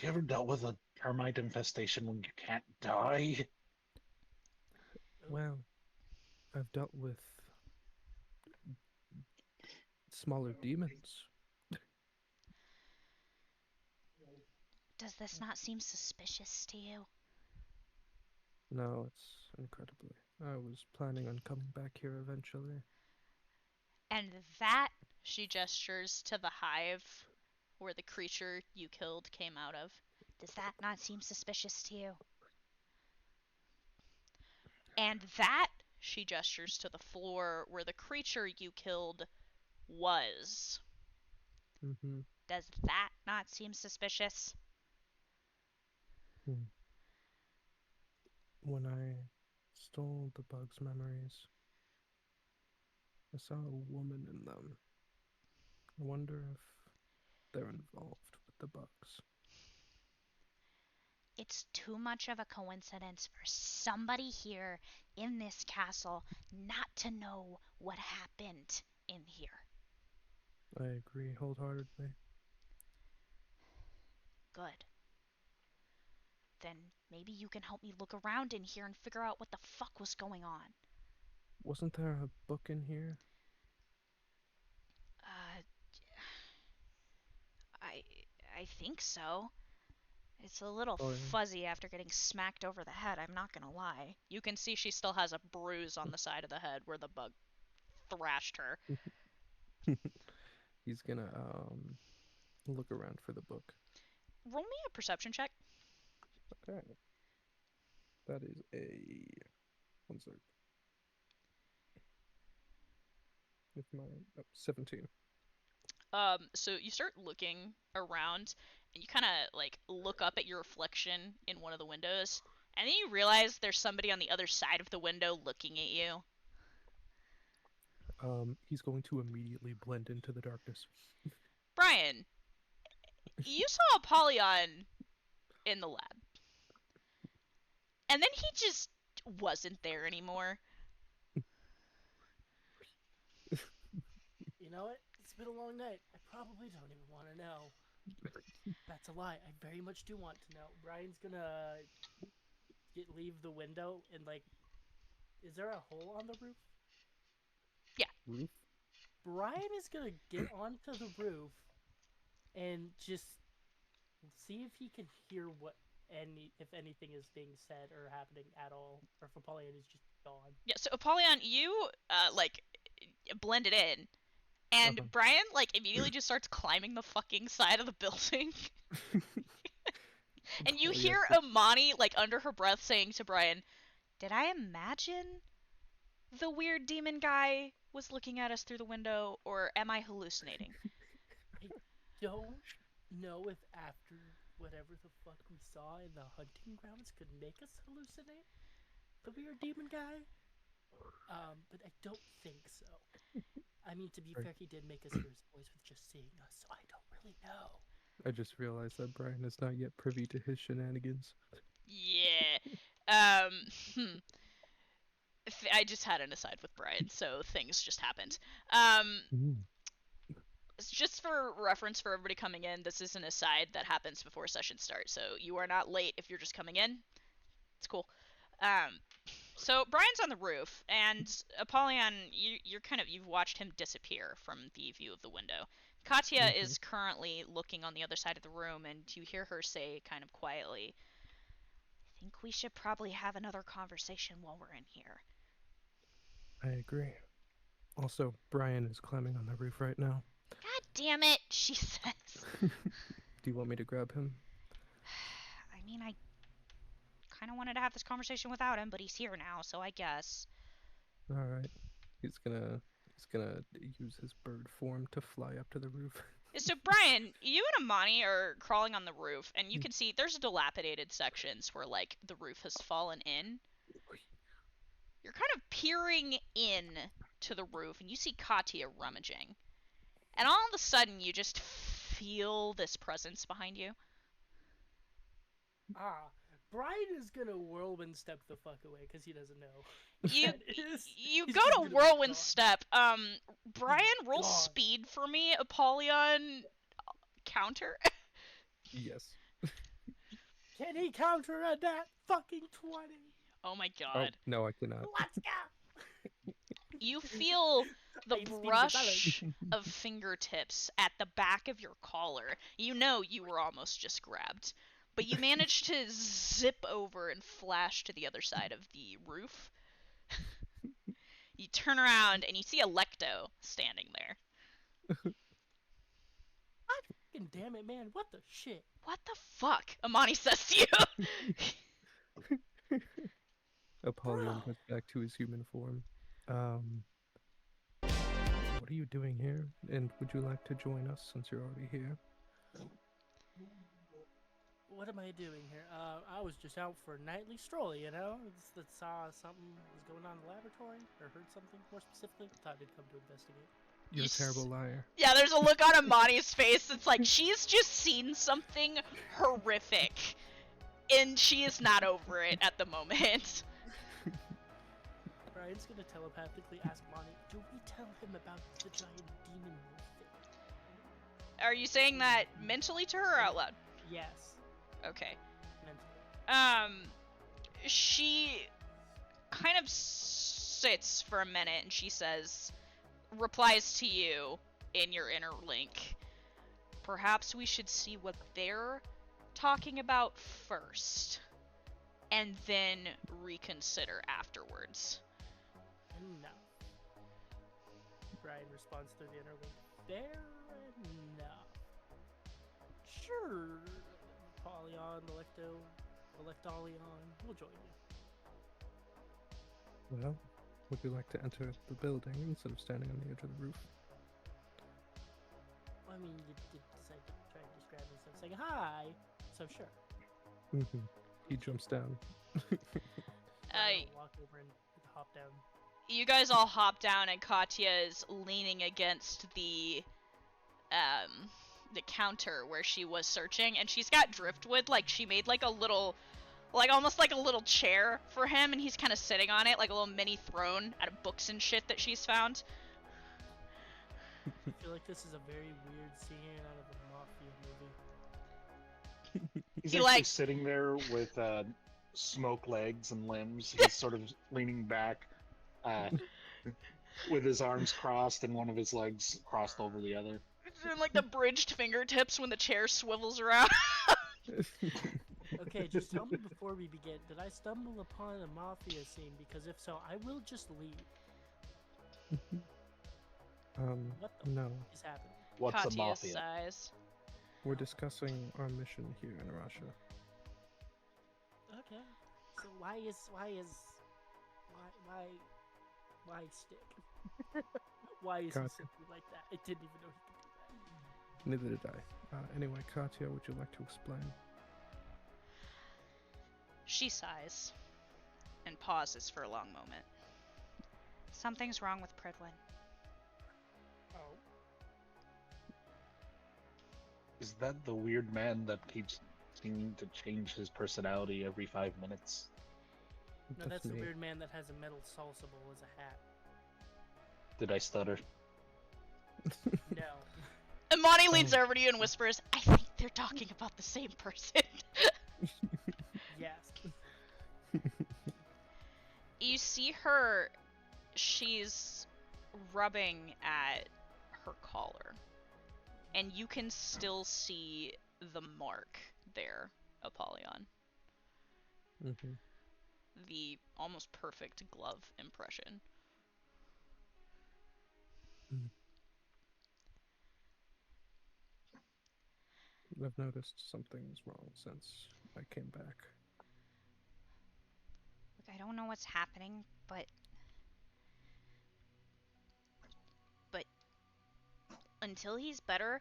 you ever dealt with a termite infestation when you can't die? Well, I've dealt with smaller demons. Does this not seem suspicious to you? No, it's incredibly. I was planning on coming back here eventually. And that, she gestures to the hive where the creature you killed came out of. Does that not seem suspicious to you? And that, she gestures to the floor where the creature you killed was. Mm-hmm. Does that not seem suspicious? Hmm. When I stole the bug's memories, I saw a woman in them. I wonder if they're involved with the bugs. It's too much of a coincidence for somebody here in this castle not to know what happened in here. I agree wholeheartedly. Good. Then maybe you can help me look around in here and figure out what the fuck was going on. Wasn't there a book in here? Uh, I I think so. It's a little Oh, yeah. fuzzy after getting smacked over the head, I'm not gonna lie. You can see she still has a bruise on the side of the head where the bug thrashed her. He's gonna look around for the book. Roll me a perception check. Okay. That is a one sec. With my 17. So you start looking around, and you kind of like look up at your reflection in one of the windows, and then you realize there's somebody on the other side of the window looking at you. He's going to immediately blend into the darkness. Brian, you saw Apollyon in the lab, and then he just wasn't there anymore. You know what? It's been a long night. I probably don't even want to know. That's a lie. I very much do want to know. Brian's gonna leave the window and like, is there a hole on the roof? Yeah. Roof? Brian is gonna get onto the roof and just see if he can hear what if anything is being said or happening at all, or if Apollyon is just gone. Yeah, so Apollyon, you like blended in, Uh-huh. and Brian like immediately just starts climbing the fucking side of the building. And you Oh, yeah. hear Amani like under her breath saying to Brian, "Did I imagine the weird demon guy was looking at us through the window, or am I hallucinating?" I don't know if after whatever the fuck we saw in the hunting grounds could make us hallucinate the weird demon guy. But I don't think so. I mean, to be fair, he did make us hear his voice with just seeing us, so I don't really know. I just realized that Brian is not yet privy to his shenanigans. Yeah. Um. Hmm. I just had an aside with Brian, so things just happened. Mm. Just for reference for everybody coming in, this is an aside that happens before session starts, so you are not late if you're just coming in. It's cool. Um, so Brian's on the roof, and Apollyon, you've watched him disappear from the view of the window. Katya Mm-hmm. is currently looking on the other side of the room, and you hear her say kind of quietly, "I think we should probably have another conversation while we're in here." I agree. Also, Brian is climbing on the roof right now. "God damn it," she says. Do you want me to grab him? I mean, I kind of wanted to have this conversation without him, but he's here now, so I guess. All right. He's gonna use his bird form to fly up to the roof. So, Brian, you and Amani are crawling on the roof, and you can see there's dilapidated sections where, like, the roof has fallen in. You're kind of peering in to the roof, and you see Katya rummaging. And all of a sudden, you just feel this presence behind you. Ah, Brian is gonna whirlwind step the fuck away because he doesn't know. You you He's go just to gonna be whirlwind gone. step. Brian, roll Gone. speed for me. Apollyon counter. Yes. Can he counter a that fucking 20? Oh my Oh, god. no, I cannot. Let's go! You feel the I'm speeding brush of fingertips at the back of your collar. You know you were almost just grabbed. But you managed to zip over and flash to the other side of the roof. You turn around and you see Electo standing there. Fucking damn it, man. What the shit? What the fuck? Amani says to you. Apollyon Bro. goes back to his human form. What are you doing here? And would you like to join us since you're already here? What am I doing here? I was just out for a nightly stroll, you know? That saw something was going on in the laboratory, or heard something more specifically. Thought I'd come to investigate. You're a terrible liar. Yeah, there's a look on Amani's face that's like she's just seen something horrific. And she is not over it at the moment. Brian's gonna telepathically ask Monty, do we tell him about the giant demon wolf thing? Are you saying that mentally to her or out loud? Yes. Okay. Mentally. She kind of sits for a minute and she replies to you in your inner link. Perhaps we should see what they're talking about first, and then reconsider afterwards. Enough. Brian responds through the inner link. Fair enough. Sure. Polyon, Electolion, we'll join you. Well, would you like to enter the building instead of standing on the edge of the roof? I mean, you did decide to try and describe me as saying hi, so sure. He jumps down. I'll walk over and hop down. You guys all hop down, and Katya is leaning against the counter where she was searching, and she's got driftwood. Like she made like a little, like almost like a little chair for him, and he's kind of sitting on it, like a little mini throne out of books and shit that she's found. I feel like this is a very weird scene out of a mafia movie. He's He, actually like- sitting there with smoke legs and limbs. He's sort of leaning back with his arms crossed and one of his legs crossed over the other. Doing like the bridged fingertips when the chair swivels around. Okay, just tell me before we begin, did I stumble upon a mafia scene? Because if so, I will just leave. What the No. is happening? What's a Katya's mafia? sighs. We're discussing our mission here in Russia. Okay. So why stick? Why is he Gotcha. simply like that? I didn't even know he could do that. Neither did I. Anyway, Katya, would you like to explain? She sighs and pauses for a long moment. Something's wrong with Pridwin. Oh. Is that the weird man that keeps seeming to change his personality every 5 minutes? No, that's the me. weird man that has a metal salsa bowl as a hat. Did I stutter? No. Imani leans over to you and whispers, I think they're talking about the same person. Yes. You see her, she's rubbing at her collar. And you can still see the mark there, Apollyon. The almost perfect glove impression. I've noticed something's wrong since I came back. Look, I don't know what's happening, but until he's better,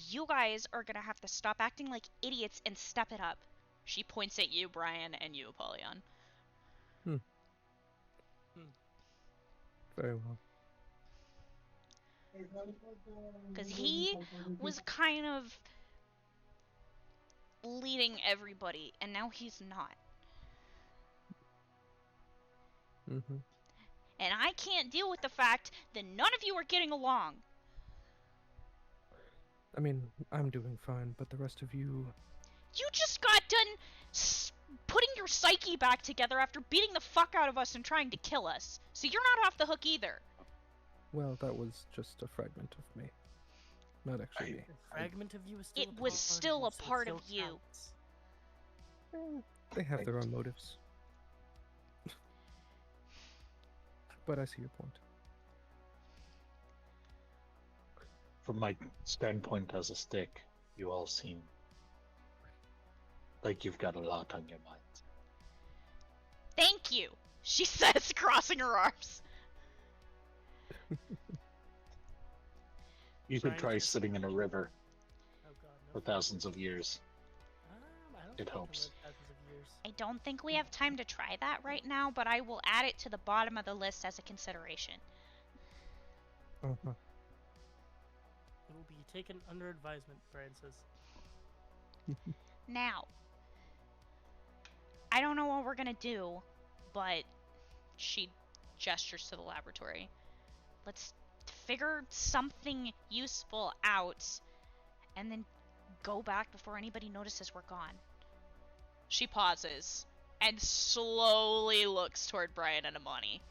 you guys are gonna have to stop acting like idiots and step it up. She points at you, Brian, and you, Apollyon. Very well. Because he was kind of leading everybody, and now he's not. And I can't deal with the fact that none of you are getting along. I mean, I'm doing fine, but the rest of you... You just got done your psyche back together after beating the fuck out of us and trying to kill us. So you're not off the hook either. Well, that was just a fragment of me. Not actually me. The fragment of you is still It a was part still of you, a so it part of still you. counts. They have their own motives. But I see your point. From my standpoint as a stick, you all seem like you've got a lot on your mind. Thank you, she says, crossing her arms. You could Brian's try just- sitting in a river Oh god, no. for thousands of years. I don't It think I can helps. live thousands of years. I don't think we have time to try that right now, but I will add it to the bottom of the list as a consideration. Uh-huh. It will be taken under advisement, Brian says. Now, I don't know what we're gonna do, but she gestures to the laboratory. Let's figure something useful out and then go back before anybody notices we're gone. She pauses and slowly looks toward Brian and Amani.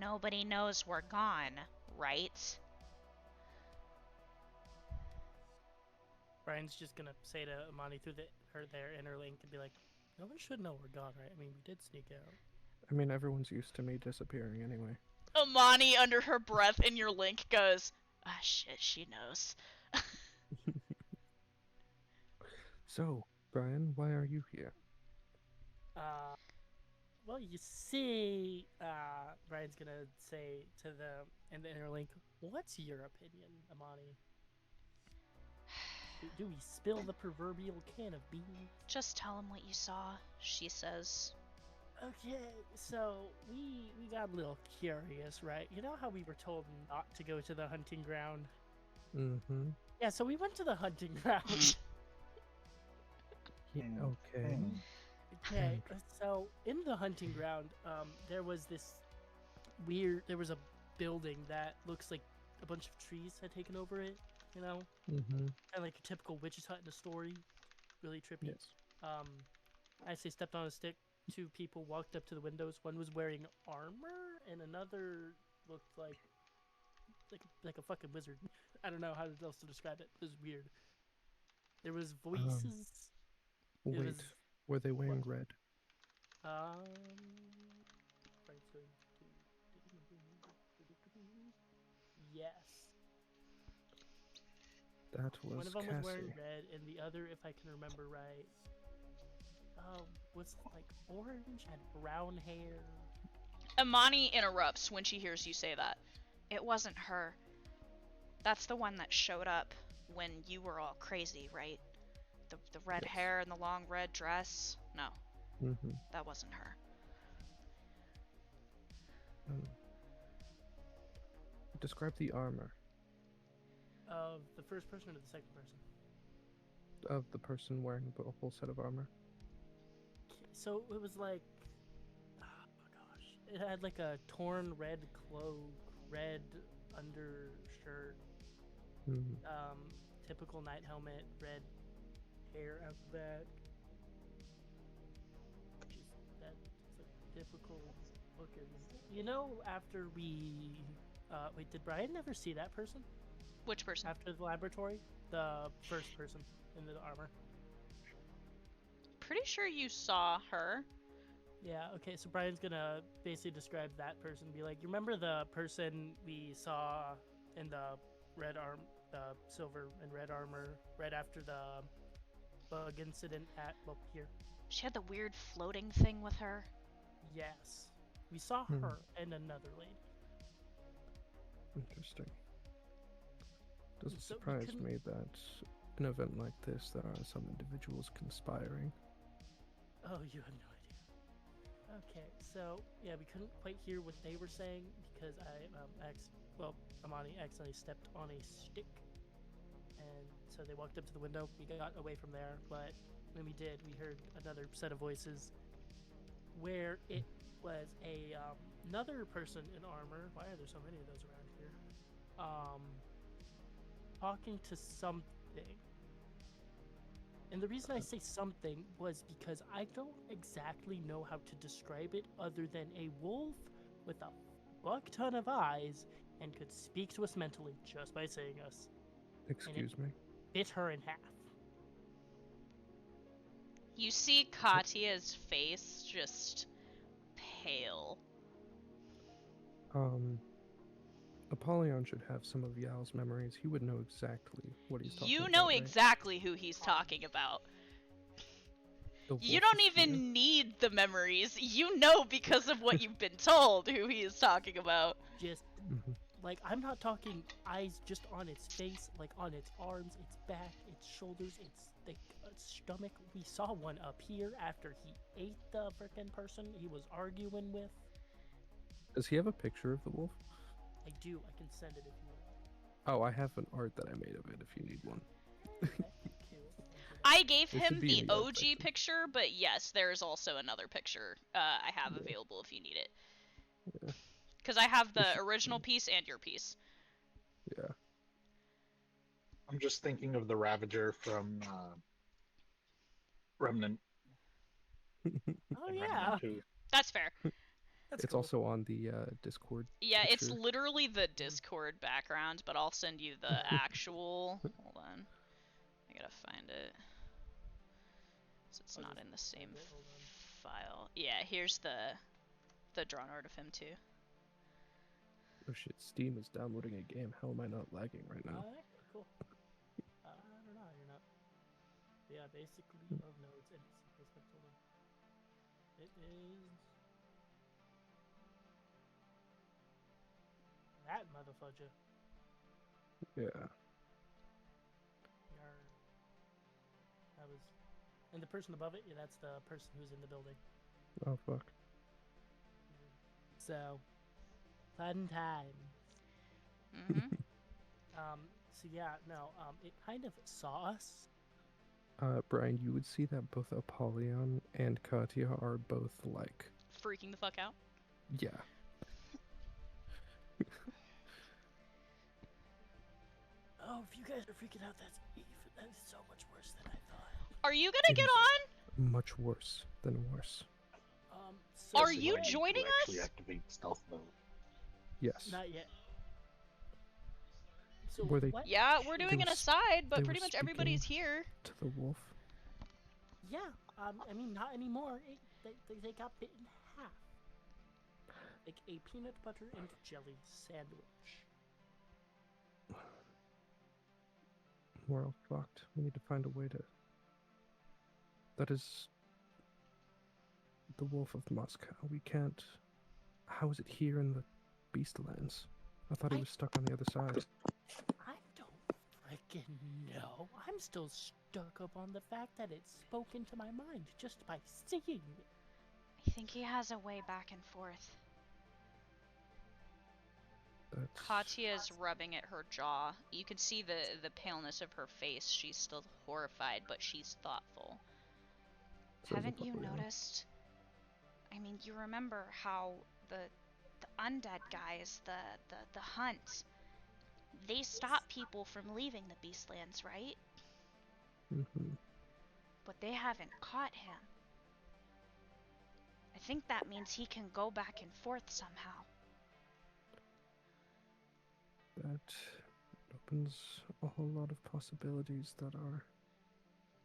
Nobody knows we're gone, right? Brian's just gonna say to Amani through their inner link and be like, "No one should know we're gone, right? I mean, we did sneak out." I mean, everyone's used to me disappearing anyway. Amani, under her breath in your link, goes, ah, shit, she knows. So, Brian, why are you here? Well, you see, Brian's gonna say to in the inner link, "What's your opinion, Amani? Do we spill the proverbial can of beans?" Just tell him what you saw, she says. Okay, so we got a little curious, right? You know how we were told not to go to the hunting ground? Mm-hmm. Yeah, so we went to the hunting ground. Yeah, okay. Okay, so in the hunting ground, there was there was a building that looks like a bunch of trees had taken over it, you know? Mm-hmm. Kind of like a typical witch's hut in a story. Really trippy. Yes. I say stepped on a stick. Two people walked up to the windows. One was wearing armor, and another looked like a fucking wizard. I don't know how else to describe it. It was weird. There was voices. It Wait, was- were they wearing red? Right, so yes. That was One of them Cassie. was wearing red, and the other, if I can remember right, was like orange, had brown hair. Amani interrupts when she hears you say that. It wasn't her. That's the one that showed up when you were all crazy, right? The red Yes. hair and the long red dress? No, Mm-hmm. that wasn't her. Describe the armor Of the first person or the second person? of the person wearing a whole set of armor. So it was like, oh my gosh, it had like a torn red cloak, red undershirt, Mm. typical night helmet, red hair out the back. That's a typical looking. You know, after we, wait, did Brian never see that person Which person? after the laboratory? The first person in the armor. Pretty sure you saw her. Yeah, okay, so Brian's gonna basically describe that person, be like, you remember the person we saw in the the silver and red armor right after the bug incident at, well, here? She had the weird floating thing with her. Yes. We saw Hmm. her and another lady. Interesting. Doesn't So we surprise couldn't- me that an event like this, there are some individuals conspiring. Oh, you have no idea. Okay, so, yeah, we couldn't quite hear what they were saying because Amani accidentally stepped on a stick. And so they walked up to the window. We got away from there, but when we did, we heard another set of voices where it was another person in armor. Why are there so many of those around here? Talking to something. And the reason I say something was because I don't exactly know how to describe it other than a wolf with a fuck ton of eyes and could speak to us mentally just by saying us. Excuse me. Bit her in half. You see Katya's face just pale. Apollyon should have some of Yal's memories. He would know exactly what he's talking You about. know right? exactly who he's talking about. The You wolf don't is even here. need the memories. You know because of what you've been told who he is talking about. Just Mhm. like, I'm not talking eyes just on its face, like on its arms, its back, its shoulders, its stomach. We saw one up here after he ate the frickin' person he was arguing with. Does he have a picture of the wolf? I do. I can send it if you want. Oh, I have an art that I made of it if you need one. Okay, cool. I gave It should him be the in the art OG section. picture, but yes, there's also another picture I have Yeah. available if you need it. Yeah. Because I have the should- original piece and your piece. Yeah. I'm just thinking of the Ravager from Remnant Oh and yeah, Remnant 2. That's fair. that's It's cool. also on the Discord. Yeah, it's picture. literally the Discord background, but I'll send you the actual. Hold on. I gotta find it. So it's I'll not just in the same hold it, hold on. file. Yeah, here's the drawn art of him too. Oh shit, Steam is downloading a game. How am I not lagging right now? Okay, cool. I don't know. You're not. But yeah, basically. Oh no, it's NPC placement. Hold on. It is that motherfucker. Yeah. Yarr. That was. And the person above it, yeah, that's the person who's in the building. Oh fuck. So, fun time. Mm-hmm. So yeah, no, it kind of saw us. Brian, you would see that both Apollyon and Katya are both like, Freaking the fuck out. yeah. Oh, if you guys are freaking out, that's so much worse than I thought. Are you gonna It get is on? much worse than worse. So Are Especially you when joining actually us? activate stealth mode. Yes. Not yet. So Were they- what? Yeah, we're They doing an were aside, but they pretty were much everybody's speaking- here. To the wolf. Yeah. I mean, not anymore. They got bit in half. Like a peanut butter and jelly sandwich. We're all fucked. We need to find a way to. That is. The Wolf of Moscow. We can't. How is it here in the Beastlands? I thought he was stuck on the other side. I don't freaking know. I'm still stuck up on the fact that it spoke into my mind just by seeing it. I think he has a way back and forth. That's... Katya's rubbing at her jaw. You can see the paleness of her face. She's still horrified, but she's thoughtful. Says Haven't you Apollyon. noticed? I mean, you remember how the undead guys, the hunt, they stop people from leaving the Beastlands, right? Mm-hmm. But they haven't caught him. I think that means he can go back and forth somehow. That opens a whole lot of possibilities that are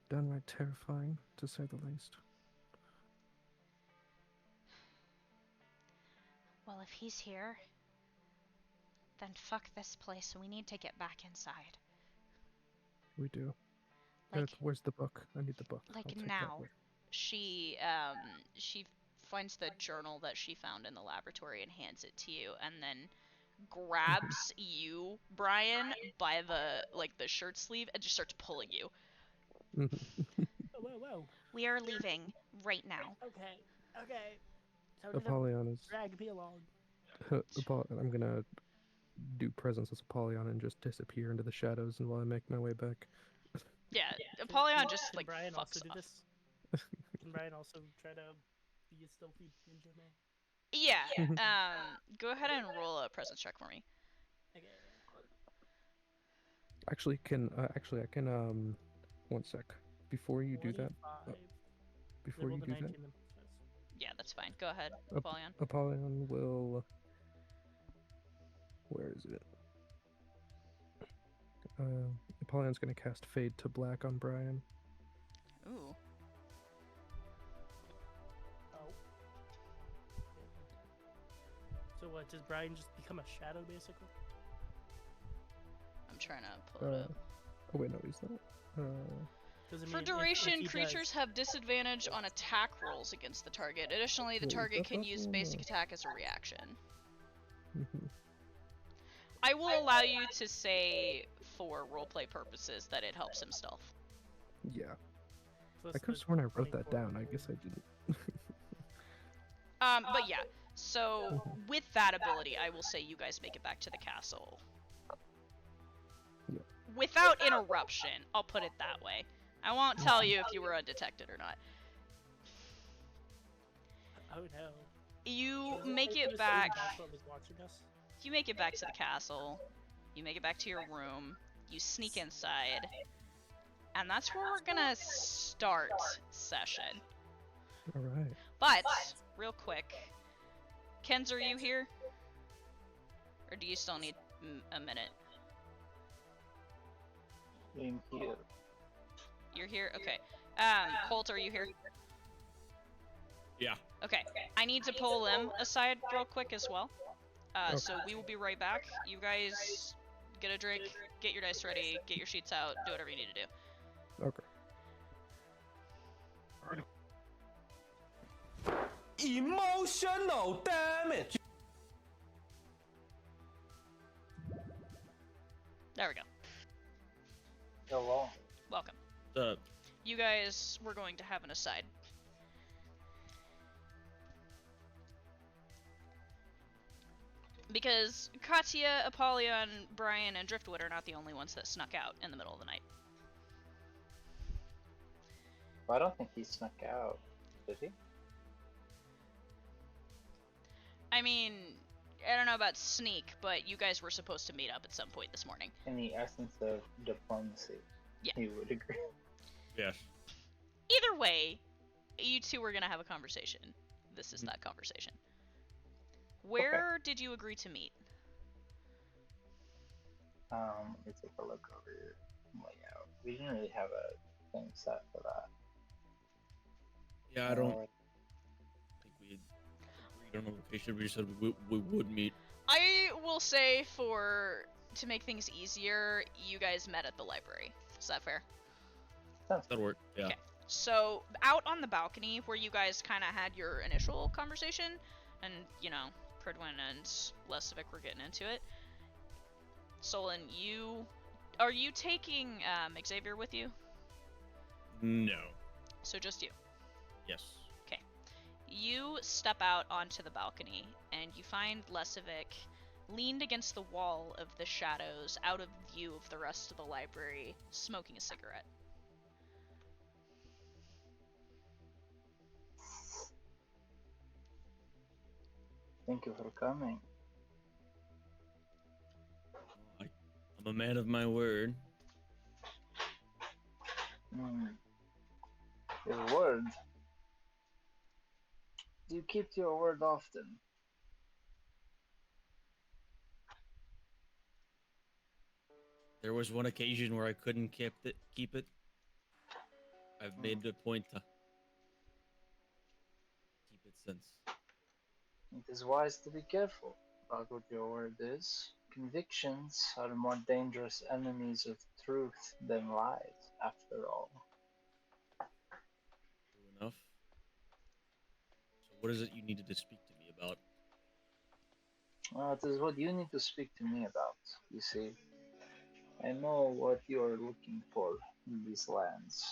downright terrifying, to say the least. Well, if he's here, then fuck this place. We need to get back inside. We do. Like, Eric, where's the book? I need the book. like I'll take that now. with- She finds the journal that she found in the laboratory and hands it to you, and then grabs you, Brian, by the shirt sleeve and just starts pulling you. Whoa. We are leaving right now. Okay. So does Apollyon is. drag me along. I'm gonna do presence as Apollyon and just disappear into the shadows, and while I make my way back. Yeah, Apollyon just Can like Brian fucks also do off. this? Can Brian also try to be a stealthy ninja man? Yeah. Go ahead and roll a presence check for me. Okay. Actually, I can. One sec. before you do that, 25. before you Rolled a do that, 19 then plus. Yeah, that's fine. Go ahead, Ap- Apollyon. Apollyon will. Where is it? Apollyon's gonna cast Fade to Black on Brian. Ooh. Oh. So what? Does Brian just become a shadow, basically? I'm trying to pull it up. Oh wait, no, he's not. 'Cause, I For mean, if duration, he creatures does, have disadvantage on attack rolls against the target. Additionally, the What was target that can use button? basic attack as a reaction. Mhm. I will allow you to say, for roleplay purposes, that it helps him stealth. Yeah, plus I could have the sworn I wrote that 24 down. I guess I didn't. But yeah, so with that ability, I will say you guys make it back to the castle. Yeah. Without interruption, I'll put it that way. I won't tell you if you were undetected or not. Oh no. You Is make safe to it assume back. that's what was watching us? You make it back to the castle. You make it back to your room. You sneak inside. And that's where we're gonna start session. All right. But, real quick, Kenz, are you here? Or do you still need a minute? I'm here. You're here? Okay. Colt, are you here? Yeah. Okay. I need to pull them aside real quick as well. Okay. So we will be right back. You guys get a drink, get your dice ready, get your sheets out, do whatever you need to do. Okay. Emotional damage. There we go. Hello. Welcome. The You guys were going to have an aside. Because Katya, Apollyon, Brian, and Driftwood are not the only ones that snuck out in the middle of the night. Well, I don't think he snuck out, did he? I mean, I don't know about sneak, but you guys were supposed to meet up at some point this morning. In the essence of diplomacy. Yeah. He would agree. yes. Either way, you two are gonna have a conversation. This is that conversation. Where did you agree to meet? Let me take a look over your layout. We didn't really have a thing set for that. Yeah, I don't think we agreed on a location. We just said we would meet. I will say to make things easier, you guys met at the library. Is that fair? That'll work. Yeah. Okay. So, out on the balcony where you guys kind of had your initial conversation, and, you know, Pridwin and Lesovic were getting into it. Solon, are you taking Xavier with you? No. So just you. Yes. Okay. You step out onto the balcony, and you find Lesovic leaned against the wall of the shadows, out of view of the rest of the library, smoking a cigarette. Thank you for coming. I'm a man of my word. Your word. Do you keep to your word often? There was one occasion where I couldn't keep it. I've made a point to keep it since. It is wise to be careful about what your word is. Convictions are more dangerous enemies of truth than lies, after all. True enough. So what is it you needed to speak to me about? Well, it is what you need to speak to me about, you see. I know what you are looking for in these lands.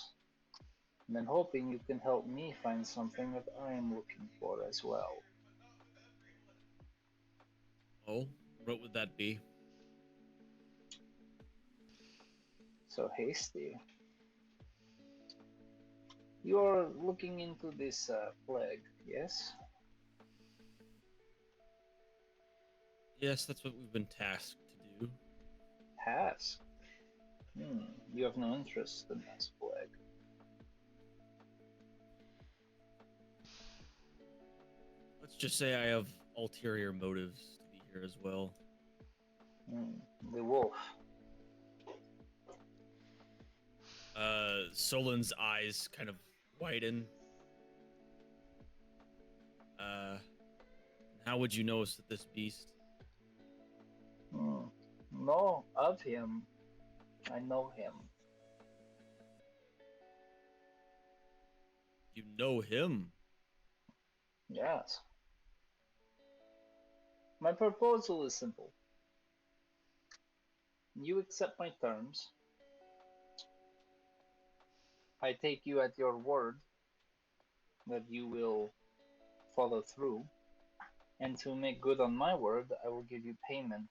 And I'm hoping you can help me find something that I am looking for as well. Oh, what would that be? So hasty. You're looking into this plague, yes? Yes, that's what we've been tasked to do. Task? You have no interest in this plague. Let's just say I have ulterior motives to be here as well. The wolf. Solon's eyes kind of widen. How would you know us that this beast? No, of him. I know him. You know him? Yes. My proposal is simple. You accept my terms. I take you at your word that you will follow through. And to make good on my word, I will give you payment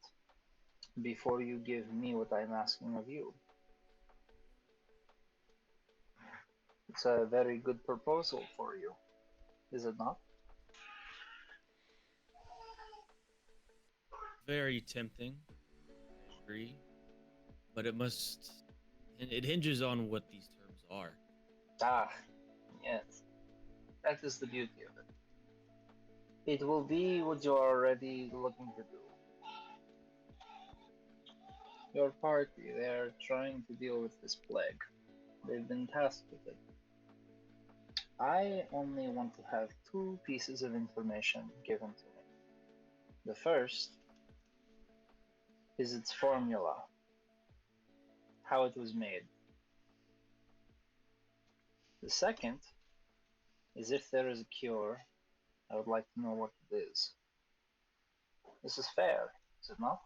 before you give me what I'm asking of you. It's a very good proposal for you, is it not? Very tempting. I agree. But it hinges on what these terms are. Ah, yes. That is the beauty of it. It will be what you're already looking to do. Your party, they're trying to deal with this plague. They've been tasked with it. I only want to have two pieces of information given to me. The first is its formula, how it was made. The second is if there is a cure, I would like to know what it is. This is fair, is it not?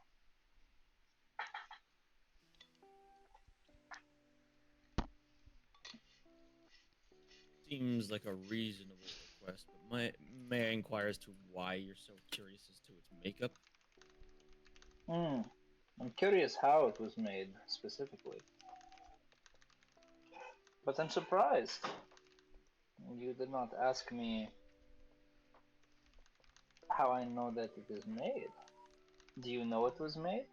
Seems like a reasonable request, but may I inquire as to why you're so curious as to its makeup? I'm curious how it was made specifically. But I'm surprised. You did not ask me how I know that it is made. Do you know it was made?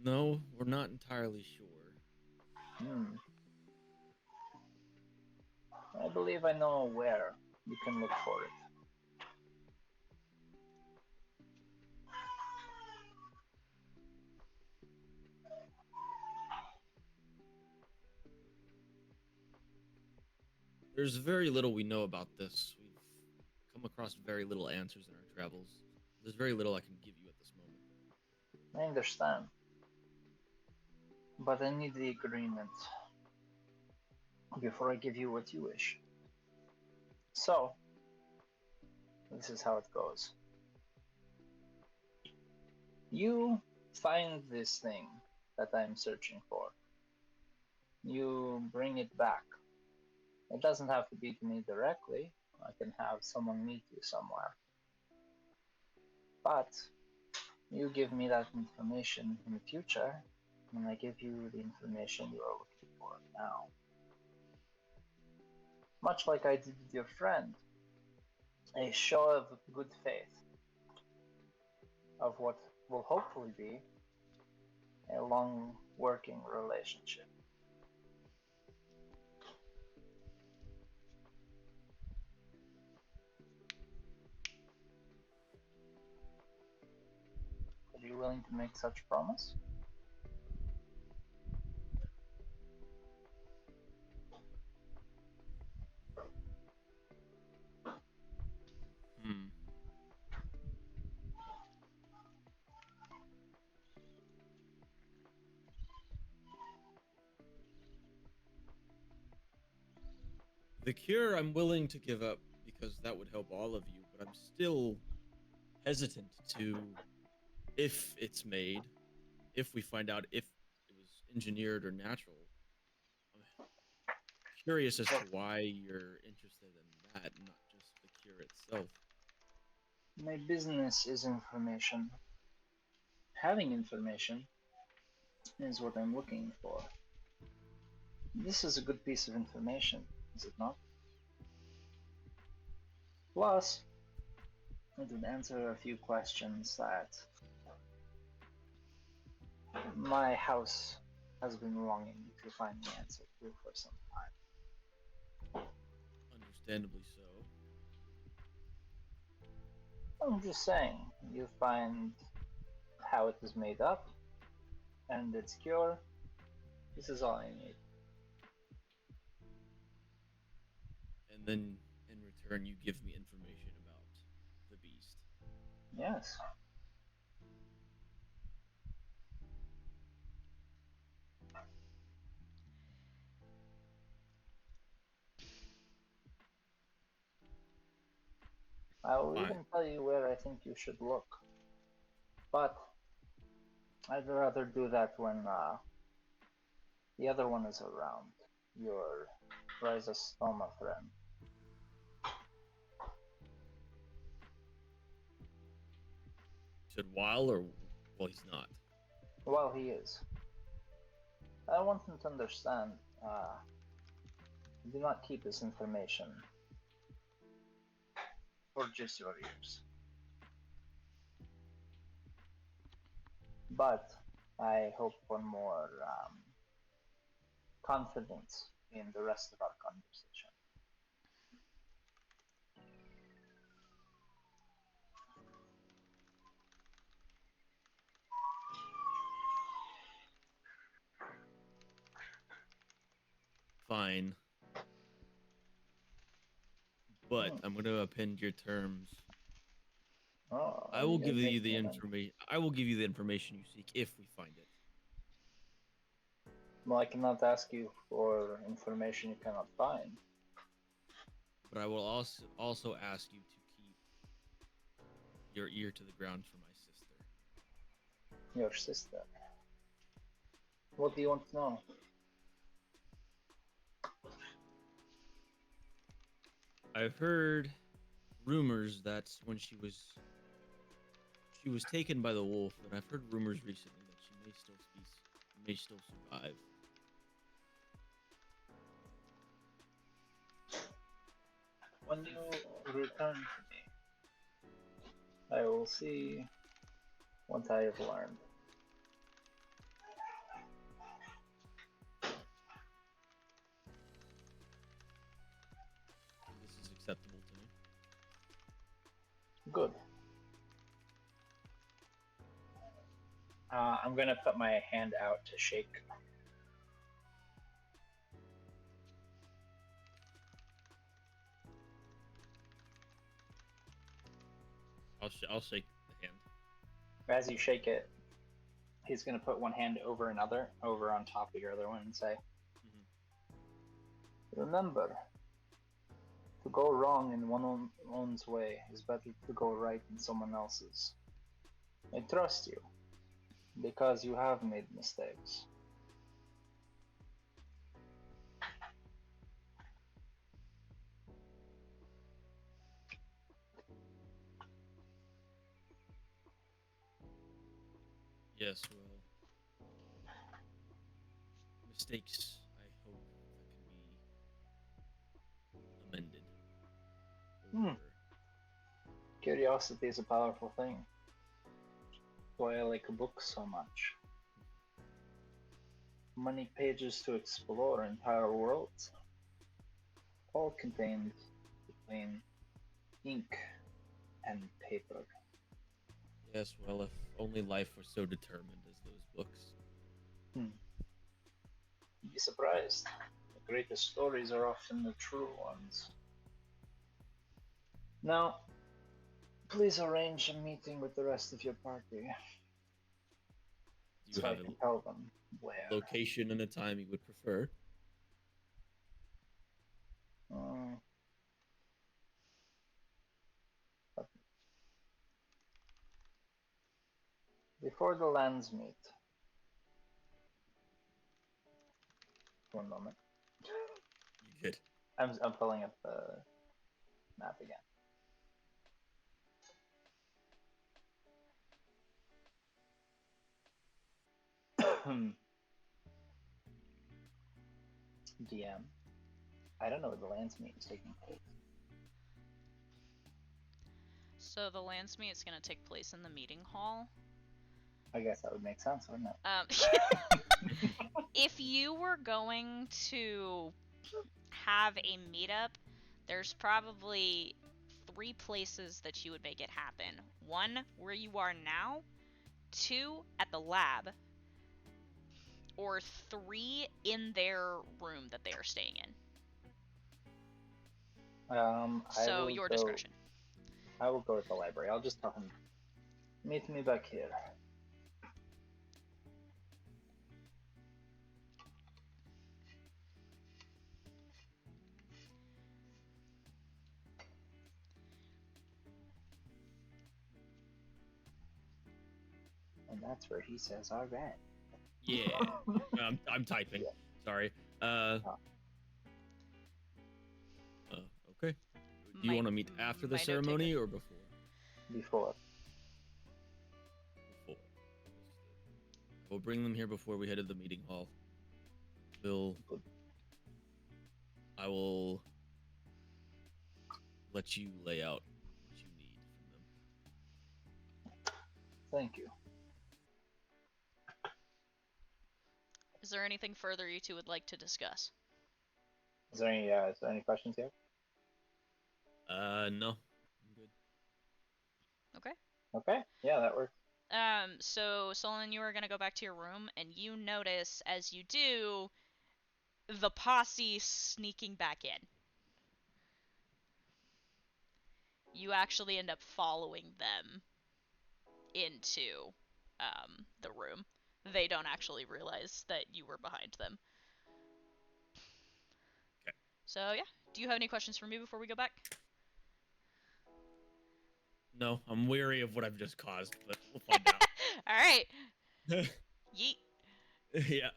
No, we're not entirely sure. Hmm. I believe I know where you can look for it. There's very little we know about this. We've come across very little answers in our travels. There's very little I can give you at this moment. I understand. But I need the agreement before I give you what you wish. So, this is how it goes. You find this thing that I'm searching for. You bring it back. It doesn't have to be to me directly. I can have someone meet you somewhere. But you give me that information in the future, and I give you the information you are looking for now. Much like I did with your friend, a show of good faith of what will hopefully be a long working relationship. Are you willing to make such promise? Hmm. The cure I'm willing to give up because that would help all of you, but I'm still hesitant to, if it's made, if we find out if it was engineered or natural. I'm curious as to why you're interested in that, not just the cure itself. My business is information. Having information is what I'm looking for. This is a good piece of information, is it not? Plus, it would answer a few questions that my house has been longing to find the answer to for some time. Understandably so. I'm just saying, you find how it is made up and its cure. This is all I need. And then, in return, you give me information about the beast. Yes. I will Fine. even tell you where I think you should look. But I'd rather do that when the other one is around. Your Rhizostoma friend. You said while or well, he's not. Well, he is. I want him to understand. Do not keep this information for just your ears. But I hope for more confidence in the rest of our conversation. Fine. But I'm going to append your terms. Oh, I are will gonna give make you the me an- information. I will give you the information you seek if we find it. Well, I cannot ask you for information you cannot find. But I will also ask you to keep your ear to the ground for my sister. Your sister. What do you want to know? I've heard rumors that when she was taken by the wolf, and I've heard rumors recently that she may still survive. When you return to me, I will see what I have learned. This is acceptable to me. Good. I'm gonna put my hand out to shake. I'll shake the hand. As you shake it, he's gonna put one hand over another, over on top of your other one, and say, "Remember, to go wrong in one's way is better to go right in someone else's. I trust you, because you have made mistakes. Yes, well, mistakes, I hope that can be amended. Or, Curiosity is a powerful thing. That's why I like books so much. Many pages to explore entire worlds, all contained between ink and paper. yes, well, if only life were so determined as those books. You'd be surprised. The greatest stories are often the true ones. Now, please arrange a meeting with the rest of your party, Do you so I have can tell them where. a location and a time you would prefer? Before the lands meet. One moment. You good? I'm pulling up the map again. DM. I don't know where the lands meet is taking place. So the lands meet is going to take place in the meeting hall. I guess that would make sense, wouldn't it? If you were going to have a meetup, there's probably 3 places that you would make it happen. 1, where you are now. 2, at the lab. Or 3, in their room that they are staying in. So your discretion. I will go to the library. I'll just tell him, meet me back here. And that's where he says, all right. Yeah. I'm typing. Yeah. Sorry. Okay. Do you want to meet after the ceremony or before? Before. Before. We'll bring them here before we head to the meeting hall. I will let you lay out what you need from them. Thank you. Is there anything further you two would like to discuss? Is there any questions here? No. I'm good. Okay. Okay. Yeah, that works. So Solon, you are gonna go back to your room, and you notice as you do the posse sneaking back in. You actually end up following them into the room. They don't actually realize that you were behind them. Okay. So yeah, do you have any questions for me before we go back? No, I'm weary of what I've just caused, but we'll find out. All right. Yeet. Yeah.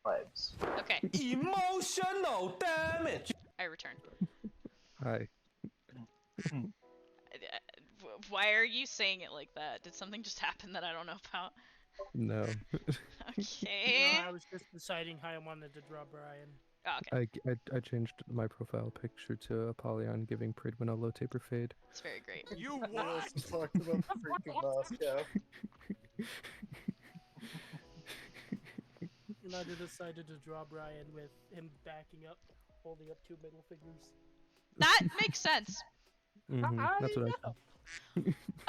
Vibes. Okay. Emotional damage. I return. Hi. Why are you saying it like that? Did something just happen that I don't know about? No. Okay. No, I was just deciding how I wanted to draw Brian. Oh, okay. I changed my profile picture to Apollyon giving Pridwin a low taper fade. It's very great. You What what? else is talking about the freaking Moscow? And I decided to draw Brian with him backing up, holding up 2 middle fingers. That makes sense. That's what I know.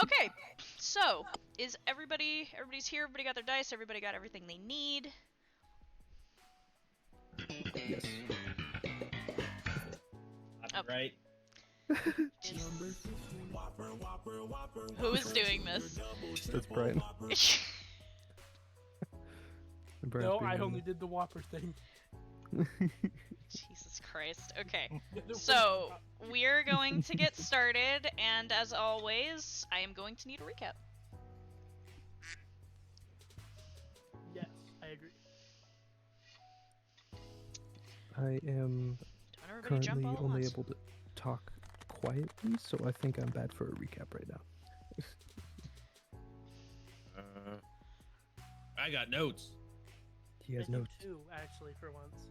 Okay, so is everybody's here? Everybody got their dice? Everybody got everything they need? Yes. Right. Who is doing this? That's Brian. Brian's No, being I in only did the Whopper thing. Jesus Christ. Okay, so we're going to get started, and as always, I am going to need a recap. Yes, I agree. I am Don't everybody jump currently all at only once. able to talk quietly, so I think I'm bad for a recap right now. I got notes. He has I do notes. too, actually, for once.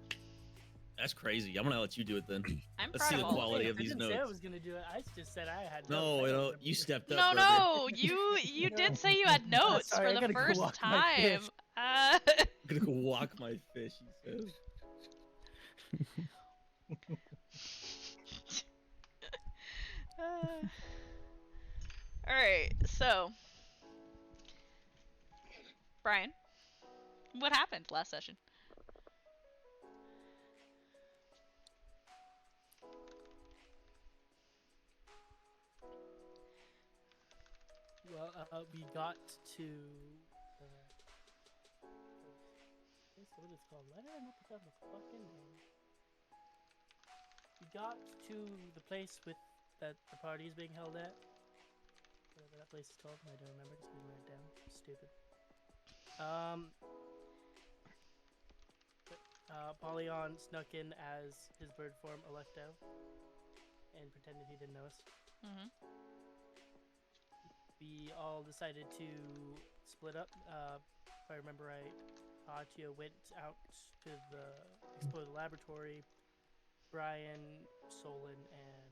That's crazy. I'm gonna let you do it then. I'm Let's proud see of the all quality of of you. these I didn't say I notes. was gonna do it. I just said I had No, notes. I don't you remember. stepped up. No, brother. no, you did say you had notes Sorry, I for the gotta go first walk my time. fish. I'm gonna go walk my fish, he says. Alright, so Brian, what happened last session? Well, we got to. What is it called? Why did I not put down the fucking name? We got to the place with that the party is being held at. Whatever that place is called, I don't remember because we didn't write it down. Stupid. Polyon snuck in as his bird form Electo and pretended he didn't know us. Mm-hmm. We all decided to split up. If I remember right, Hatya went out to explore the laboratory. Brian, Solon, and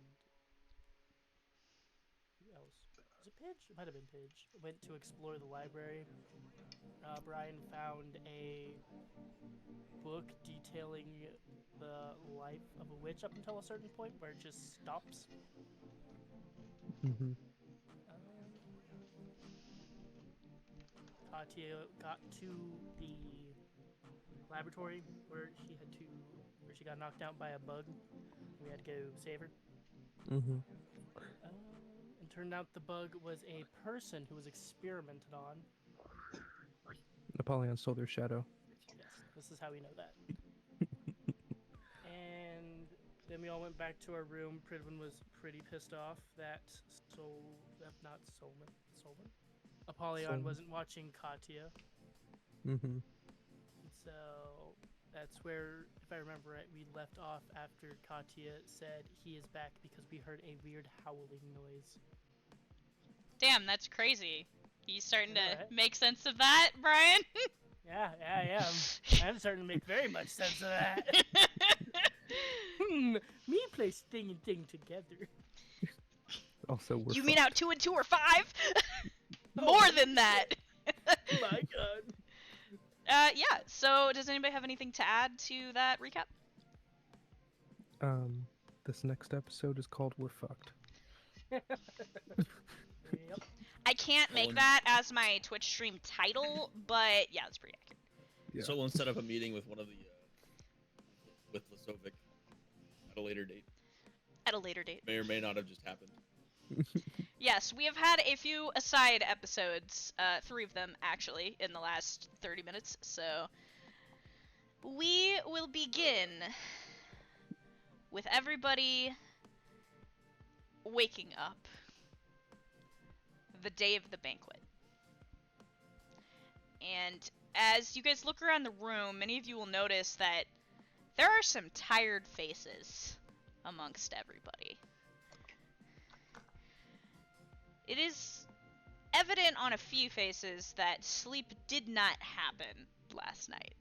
who else? Was it Pidge? It might have been Pidge. Went to explore the library. Brian found a book detailing the life of a witch up until a certain point where it just stops. Mm-hmm. Katya got to the laboratory where she got knocked out by a bug. We had to go save her. Mm-hmm. And turned out the bug was a person who was experimented on. Napoleon stole their shadow. Yes, this is how we know that. And then we all went back to our room. Pridwin was pretty pissed off that Apollyon Solon. wasn't watching Katya. Mm-hmm. So that's where, if I remember right, we left off after Katya said he is back because we heard a weird howling noise. Damn, that's crazy. You starting to Right? make sense of that, Brian? Yeah, I'm starting to make very much sense of that. Me place thing and thing together. Also, we're You mean fucked. out 2 and 2 are 5? More than that. My God. Yeah. So, does anybody have anything to add to that recap? This next episode is called We're Fucked. Yep. I can't make that as my Twitch stream title, but yeah, it's pretty accurate. Yeah. Solon set up a meeting with one of the with Lasovic at a later date. At a later date. May or may not have just happened. Yes, we have had a few aside episodes, 3 of them actually, in the last 30 minutes, so we will begin with everybody waking up the day of the banquet. And as you guys look around the room, many of you will notice that there are some tired faces amongst everybody. It is evident on a few faces that sleep did not happen last night.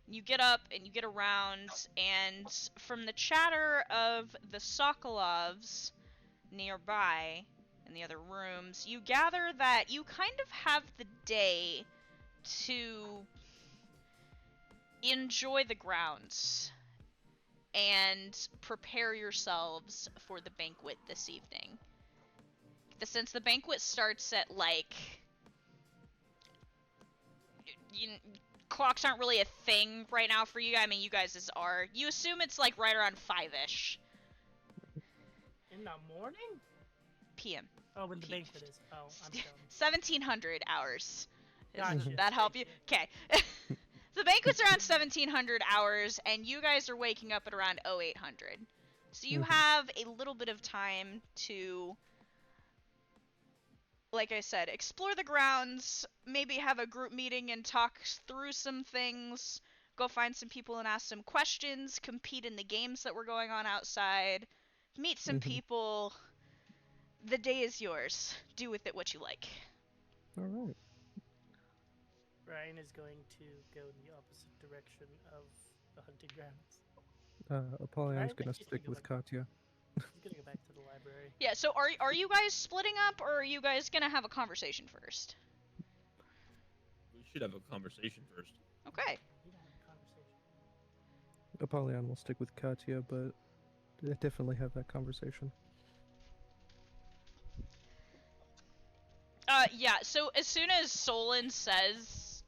You get up and you get around, and from the chatter of the Sokolovs nearby in the other rooms, you gather that you kind of have the day to enjoy the grounds and prepare yourselves for the banquet this evening. Since the banquet starts at clocks aren't really a thing right now for you. I mean, you guys are. You assume it's right around 5-ish In the morning? p.m. Oh, when the banquet is. Oh, I'm dumb. 1700 hours. Gotcha. Does that help you? Okay. The banquet's around 1700 hours, and you guys are waking up at around 0800. So you have a little bit of time to, like I said, explore the grounds, maybe have a group meeting and talk through some things, go find some people and ask some questions, compete in the games that were going on outside, meet some people. The day is yours. Do with it what you like. All right. Brian is going to go in the opposite direction of the hunting grounds. Apollion's Right, gonna he's gonna stick go with back. Katya. He's gonna go back to the library. Yeah, so are you guys splitting up, or are you guys gonna have a conversation first? We should have a conversation first. Okay. We gotta have a conversation. Apollyon will stick with Katya, but definitely have that conversation. Yeah, so as soon as Solon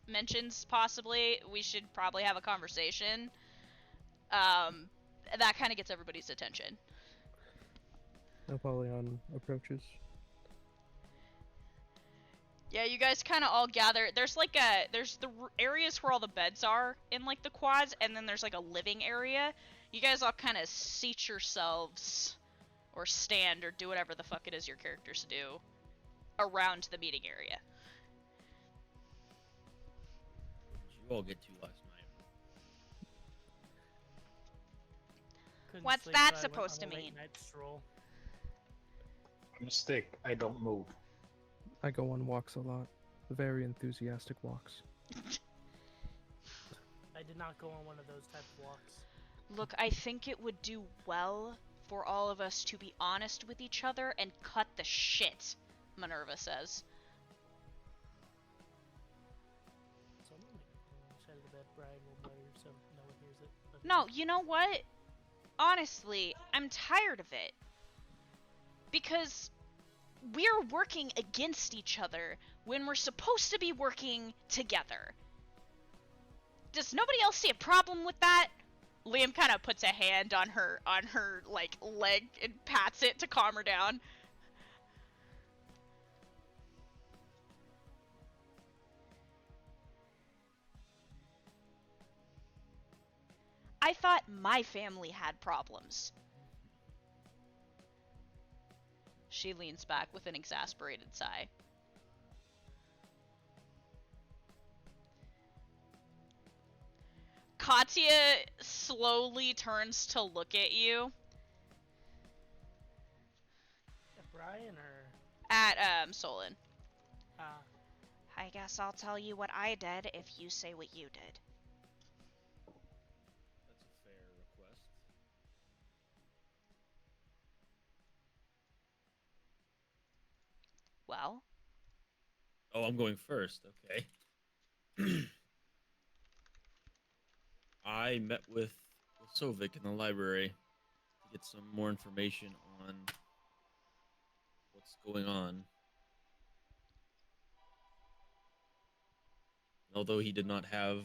mentions possibly, we should probably have a conversation, that kind of gets everybody's attention. Apollyon approaches. Yeah, you guys kind of all gather. There's there's the areas where all the beds are in the quads, and then there's a living area. You guys all kind of seat yourselves, or stand, or do whatever the fuck it is your characters do, around the meeting area. Did you all get to last night? Couldn't What's sleep, that so I went supposed on to a late mean? night stroll. Mistake. I don't move. I go on walks a lot. Very enthusiastic walks. I did not go on one of those type of walks. Look, I think it would do well for all of us to be honest with each other and cut the shit, Minerva says. So I'm gonna make a side of the bed. Brian will mutter so no one hears it. But No, you know what? Honestly, I'm tired of it. Because we're working against each other when we're supposed to be working together. Does nobody else see a problem with that? Liam kind of puts a hand on her like leg and pats it to calm her down. I thought my family had problems. She leans back with an exasperated sigh. Katya slowly turns to look at you. Brian or At, Solon. I guess I'll tell you what I did if you say what you did. That's a fair request. Well, Oh, I'm going first. Okay. I met with Sovic in the library to get some more information on what's going on. Although he did not have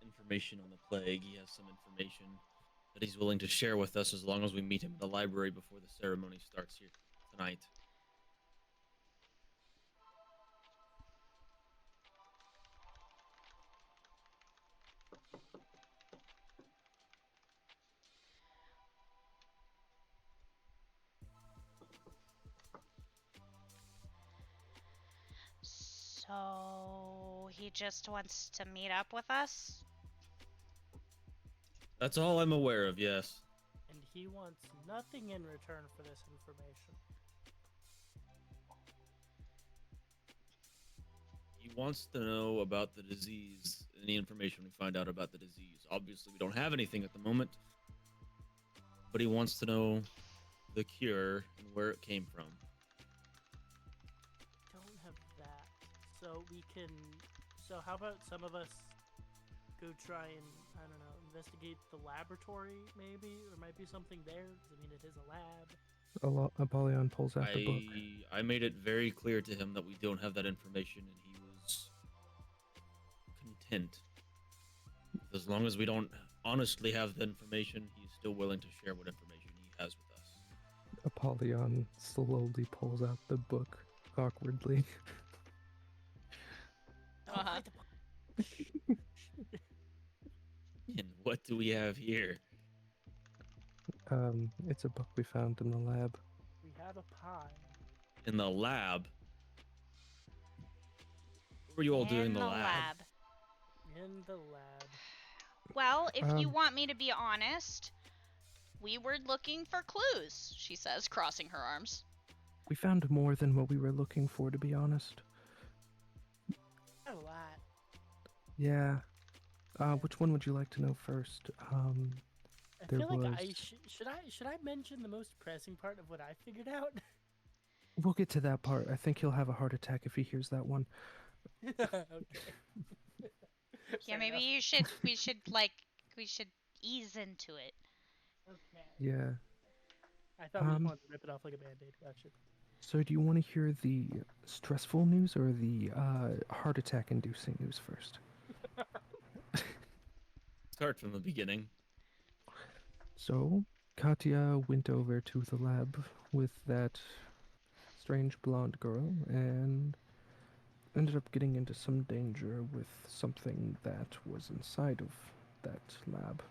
information on the plague, he has some information that he's willing to share with us as long as we meet him in the library before the ceremony starts here tonight. So he just wants to meet up with us? That's all I'm aware of, yes. and he wants nothing in return for this information. He wants to know about the disease, any information we find out about the disease. Obviously, we don't have anything at the moment, but he wants to know the cure and where it came from. Don't have that. So we can. So how about some of us go try and, I don't know, investigate the laboratory maybe? There might be something there. 'Cause, I mean, it is a lab. Apollyon pulls out the book. I made it very clear to him that we don't have that information, and he was content. As long as we don't honestly have the information, he's still willing to share what information he has with us. Apollyon slowly pulls out the book awkwardly. Oh, Uh-huh. hide the book. And what do we have here? It's a book we found in the lab. We have a pie. In the lab? What were you all doing in the lab? In the lab. well, if you Um, want me to be honest, we were looking for clues, she says, crossing her arms. We found more than what we were looking for, to be honest. A lot. Yeah. Which one would you like to know first? I There feel like I was- should I mention the most pressing part of what I figured out? We'll get to that part. I think he'll have a heart attack if he hears that one. Okay. Yeah, Fair maybe enough. we should ease into it. Okay. Yeah. I thought we just Um, wanted to rip it off like a band-aid. Gotcha. So do you want to hear the stressful news or the heart attack inducing news first? Start from the beginning. So, Katya went over to the lab with that strange blonde girl and ended up getting into some danger with something that was inside of that lab.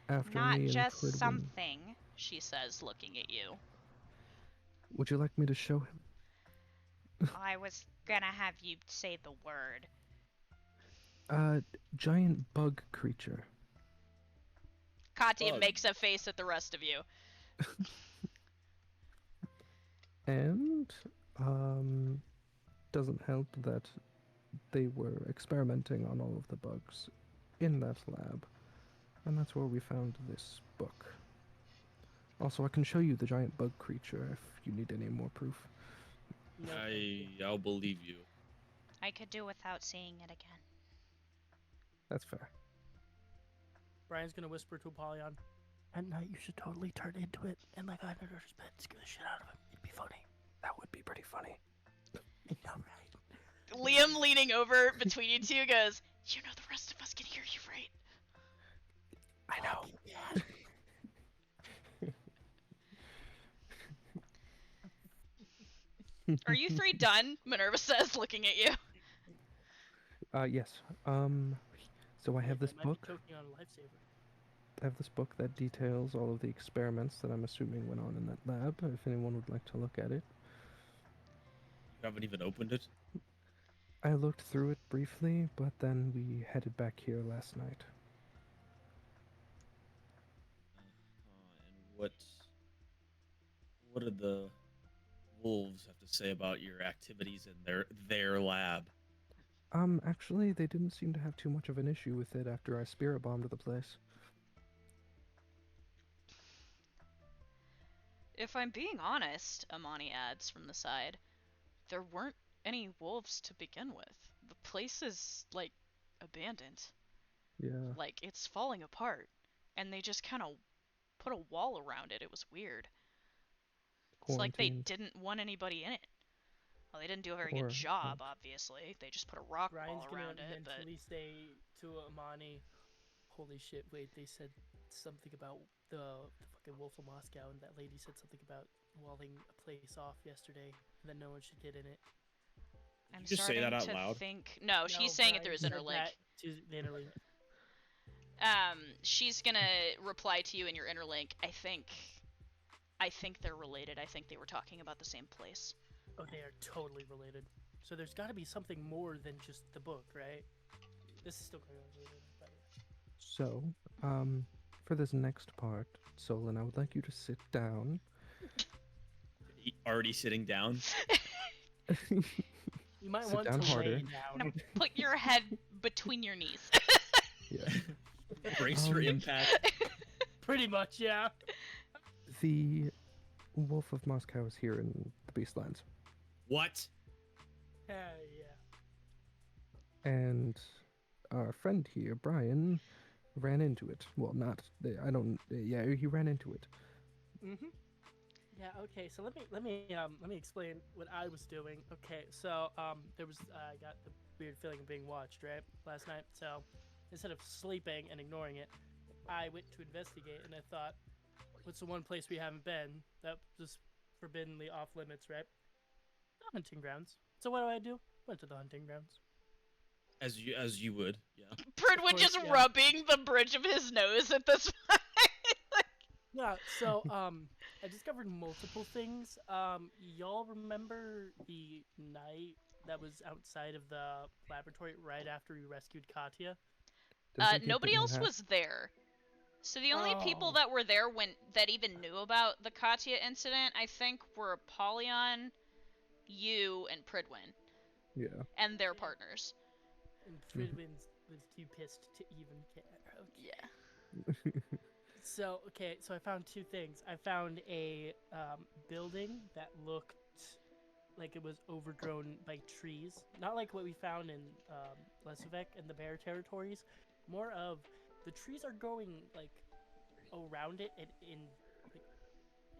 After Not me and just Pridwin- Something, she says, looking at you. Would you like me to show him? I was gonna have you say the word. Giant bug creature. Katya Bug. makes a face at the rest of you. And, doesn't help that they were experimenting on all of the bugs in that lab. And that's where we found this book. Also, I can show you the giant bug creature if you need any more proof. No, thank you. I'll believe you. I could do without seeing it again. That's fair. Brian's gonna whisper to Apollyon, "At night, you should totally turn into it and like hide under his bed, scare the shit out of him. It'd be funny." That would be pretty funny. I know, right? Liam leaning over between you two goes, "You know the rest of us can hear you, right?" I know. Yeah. Are you three done? Minerva says, looking at you. Yes. So I have this might be book. choking on a lifesaver. I have this book that details all of the experiments that I'm assuming went on in that lab. If anyone would like to look at it. You haven't even opened it? I looked through it briefly, but then we headed back here last night. And what did the wolves have to say about your activities in their lab? Actually, they didn't seem to have too much of an issue with it after I spirit bombed the place. If I'm being honest, Amani adds from the side, there weren't any wolves to begin with. The place is, like, abandoned. Yeah. Like, it's falling apart. And they just kind of put a wall around it. It was weird. It's like they Quarantined. didn't want anybody in it. Well, they didn't do a very Or, good job, obviously. They just put a rock Brian's wall gonna around it, but... mentally say to Amani, "Holy shit! Wait, they said something about the fucking Wolf of Moscow, and that lady said something about walling a place off yesterday, and that no one should get in it." I'm you just say that starting out to loud? think... No, she's saying it through his Brian inner said link. that to the interlink. She's gonna reply to you in your inner link. I think they're related. I think they were talking about the same place. Oh, they are totally related. So there's got to be something more than just the book, right? This is still going on. So, for this next part, Solon, I would like you to sit down. Already sitting down? You might Sit want down to harder. lay Now down. put your head between your knees. Yeah. Brace for impact. Pretty much, yeah. The Wolf of Moscow is here in the Beastlands. What? Yeah. And our friend here, Brian, ran into it. Well, not. Yeah, he ran into it. Mhm. Yeah. Okay. So let me explain what I was doing. Okay. So there was I got the weird feeling of being watched right last night. So instead of sleeping and ignoring it, I went to investigate, and I thought, what's the one place we haven't been that was forbiddenly off limits, right? The hunting grounds. So what do? Went to the hunting grounds. As you would, yeah. Pridwood course, just yeah. rubbing the bridge of his nose at this point. Yeah, so I discovered multiple things. Y'all remember the night that was outside of the laboratory right after we rescued Katya? Does he get Nobody bitten in else half? was there. So the only people Oh. that were there that even knew about the Katya incident, I think, were Apollyon, you, and Pridwin, Yeah. and their partners. And Fridwin was too pissed to even care. Okay. Yeah. So I found two things. I found a building that looked like it was overgrown by trees, not like what we found in Lesovec and the Bear territories. More of the trees are growing like around it and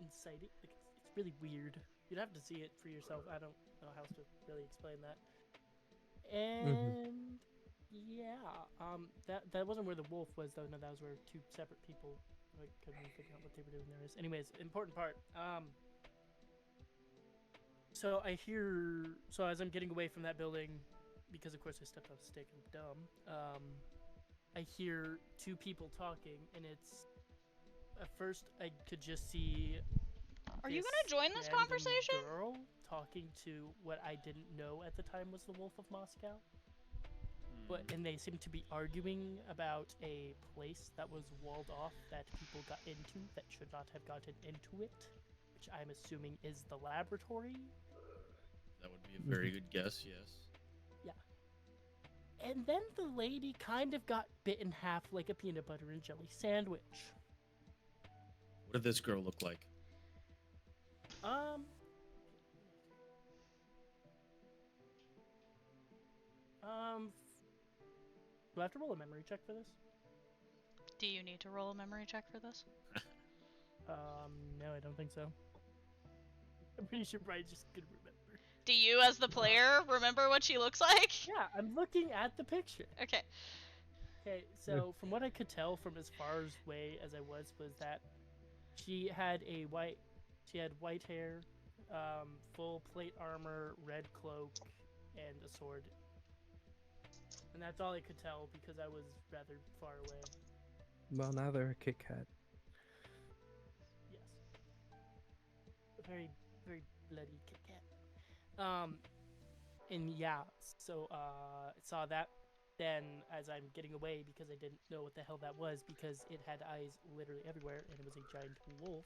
inside it. Like, it's really weird. You'd have to see it for yourself. I don't know how to really explain that. And that wasn't where the wolf was though. No, that was where two separate people. I couldn't really figure out what they were doing there. Anyways, important part. So I hear. So as I'm getting away from that building, because of course I stepped off a stick and I'm dumb. I hear two people talking, and it's. At first, I could just see. Are you this gonna join this random conversation? Girl talking to what I didn't know at the time was the Wolf of Moscow. And they seem to be arguing about a place that was walled off that people got into that should not have gotten into it, which I'm assuming is the laboratory. That would be a very good guess, yes. Yeah. And then the lady kind of got bit in half like a peanut butter and jelly sandwich. What did this girl look like? Um. Do I have to roll a memory check for this? Do you need to roll a memory check for this? No, I don't think so. I'm pretty sure Brian just could remember. Do you, as the player, remember what she looks like? Yeah, I'm looking at the picture. Okay. Okay, so from what I could tell from as far away as I was that she had white hair, full plate armor, red cloak, and a sword. And that's all I could tell because I was rather far away. Well, now they're a Kit Kat. Yes. A very, very bloody Kit Kat. And yeah, so I saw that. Then, as I'm getting away because I didn't know what the hell that was because it had eyes literally everywhere and it was a giant wolf,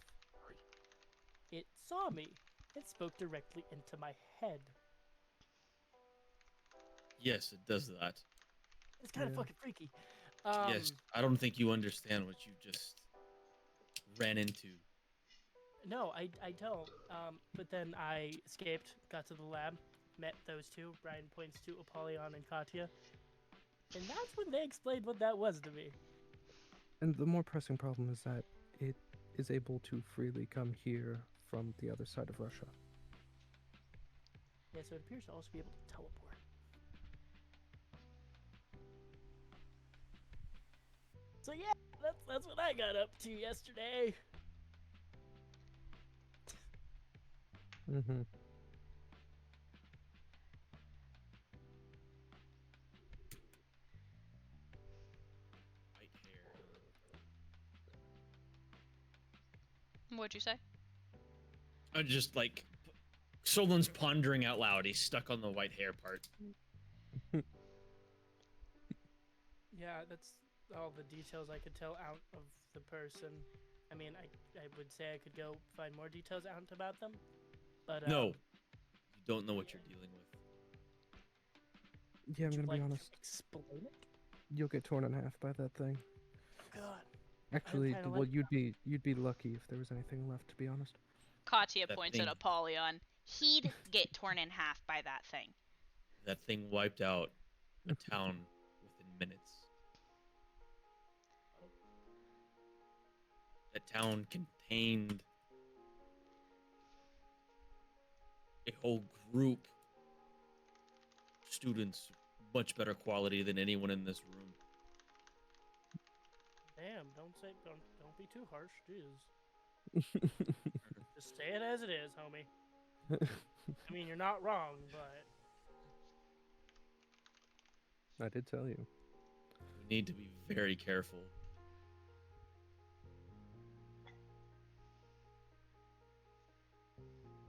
it saw me. It spoke directly into my head. Yes, it does that. It's kind of fucking freaky. Yes, I don't think you understand what you just ran into. No, I don't. But then I escaped, got to the lab, met those two. Brian points to Apollyon and Katya. And that's when they explained what that was to me. And the more pressing problem is that it is able to freely come here from the other side of Russia. Yeah, so it appears to also be able to teleport. So yeah, that's what I got up to yesterday. Mm-hmm. White hair. What'd you say? I'm just like, Solon's pondering out loud. He's stuck on the white hair part. Yeah, that's all the details I could tell out of the person. I mean, I would say I could go find more details out about them, but No, you don't know what you're dealing with. Yeah, I'm would you gonna be like to honest. explain it? You'll get torn in half by that thing. God. Actually, kinda well, like you'd be lucky if there was anything left, to be honest. Katya That points thing. at Apollyon. He'd get torn in half by that thing. That thing wiped out a town within minutes. That town contained a whole group of students, much better quality than anyone in this room. Damn, don't be too harsh, jeez. Just say it as it is, homie. I mean, you're not wrong, but I did tell you. We need to be very careful.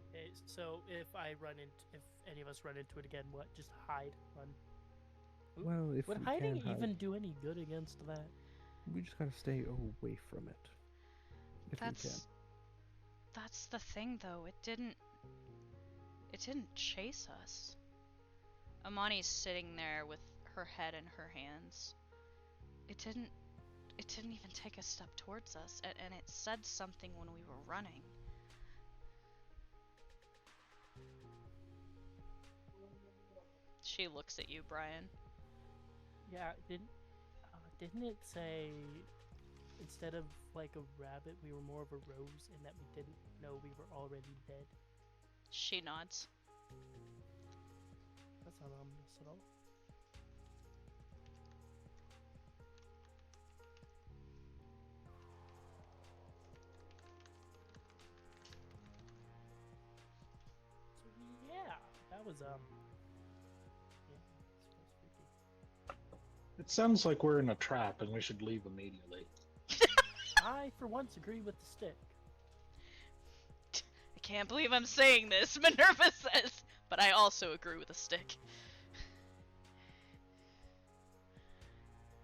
okay, so if any of us run into it again, what? Just hide, run. Well, if Would we hiding can hide, even do any good against that? we just gotta stay away from it. If we can. That's the thing, though. It didn't chase us. Amani's sitting there with her head in her hands. It didn't even take a step towards us, and it said something when we were running. She looks at you, Brian. Yeah, didn't it say instead of like a rabbit, we were more of a rose, and that we didn't know we were already dead? She nods. That's not ominous at all. So yeah, that was yeah, that was freaky. It sounds like we're in a trap and we should leave immediately. I, for once, agree with the stick. I can't believe I'm saying this, Minerva says, but I also agree with the stick.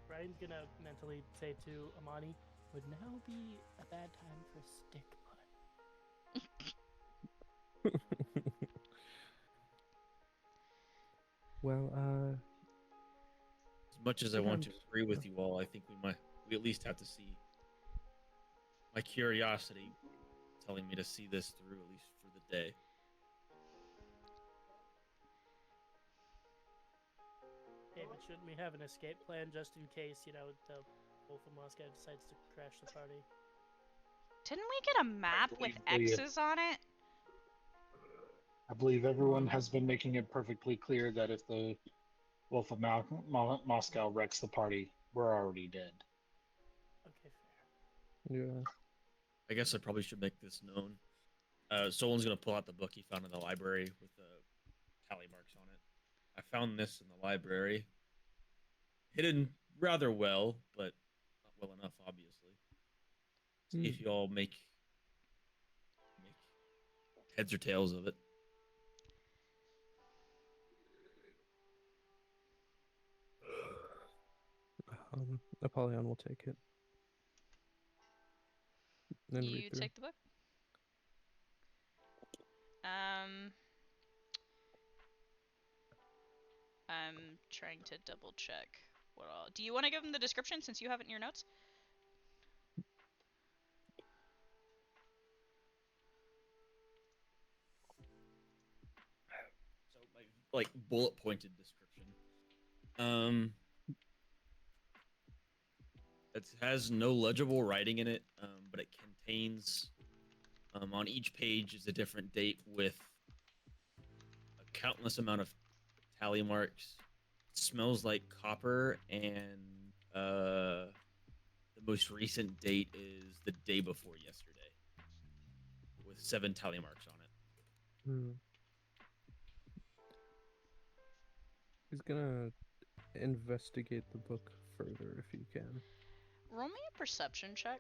Brian's gonna mentally say to Amani, would now be a bad time for a stick putt. Well, As much as I want to agree with you all, I think we at least have to see my curiosity telling me to see this through at least for the day. Hey, but shouldn't we have an escape plan just in case, the Wolf of Moscow decides to crash the party? Didn't we get a map with believe X's on it? I believe everyone has been making it perfectly clear that if the Wolf of Moscow wrecks the party, we're already dead. Okay, fair. Yeah. I guess I probably should make this known. Someone's gonna pull out the book he found in the library with the tally marks on it. I found this in the library, hidden rather well, but not well enough, obviously. See if you all make heads or tails of it. Apollyon will take it. And You read through. take the book? I'm trying to double check what all. Do you want to give them the description since you have it in your notes? So my like bullet pointed description. It has no legible writing in it, but it contains on each page is a different date with a countless amount of tally marks. It smells like copper, and the most recent date is the day before yesterday, with 7 tally marks on it. He's gonna investigate the book further if you can. Roll me a perception check.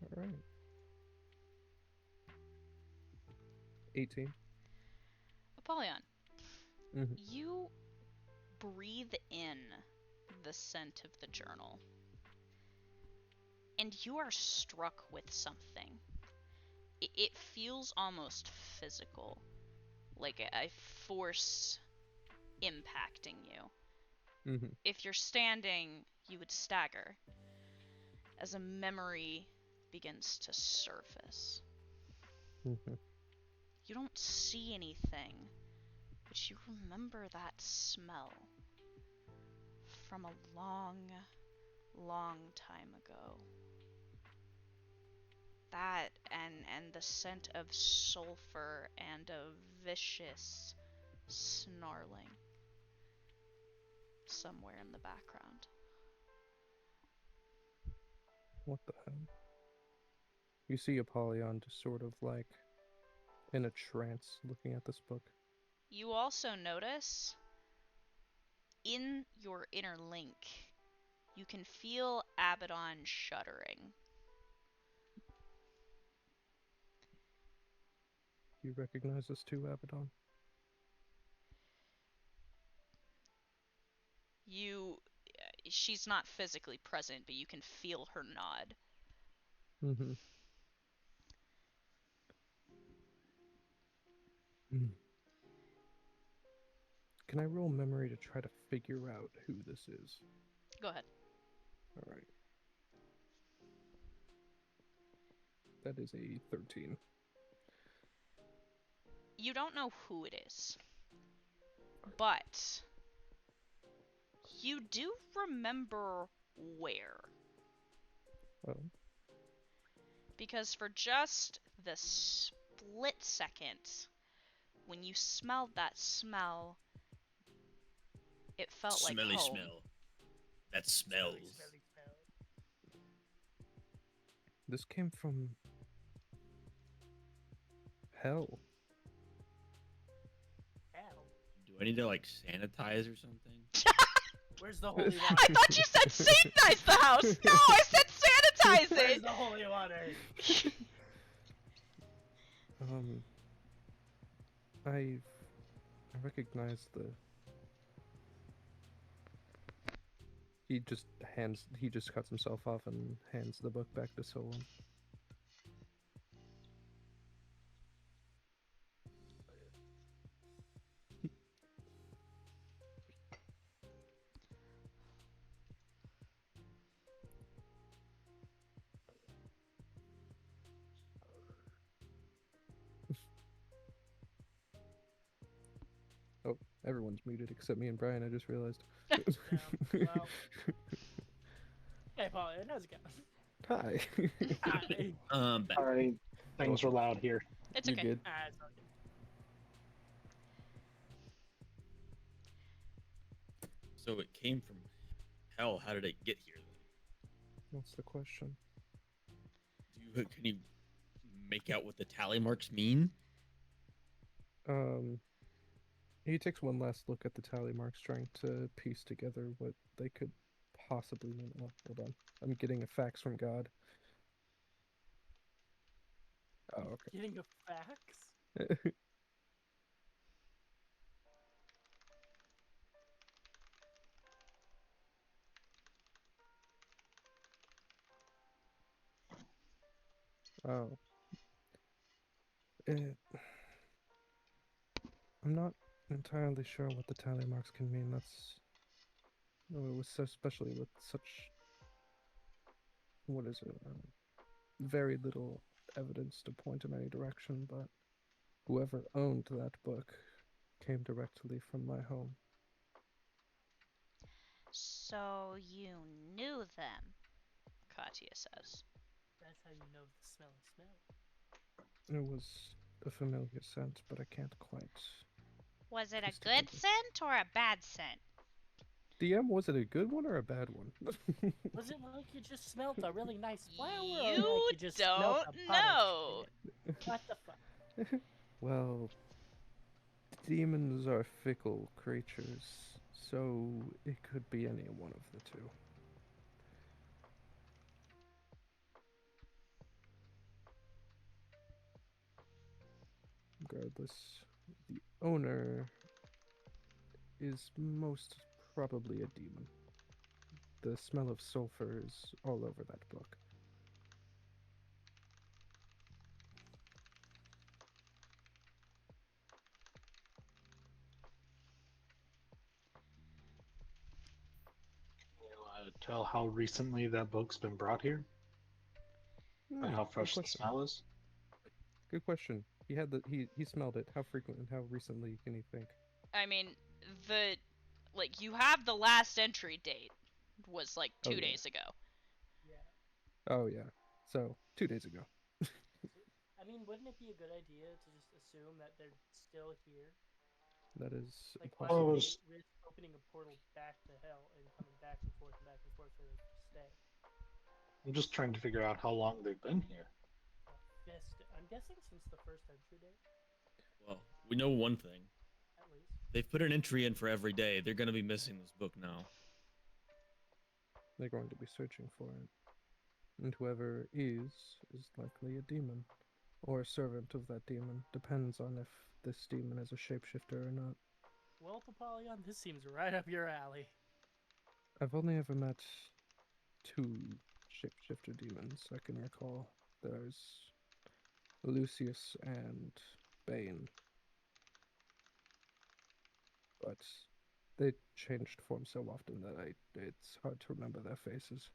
All right. 18. Apollyon, Mm-hmm. you breathe in the scent of the journal, and you are struck with something. It feels almost physical, like a force impacting you. Mm-hmm. If you're standing, you would stagger as a memory begins to surface. Mm-hmm. You don't see anything, but you remember that smell from a long, long time ago. That and the scent of sulfur and a vicious snarling somewhere in the background. What the hell? You see Apollyon just sort of like in a trance looking at this book. You also notice in your inner link, you can feel Abaddon shuddering. You recognize this too, Abaddon? She's not physically present, but you can feel her nod. Mm-hmm. Can I roll memory to try to figure out who this is? Go ahead. All right. That is a 13. You don't know who it is, but you do remember where. Oh. Because for just the split second, when you smelled that smell, it felt like Smelly home. smell. That smells. Smelly smell. This came from hell. Hell. Do I need to like sanitize or something? Where's the holy water? I thought you said sanitize the house! No, I said sanitize Where's it! the holy water? I recognize the. He just cuts himself off and hands the book back to Solon. Everyone's muted except me and Brian, I just realized. Well. Hey, Paul, how's it going? Hi. Hi. Back. Sorry, things are loud here. It's You're okay. good. It's all good. So it came from hell. How did it get here? What's the question? Can you make out what the tally marks mean? He takes one last look at the tally marks, trying to piece together what they could possibly mean. Oh, hold on. I'm getting a fax from God. Oh, okay. Getting a fax? Oh. I'm not entirely sure what the tally marks can mean. It was so, especially with such, what is it? Very little evidence to point in any direction, but whoever owned that book came directly from my home. So you knew them. Katya says. That's how you know the smelly smell. It was a familiar scent, but I can't quite. Was it a piece good together. scent or a bad scent? DM, was it a good one or a bad one? Was it like you just smelled a really nice flower, or You like you just smelled don't a pot know. of shit? What the fuck? Well, demons are fickle creatures, so it could be any one of the two. Regardless, the owner is most probably a demon. The smell of sulfur is all over that book. Can you tell how recently that book's been brought here? Or how Good fresh the question. smell is? Good question. He smelled it. How frequent and how recently can he think? I mean, you have the last entry date was like 2 Oh, yeah. days ago. Yeah. Oh yeah. So 2 days ago. I mean, wouldn't it be a good idea to just assume that they're still here? That is Like, a why would they possibility. risk opening a portal back to hell and coming back and forth for they could stay? I'm just trying to figure out how long they've been here. I'm guessing since the first entry date, Well, we know one thing. at least. They've put an entry in for every day. They're going to be missing this book now. They're going to be searching for it. And whoever is likely a demon. Or a servant of that demon. Depends on if this demon is a shapeshifter or not. Well, Papalion, this seems right up your alley. I've only ever met 2 shapeshifter demons I can recall. There's Lucius and Bane. But they changed form so often that it's hard to remember their faces.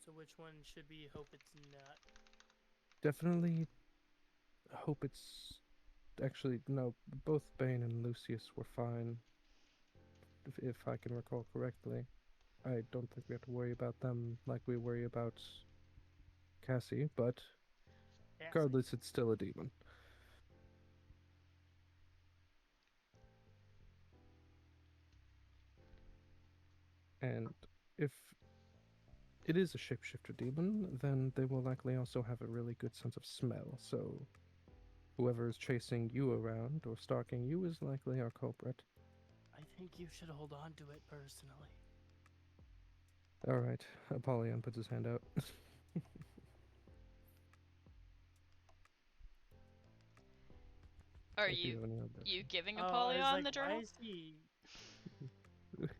So which one should we hope it's not? Definitely hope it's... Actually, no, both Bane and Lucius were fine, if I can recall correctly. I don't think we have to worry about them like we worry about Cassie, but regardless, it's still a demon. And if it is a shapeshifter demon, then they will likely also have a really good sense of smell, so whoever is chasing you around or stalking you is likely our culprit. I think you should hold on to it personally. Alright, Apollyon puts his hand out. Are If you have any other- you giving I was Apollyon like, the journal? why is he... Why is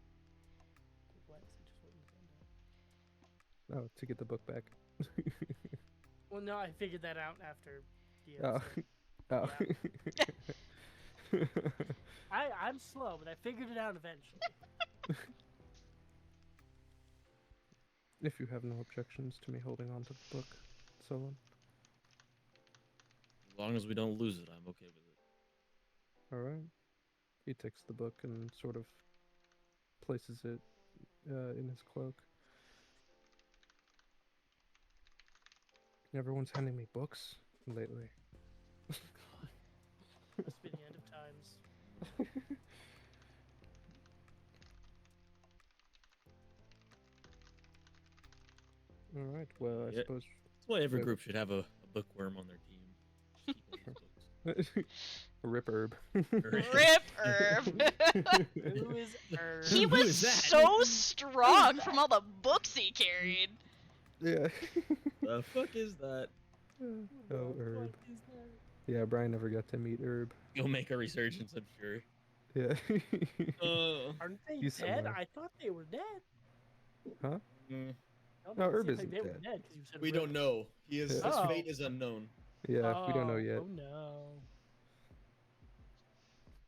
he just holding his hand out? Oh, to get the book back. Well, no, I figured that out after the Oh. episode. Oh. I'm slow, but I figured it out eventually. If you have no objections to me holding on to the book, Solon. As long as we don't lose it, I'm okay with it. Alright. He takes the book and sort of places it in his cloak. Everyone's handing me books lately. Must be the end of times. All right. Well, I Yeah. suppose. That's why every Yeah. group should have a bookworm on their team. Just keep all these books. Rip herb. Rip Herb. Who is Herb? He Who was is that? so strong from all the books he carried. Yeah. The fuck is that? Oh, The herb. fuck is that? Yeah, Brian never got to meet herb. He'll make a resurgence, I'm sure. Yeah. Aren't they He's dead? somewhere. I thought they were dead. Huh? Mm, No, No, it Herb seemed isn't they were dead. dead 'cause you said we Rip. don't know. He is. Yeah. His Oh. fate is unknown. Yeah, we don't know yet. Oh no.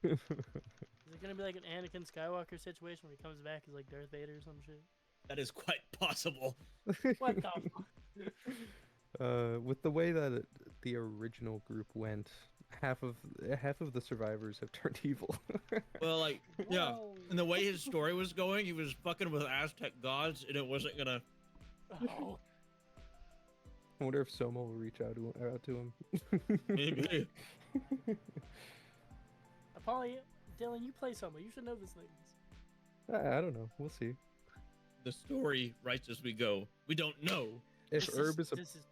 Is it gonna be like an Anakin Skywalker situation where he comes back as like Darth Vader or some shit? That is quite possible. What the fuck? With the way that the original group went, half of the survivors have turned evil. Well, like, yeah. Whoa. And the way his story was going, he was fucking with Aztec gods, and it wasn't gonna. Oh, I wonder if Soma will reach out to him. Maybe. Apolly, Dylan, you play Soma. You should know these things. I don't know. We'll see. The story writes as we go. We don't know. If This Herb is a this is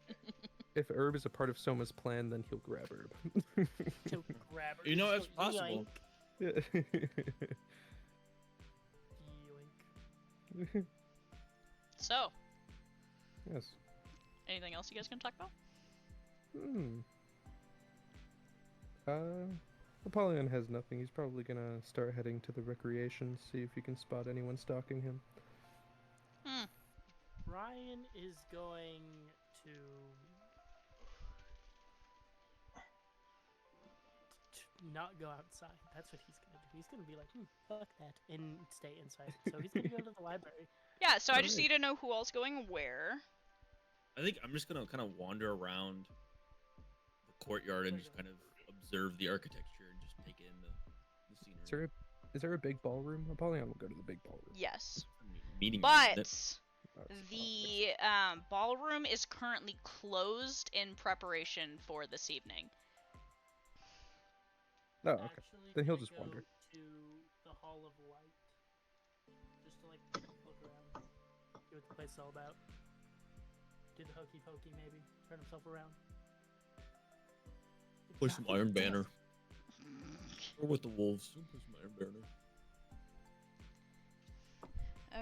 if Herb is a part of Soma's plan, then he'll grab Herb. to grab her. You know, it's Yoink. possible. Yeah. Yoink. So, Yes. anything else you guys gonna talk about? Apollyon has nothing. He's probably gonna start heading to the recreation, see if he can spot anyone stalking him. Ryan is going to not go outside. That's what he's gonna do. He's gonna be like, fuck that, and stay inside. So he's gonna go to the library. Yeah, so I just Alright. need to know who all's going where. I think I'm just gonna kind of wander around the courtyard and just kind of observe the architecture and just take in the scenery. Is there a big ballroom? Apollyon will go to the big ballroom. Yes. Meeting room, But isn't the ballroom is currently closed in preparation for this evening. Oh, okay. Actually, Then he'll gonna just go wander. to the Hall of Light, just to like look around, see what the place is all about. Do the hokey pokey, maybe turn himself around. Play some Iron Banner. Or with the wolves. Play some Iron Banner.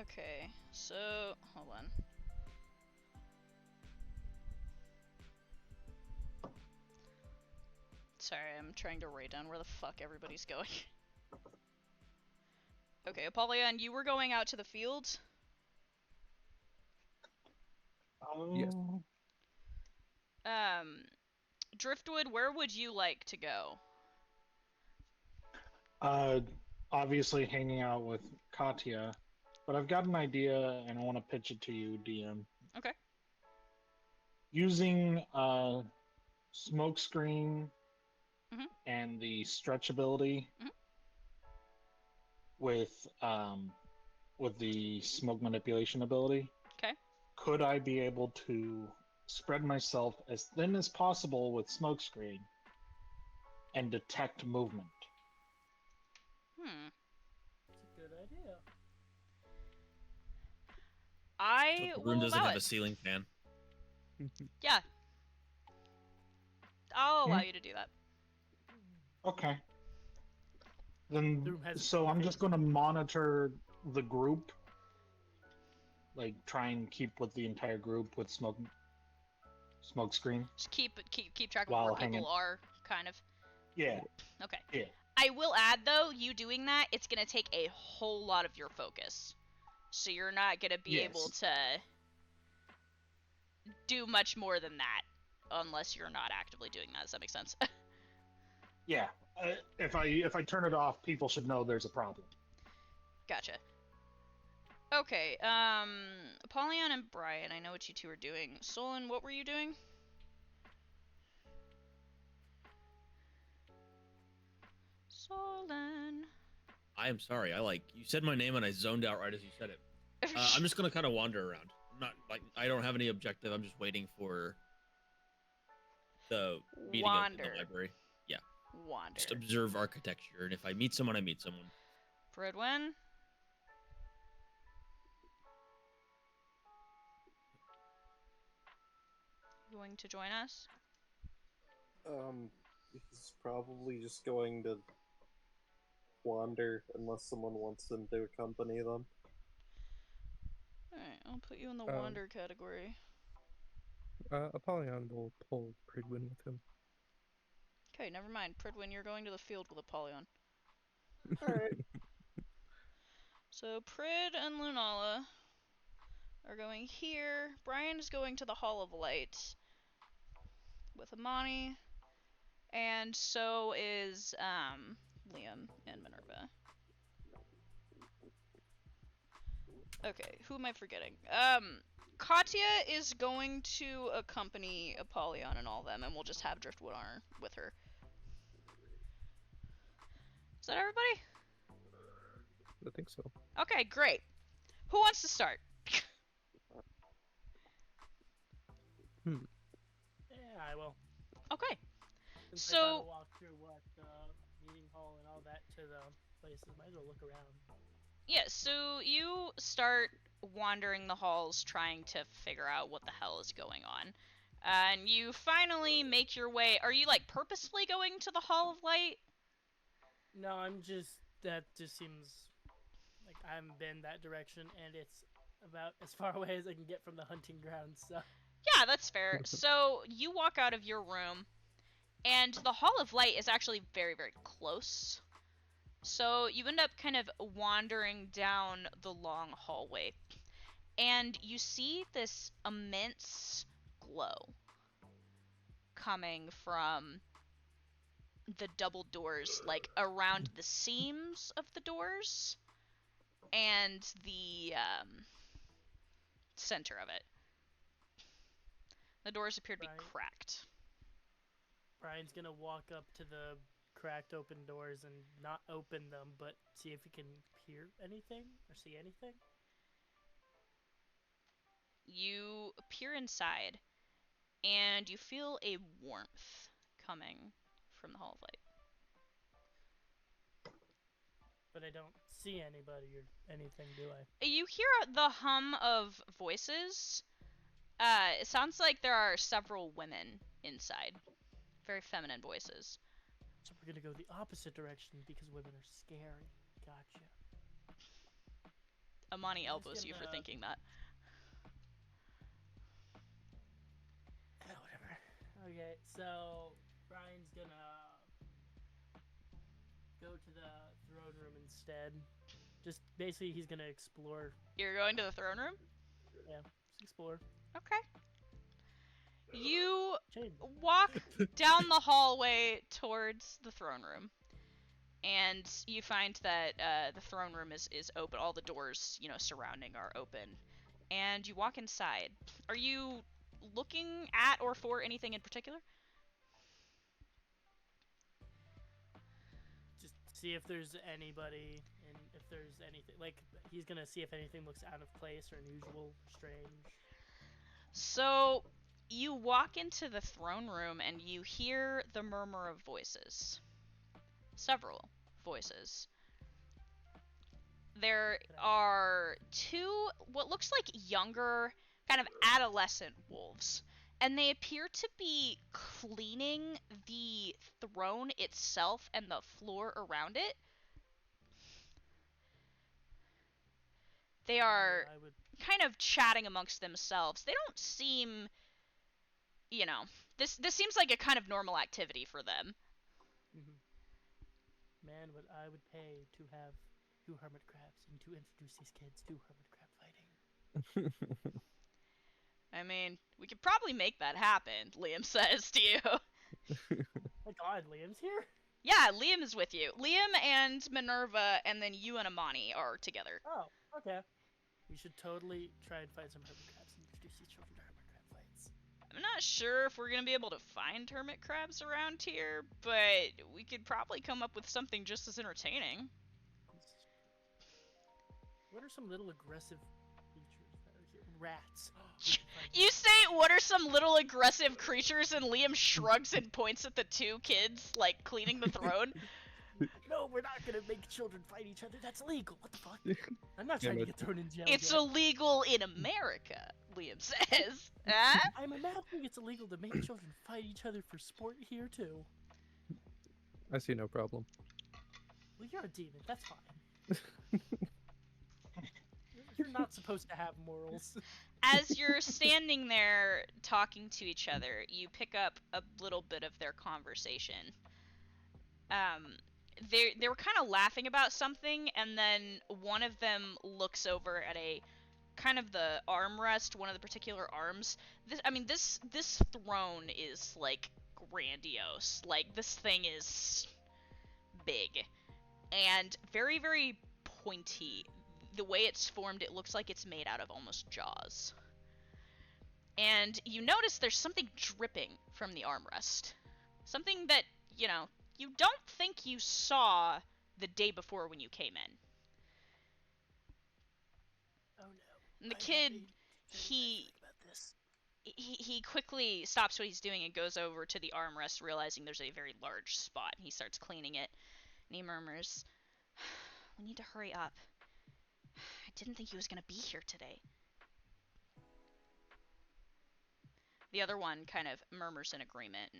Okay, so hold on. Sorry, I'm trying to write down where the fuck everybody's going. Okay, Apollyon, you were going out to the fields? Yes. Driftwood, where would you like to go? Obviously hanging out with Katya, but I've got an idea and I want to pitch it to you, DM. Okay. Using smoke screen Mhm. and the stretch ability Mhm. with the smoke manipulation ability. Okay. Could I be able to spread myself as thin as possible with smokescreen and detect movement? It's a good idea. I The will room doesn't allow have a it. ceiling fan. Yeah. I'll allow you to do that. Okay. The Then, room has so I'm okay. just going to monitor the group, like try and keep with the entire group with smoke screen. Just keep track of While where hanging. people are, kind of. Yeah. Okay. Yeah. I will add though, you doing that, it's gonna take a whole lot of your focus. So you're not gonna be able Yes. to do much more than that, unless you're not actively doing that. Does that make sense? Yeah. If I turn it off, people should know there's a problem. Gotcha. Okay, Apollyon and Brian, I know what you two are doing. Solon, what were you doing? Solon. I am sorry. You said my name and I zoned out right as you said it. I'm just gonna kind of wander around. I'm not I don't have any objective. I'm just waiting for the meeting in the Wander. library. Yeah. Wander. Just observe architecture, and if I meet someone, I meet someone. Bridwin? Going to join us? He's probably just going to wander unless someone wants him to accompany them. Alright, I'll put you in the wander category. Apollyon will pull Pridwin with him. Okay, never mind. Pridwin, you're going to the field with Apollyon. Alright. So Prid and Lunala are going here. Brian is going to the Hall of Light with Amani. And so is Liam and Minerva. Okay, who am I forgetting? Katya is going to accompany Apollyon and all them, and we'll just have Driftwood on her, with her. Is that everybody? I think so. Okay, great. Who wants to start? Yeah, I will. Okay. Since So- I gotta walk through meeting hall and all that to the places, might as well look around. Yeah, so you start wandering the halls trying to figure out what the hell is going on. And you finally make your way. Are you, like, purposefully going to the Hall of Light? No, that just seems like I haven't been that direction, and it's about as far away as I can get from the hunting grounds, so. Yeah, that's fair. So you walk out of your room, and the Hall of Light is actually very, very close. So you end up kind of wandering down the long hallway, and you see this immense glow coming from the double doors, like around the seams of the doors and the center of it. The doors appear to be Right. cracked. Brian's gonna walk up to the cracked open doors and not open them, but see if he can hear anything or see anything. You peer inside, and you feel a warmth coming from the Hall of Light. But I don't see anybody or anything, do I? You hear the hum of voices. It sounds like there are several women inside. Very feminine voices. So we're gonna go the opposite direction because women are scary. Gotcha. Amani Let's elbows get you for the- thinking that. Whatever. Okay, so Brian's gonna go to the throne room instead. Just basically, he's gonna explore. You're going to the throne room? Yeah, just explore. Okay. You Change. walk down the hallway towards the throne room, and you find that the throne room is open. All the doors, surrounding are open, and you walk inside. Are you looking at or for anything in particular? Just see if there's anybody, and if there's anything. Like, he's gonna see if anything looks out of place or unusual, strange. So you walk into the throne room and you hear the murmur of voices. Several voices. There are two, what looks like younger, kind of adolescent wolves. And they appear to be cleaning the throne itself and the floor around it. They are I would. kind of chatting amongst themselves. They don't seem, this seems like a kind of normal activity for them. Man, what I would pay to have 2 hermit crabs and to introduce these kids to hermit crab fighting. I mean, we could probably make that happen, Liam says to you. My God, Liam's here. Yeah, Liam is with you. Liam and Minerva, and then you and Amani are together. Oh, okay. We should totally try and find some hermit crabs and introduce these children to hermit crab fights. I'm not sure if we're gonna be able to find hermit crabs around here, but we could probably come up with something just as entertaining. what are some little aggressive creatures that are here? Rats. You say, what are some little aggressive creatures, and Liam shrugs and points at the two kids, like, cleaning the throne. No, we're not gonna make children fight each other. That's illegal. What the fuck? I'm not trying to get thrown in jail. It's yet. illegal in America, Liam says. Huh? I'm imagining it's illegal to make children fight each other for sport here, too. I see no problem. Well, you're a demon. That's fine. You're not supposed to have morals. As you're standing there talking to each other, you pick up a little bit of their conversation. They were kind of laughing about something, and then one of them looks over at a kind of the armrest, one of the particular arms. This throne is like grandiose. Like, this thing is big and very, very pointy. The way it's formed, it looks like it's made out of almost jaws. And you notice there's something dripping from the armrest. Something that, you don't think you saw the day before when you came in. Oh no. And the kid, he quickly stops what he's doing and goes over to the armrest, realizing there's a very large spot. He starts cleaning it, and he murmurs, "We need to hurry up. I didn't think he was going to be here today." The other one kind of murmurs in agreement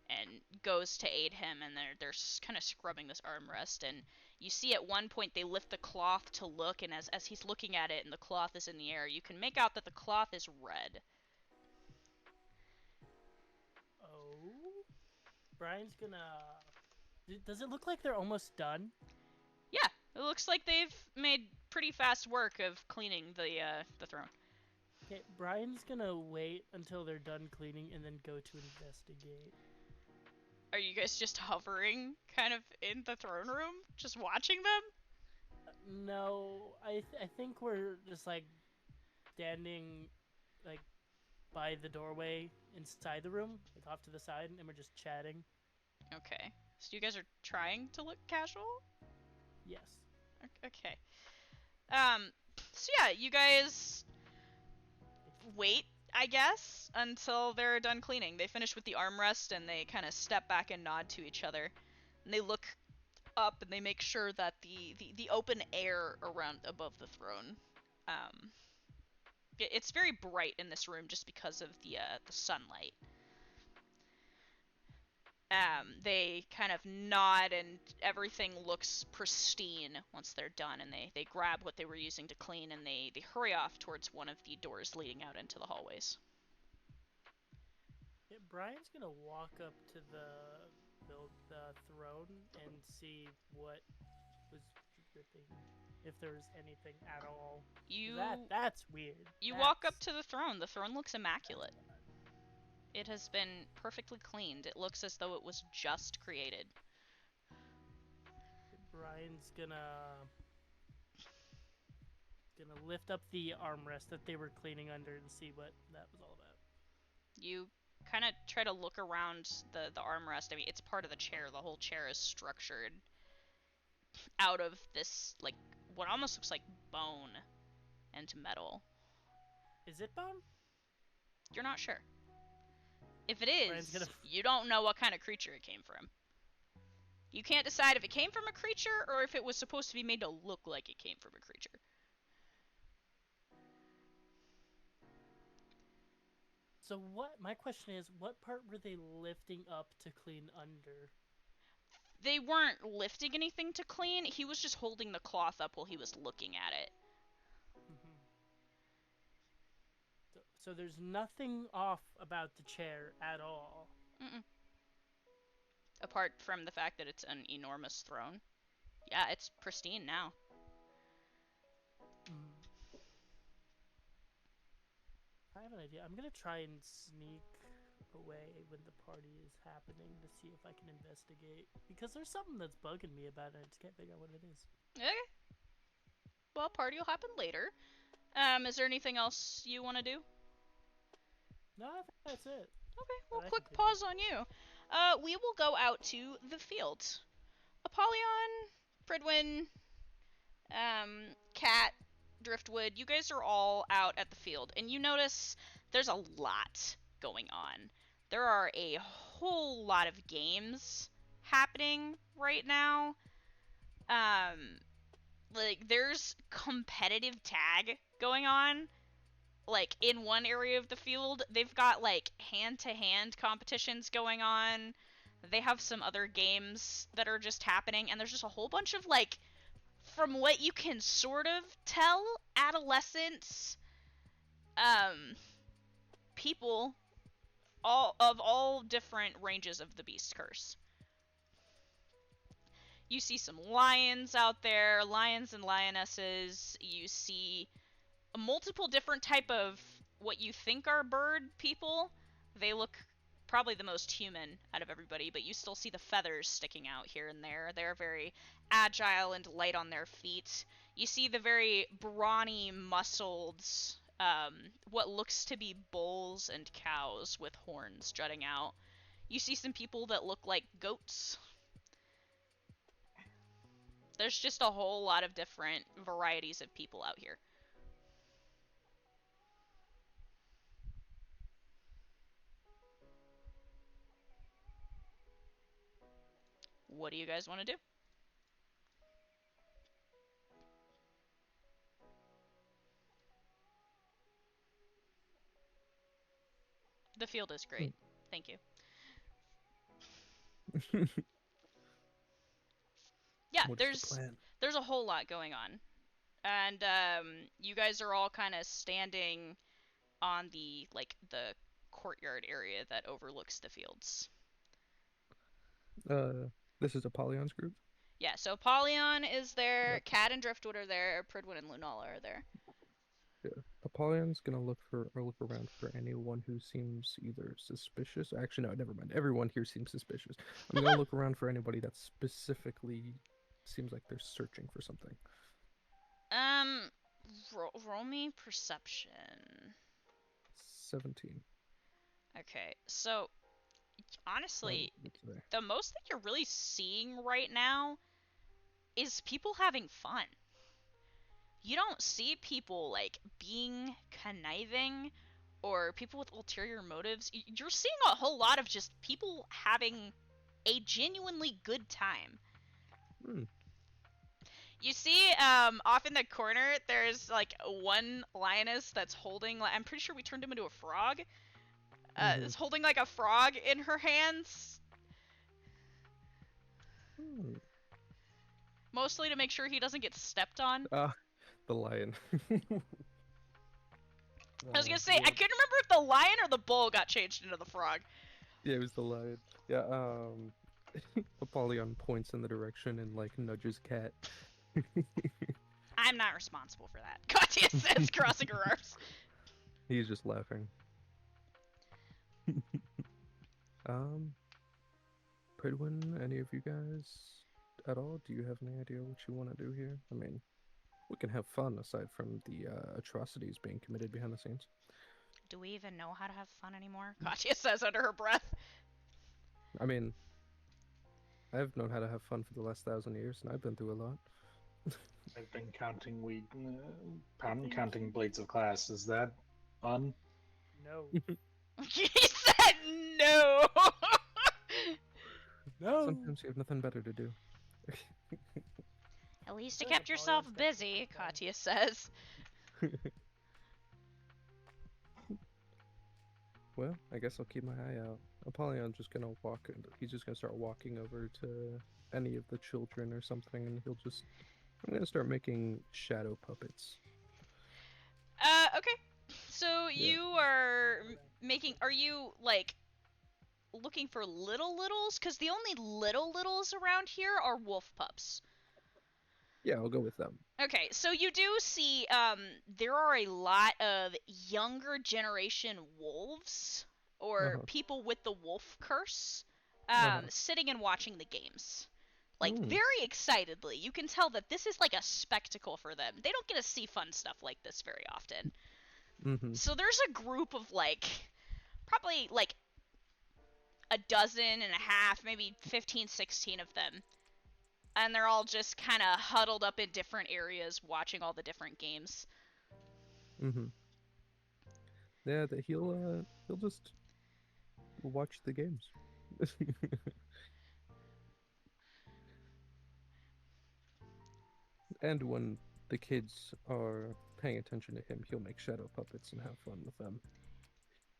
and goes to aid him, and they're kind of scrubbing this armrest, and you see at one point they lift the cloth to look, and as he's looking at it and the cloth is in the air, you can make out that the cloth is red. Oh? Brian's gonna... Does it look like they're almost done? Yeah, it looks like they've made pretty fast work of cleaning the throne. Okay, Brian's gonna wait until they're done cleaning and then go to investigate. Are you guys just hovering kind of in the throne room, just watching them? No, I think we're just like standing like by the doorway inside the room, like off to the side, and we're just chatting. Okay. So you guys are trying to look casual? Yes. Okay. So yeah, you guys wait, I guess, until they're done cleaning. They finish with the armrest, and they kind of step back and nod to each other. And they look up, and they make sure that the open air around above the throne, it's very bright in this room just because of the sunlight. They kind of nod, and everything looks pristine once they're done, and they grab what they were using to clean, and they hurry off towards one of the doors leading out into the hallways. Yeah, Brian's gonna walk up to the throne and see what was dripping, if there's anything at all. That's weird. You walk up to the throne. The throne looks immaculate. It has been perfectly cleaned. It looks as though it was just created. Brian's gonna lift up the armrest that they were cleaning under and see what that was all about. You kind of try to look around the armrest. I mean, it's part of the chair. The whole chair is structured out of this, like, what almost looks like bone and metal. Is it bone? You're not sure. If it is, you don't know what kind of creature it came from. You can't decide if it came from a creature or if it was supposed to be made to look like it came from a creature. So my question is, what part were they lifting up to clean under? They weren't lifting anything to clean. He was just holding the cloth up while he was looking at it. So there's nothing off about the chair at all. Mm-mm. Apart from the fact that it's an enormous throne. Yeah, it's pristine now. I have an idea. I'm gonna try and sneak away when the party is happening to see if I can investigate. Because there's something that's bugging me about it. I just can't figure out what it is. Okay. Well, party will happen later. Is there anything else you want to do? No, I think that's it. Okay, well, quick pause on you. We will go out to the field. Apollyon, Fridwin, Cat, Driftwood, you guys are all out at the field, and you notice there's a lot going on. There are a whole lot of games happening right now. Like, there's competitive tag going on. Like, in one area of the field, they've got, like, hand-to-hand competitions going on. They have some other games that are just happening, and there's just a whole bunch of, like, from what you can sort of tell, adolescents, people, all different ranges of the Beast Curse. You see some lions out there, lions and lionesses. You see multiple different type of what you think are bird people. They look probably the most human out of everybody, but you still see the feathers sticking out here and there. They're very agile and light on their feet. You see the very brawny, muscled, what looks to be bulls and cows with horns jutting out. You see some people that look like goats. There's just a whole lot of different varieties of people out here. What do you guys want to do? The field is great. Thank you. Yeah, there's a whole lot going on. And you guys are all kind of standing on the courtyard area that overlooks the fields. This is Apollyon's group? Yeah, so Apollyon is there, Yep. Cat and Driftwood are there, Pridwin and Lunala are there. Yeah. Apollyon's gonna look around for anyone who seems either suspicious. Actually, no, never mind. Everyone here seems suspicious. I'm gonna look around for anybody that specifically seems like they're searching for something. Roll me perception. 17. Okay, so honestly, the most that you're really seeing right now is people having fun. You don't see people, like, being conniving or people with ulterior motives. You're seeing a whole lot of just people having a genuinely good time. You see, off in the corner, there's, like, one lioness that's holding, I'm pretty sure we turned him into a frog. Is holding, like, a frog in her hands. Mostly to make sure he doesn't get stepped on. The lion. I was gonna say, I couldn't remember if the lion or the bull got changed into the frog. Yeah, it was the lion. Yeah, Apollyon points in the direction and, like, nudges Cat. I'm not responsible for that. Katya says, crossing her arms. He's just laughing. Pridwin, any of you guys at all? Do you have any idea what you want to do here? I mean, we can have fun aside from the atrocities being committed behind the scenes. Do we even know how to have fun anymore? Katya says under her breath. I mean, I've known how to have fun for the last 1,000 years, and I've been through a lot. I've been counting counting blades of glass. Is that fun? No. He said no. No. Sometimes you have nothing better to do. At least you kept yourself busy, Katya says. Well, I guess I'll keep my eye out. Apollyon's just gonna he's just gonna start walking over to any of the children or something, and I'm gonna start making shadow puppets. Okay. So you are are you, like, looking for littles? Because the only littles around here are wolf pups. Yeah, I'll go with them. Okay, so you do see, there are a lot of younger generation wolves, or people with the wolf curse, sitting and watching the games. Like, very excitedly. You can tell that this is like a spectacle for them. They don't get to see fun stuff like this very often. So there's a group of, like, probably, like, a dozen and a half, maybe 15, 16 of them, and they're all just kind of huddled up in different areas watching all the different games. Mm-hmm. Yeah, he'll just watch the games. And when the kids are paying attention to him, he'll make shadow puppets and have fun with them.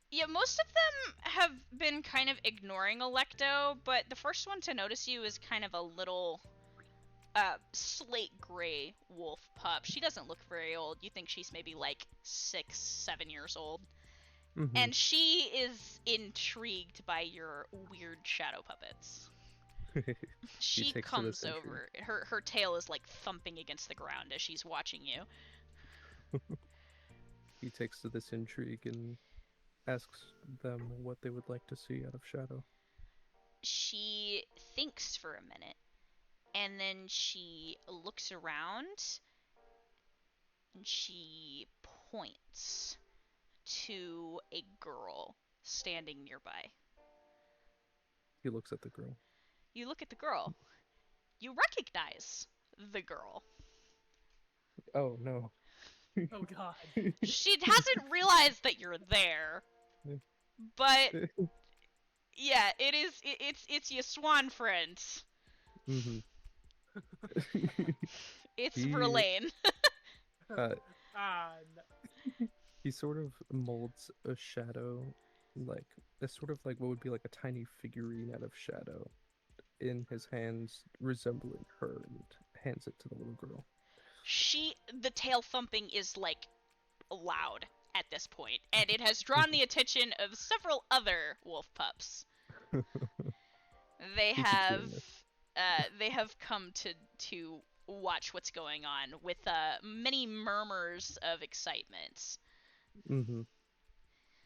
Yeah, most of them have been kind of ignoring Electo, but the first one to notice you is kind of a little slate gray wolf pup. She doesn't look very old. You think she's maybe like 6, 7 years old. Mm-hmm. And she is intrigued by your weird shadow puppets. She takes to this comes over. Her tail is like thumping against the ground as she's watching you. He takes to this intrigue and asks them what they would like to see out of Shadow. She thinks for a minute, and then she looks around, and she points to a girl standing nearby. He looks at the girl. You look at the girl. You recognize the girl. Oh, no. Oh god. She hasn't realized that you're there, but yeah, it's your swan friend. Mm-hmm. It's Verlaine. No. He sort of molds a shadow, like sort of like what would be like a tiny figurine out of Shadow, in his hands, resembling her, and hands it to the little girl. The tail thumping is like loud at this point, and it has drawn the attention of several other wolf pups. They have come to watch what's going on with many murmurs of excitement. Mm-hmm.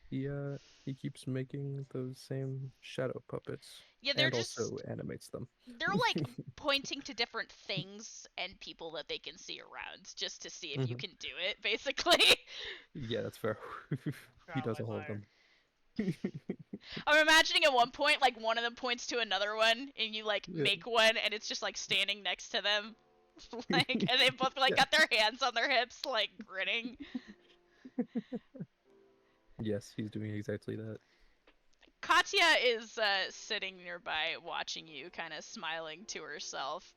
He keeps making those same shadow puppets. Yeah, they're and just also animates them. They're like pointing to different things and people that they can see around just to see if you can do it, basically. Yeah, that's fair. He does all of them. I'm imagining at one point, like, one of them points to another one, and you, like, make one, and it's just, like, standing next to them. Like, and they both, like, got their hands on their hips, like, grinning. Yes, he's doing exactly that. Katya is sitting nearby watching you, kind of smiling to herself.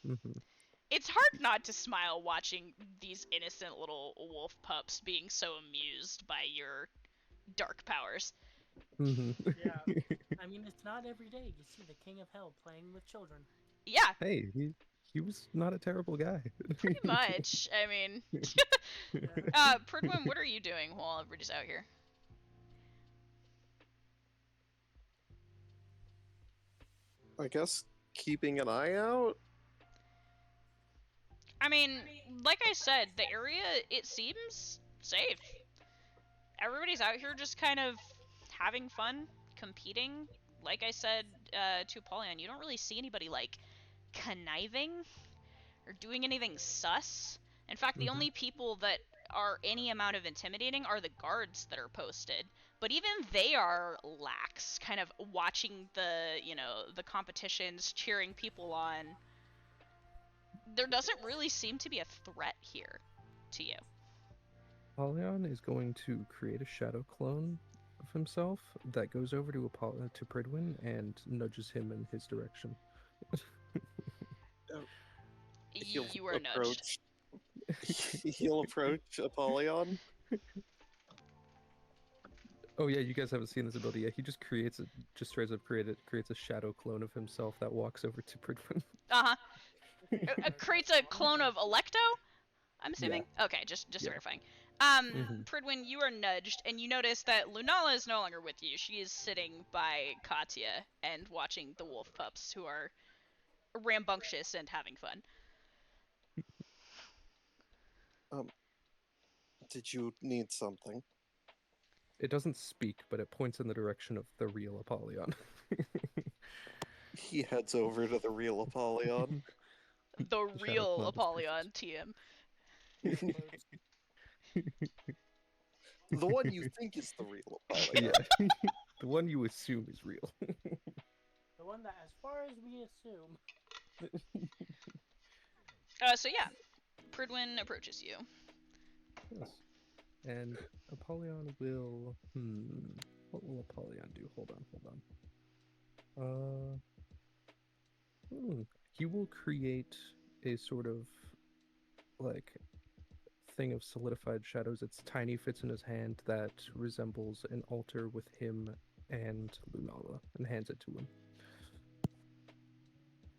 Mm-hmm. It's hard not to smile watching these innocent little wolf pups being so amused by your dark powers. Mm-hmm. Yeah. I mean, it's not every day you see the king of hell playing with children. Yeah. Hey, he was not a terrible guy. Pretty much. I mean, Pridwin, what are you doing while everybody's out here? I guess keeping an eye out? I mean, like I said, the area, it seems safe. Everybody's out here just kind of having fun, competing. Like I said to Apollyon, you don't really see anybody, like, conniving or doing anything sus. In fact, the only people that are any amount of intimidating are the guards that are posted. But even they are lax, kind of watching the competitions, cheering people on. There doesn't really seem to be a threat here to you. Apollyon is going to create a shadow clone of himself that goes over to Pridwin and nudges him in his direction. You are nudged. He'll approach Apollyon. Oh yeah, you guys haven't seen this ability yet. He just straight up creates a shadow clone of himself that walks over to Pridwin. Uh-huh. Creates a clone of Electo, I'm assuming? Yeah. Okay, just verifying. Pridwin, you are nudged, and you notice that Lunala is no longer with you. She is sitting by Katya and watching the wolf pups, who are rambunctious and having fun. Did you need something? It doesn't speak, but it points in the direction of the real Apollyon. He heads over to the real Apollyon. The real Apollyon, TM. The one you think is the real Apollyon. Yeah. The one you assume is real. The one that, as far as we assume... So yeah, Pridwin approaches you. Yes. And Apollyon will. What will Apollyon do? Hold on. He will create a sort of like thing of solidified shadows. It's tiny, fits in his hand that resembles an altar with him and Lunala, and hands it to him.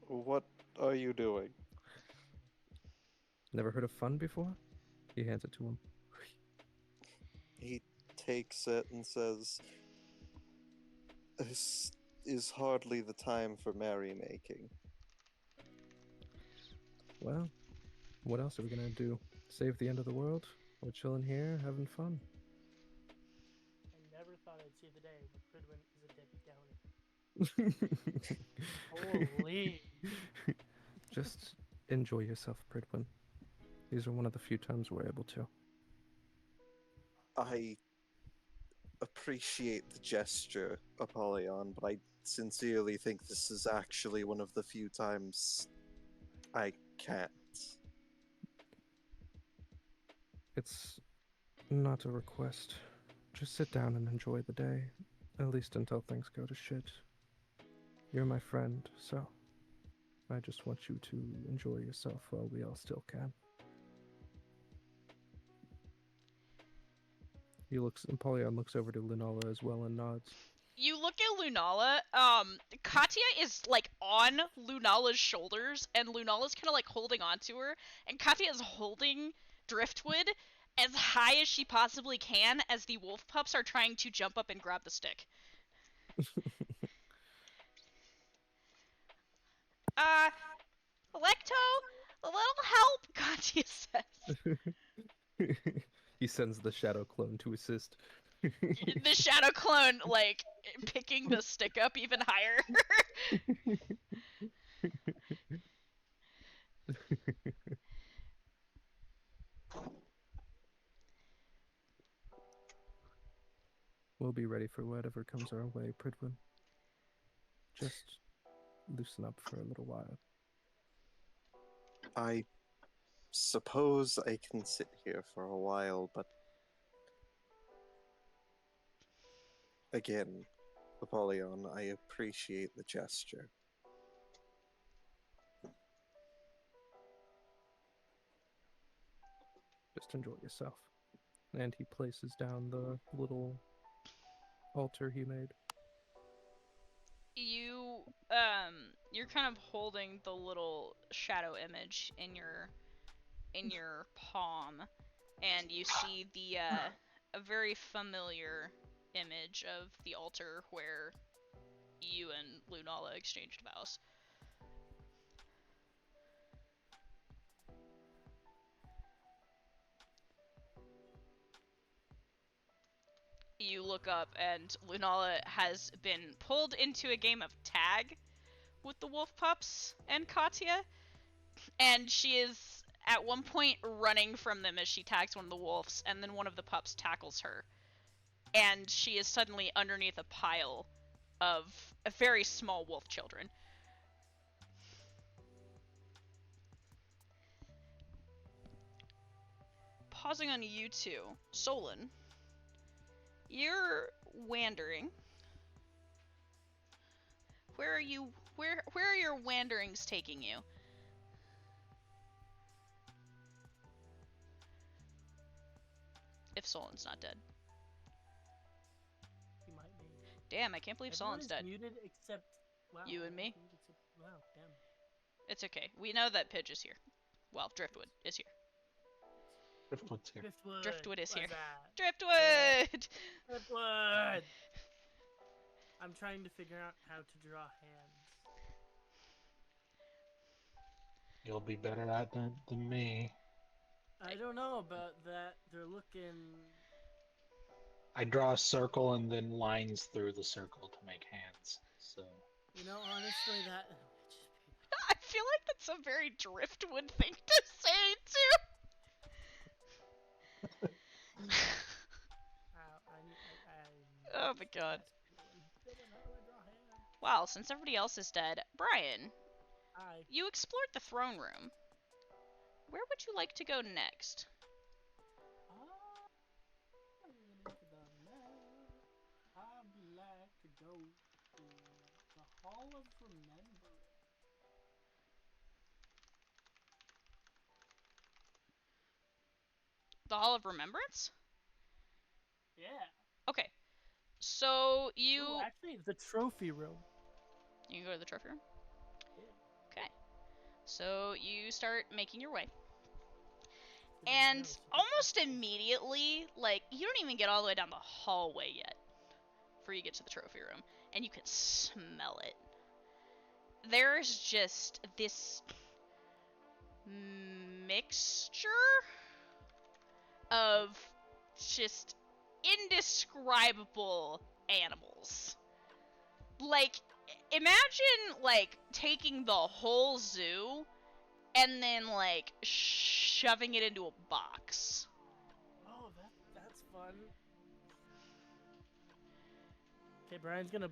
What are you doing? Never heard of fun before? He hands it to him. He takes it and says, "This is hardly the time for merrymaking." Well, what else are we gonna do? Save the end of the world? We're chilling here, having fun. I never thought I'd see the day where Pridwin is a Debbie Downer. Holy. Just enjoy yourself, Pridwin. These are one of the few times we're able to. I appreciate the gesture, Apollyon, but I sincerely think this is actually one of the few times I can't. It's not a request. Just sit down and enjoy the day, at least until things go to shit. You're my friend, so I just want you to enjoy yourself while we all still can. Apollyon looks over to Lunala as well and nods. You look at Lunala. Katya is like on Lunala's shoulders, and Lunala's kind of like holding onto her, and Katya is holding Driftwood as high as she possibly can as the wolf pups are trying to jump up and grab the stick. Electo, a little help, Katya says. He sends the shadow clone to assist. The shadow clone, like, picking the stick up even higher. We'll be ready for whatever comes our way, Pridwin. Just loosen up for a little while. I suppose I can sit here for a while, but again, Apollyon, I appreciate the gesture. Just enjoy yourself. And he places down the little altar he made. You're kind of holding the little shadow image in your palm, and you see the a very familiar image of the altar where you and Lunala exchanged vows. You look up, and Lunala has been pulled into a game of tag with the wolf pups and Katya, and she is at one point running from them as she tags one of the wolves, and then one of the pups tackles her, and she is suddenly underneath a pile of very small wolf children. Pausing on you two, Solon, you're wandering. Where are you? Where are your wanderings taking you? If Solon's not dead. He might be. Damn, I can't believe Everyone Solon's is dead. muted except You and me? Wow, damn. It's okay. We know that Pidge is here. Well, Driftwood is here. Driftwood's here. Driftwood is here. That? Driftwood! Driftwood! I'm trying to figure out how to draw hands. You'll be better at that than me. I don't know about that. They're looking... I draw a circle and then lines through the circle to make hands. So You know, honestly, that... I feel like that's a very Driftwood thing to say, too! Oh my god. Wow, since everybody else is dead, Brian, Hi. You explored the throne room. Where would you like to go next? Look at the map. I'd like to go to the Hall of Remembrance. The Hall of Remembrance? Yeah. Okay. So you Ooh, actually, the trophy room. you can go to the trophy room. Yeah. Okay. So you start making your way. Give me a And nose, you can almost practice. immediately, like, you don't even get all the way down the hallway yet before you get to the trophy room, and you can smell it. There's just this mixture of just indescribable animals. Like, imagine, like, taking the whole zoo and then, like, shoving it into a box. Oh, that's fun. Okay, Brian's gonna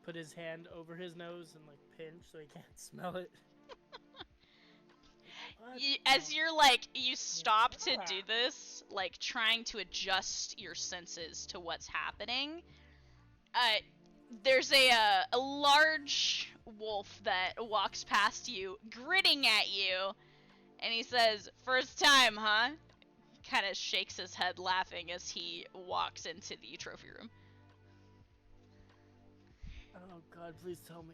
put his hand over his nose and like pinch so he can't smell it. What As the you're like, you stop to fuck? do this, like trying to adjust your senses to what's happening. There's a large wolf that walks past you, grinning at you, and he says, "First time, huh?" Kind of shakes his head, laughing as he walks into the trophy room. Oh God, please tell me.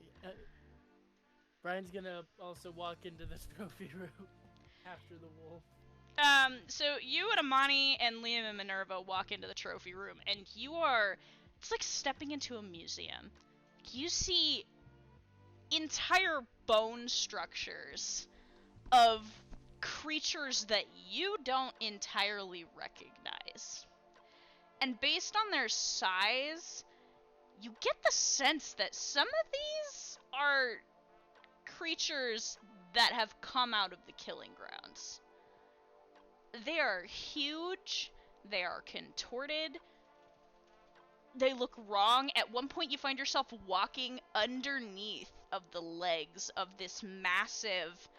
Brian's gonna also walk into the trophy room after the wolf. So you and Amani and Liam and Minerva walk into the trophy room, and it's like stepping into a museum. You see entire bone structures of creatures that you don't entirely recognize. And based on their size, you get the sense that some of these are creatures that have come out of the killing grounds. They are huge, they are contorted, they look wrong. At one point, you find yourself walking underneath of the legs of this massive.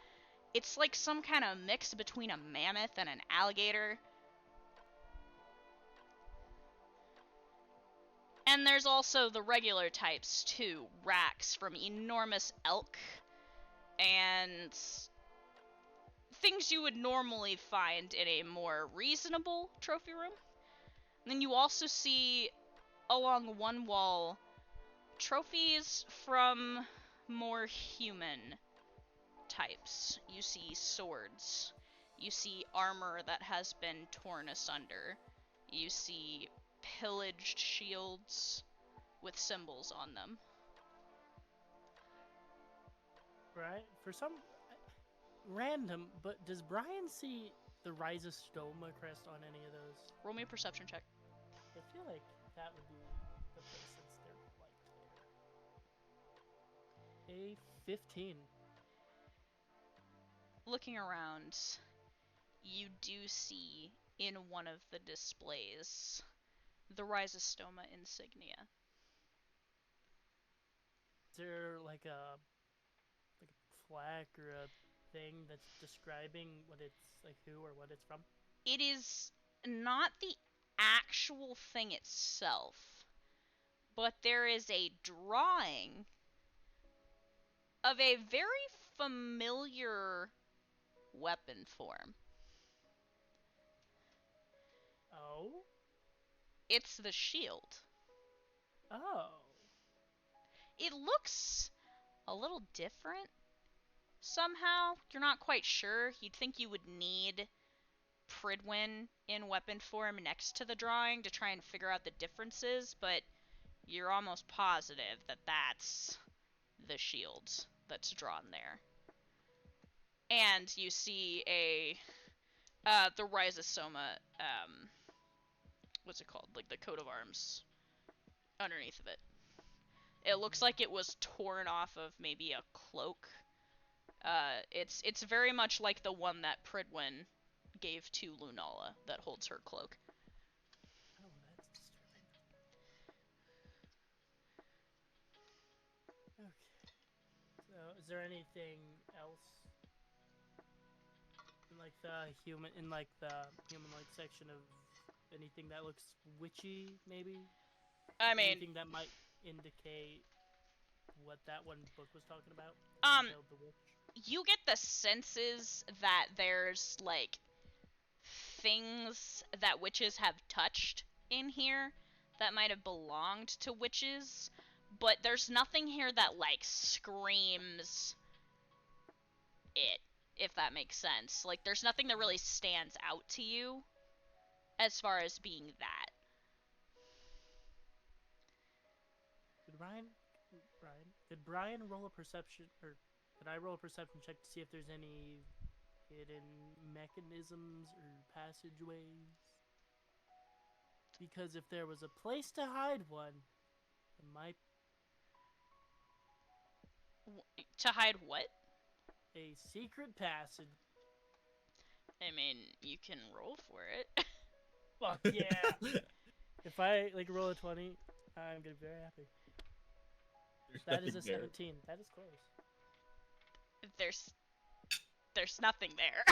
It's like some kind of mix between a mammoth and an alligator. And there's also the regular types too, racks from enormous elk and things you would normally find in a more reasonable trophy room. And then you also see along one wall trophies from more human types. You see swords. You see armor that has been torn asunder. You see pillaged shields with symbols on them. Right? For some random, but does Brian see the Rhizostoma crest on any of those? Roll me a perception check. I feel like that would be the place since they're like there. A 15. Looking around, you do see in one of the displays the Rhizostoma insignia. Is there like a plaque or a thing that's describing what it's like, who or what it's from? It is not the actual thing itself, but there is a drawing of a very familiar weapon form. Oh? It's the shield. Oh. It looks a little different somehow. You're not quite sure. You'd think you would need Pridwin in weapon form next to the drawing to try and figure out the differences, but you're almost positive that that's the shield that's drawn there. And you see the Rhizostoma, what's it called? Like the coat of arms underneath of it. It looks like it was torn off of maybe a cloak. It's very much like the one that Pridwin gave to Lunala that holds her cloak. Oh, that's disturbing. Okay. So, is there anything else in like the human-like section of anything that looks witchy, maybe? I mean, Anything that might indicate what that one book was talking about? Um, Entailed the witch? you get the senses that there's like things that witches have touched in here that might have belonged to witches, but there's nothing here that like screams it, if that makes sense. Like there's nothing that really stands out to you as far as being that. Could Brian roll a perception, or could I roll a perception check to see if there's any hidden mechanisms or passageways? Because if there was a place to hide one, it might To hide what? a secret passage. I mean, you can roll for it. Fuck yeah! If I like roll a 20, I'm gonna be very happy. That is a 17. That is close. There's nothing there.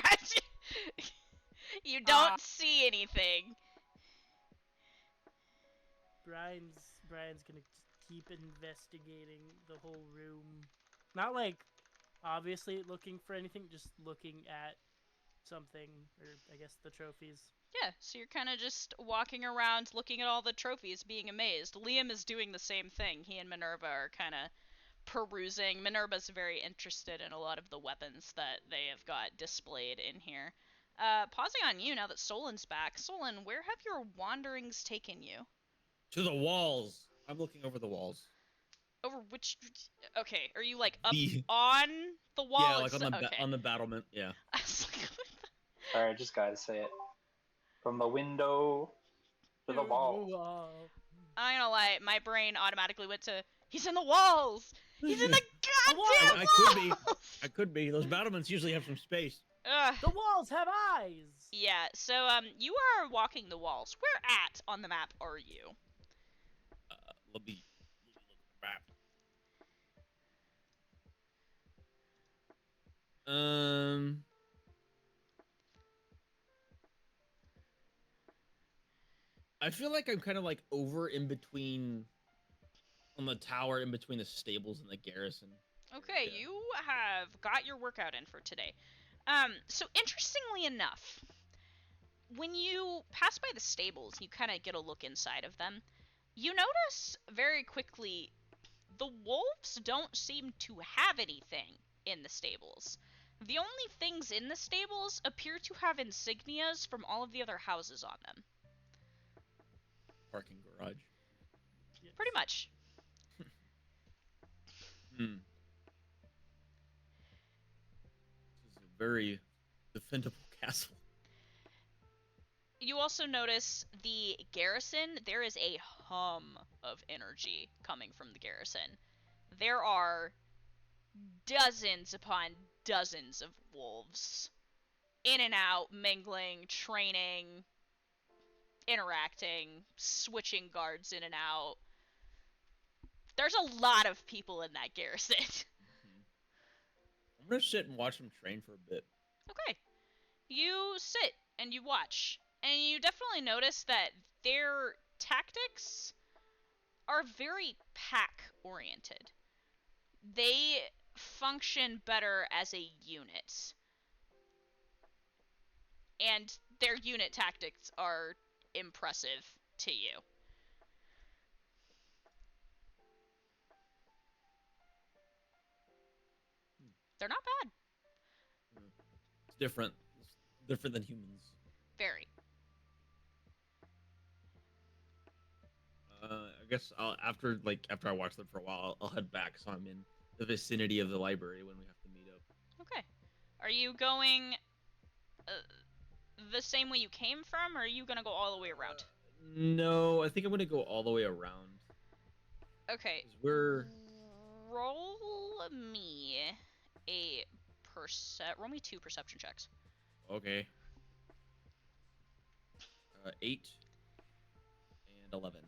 You don't see anything. Brian's gonna keep investigating the whole room. Not like obviously looking for anything, just looking at something, or I guess the trophies. Yeah, so you're kind of just walking around looking at all the trophies, being amazed. Liam is doing the same thing. He and Minerva are kind of perusing. Minerva's very interested in a lot of the weapons that they have got displayed in here. Pausing on you now that Solon's back. Solon, where have your wanderings taken you? To the walls. I'm looking over the walls. Over which? Okay, are you like up The- on the wall? Yeah, like okay. on the battlement. Yeah. I was like, what the- Alright, just gotta say it. From the window to the wall. I'm gonna lie, my brain automatically went to, he's in the walls! He's in the goddamn walls! I could be. Those battlements usually have some space. The walls have eyes! Yeah, so, you are walking the walls. Where at on the map are you? Let me look at the map. I feel like I'm kind of like over in between on the tower, in between the stables and the garrison. Okay, Yeah. you have got your workout in for today. So interestingly enough, when you pass by the stables, you kind of get a look inside of them. You notice very quickly the wolves don't seem to have anything in the stables. The only things in the stables appear to have insignias from all of the other houses on them. Parking garage. Yes. Pretty much. This is a very defendable castle. You also notice the garrison. There is a hum of energy coming from the garrison. There are dozens upon dozens of wolves in and out, mingling, training, interacting, switching guards in and out. There's a lot of people in that garrison. I'm gonna sit and watch them train for a bit. Okay. You sit and you watch, and you definitely notice that their tactics are very pack oriented. They function better as a unit. And their unit tactics are impressive to you. They're not bad. It's different. It's different than humans. Very. I guess after I watch them for a while, I'll head back, so I'm in the vicinity of the library when we have to meet up. Okay. Are you going the same way you came from, or are you gonna go all the way around? No, I think I'm gonna go all the way around. Okay. 'Cause we're Roll me a roll me 2 perception checks. okay. 8 and 11.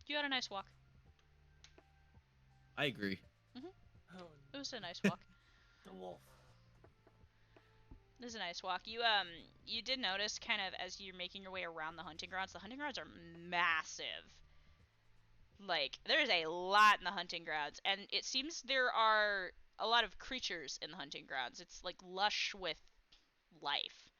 You had a nice walk. I agree. Oh It was a nice walk. The wolf. This is a nice walk. You did notice kind of as you're making your way around the hunting grounds are massive. Like, there's a lot in the hunting grounds, and it seems there are a lot of creatures in the hunting grounds. It's like lush with life.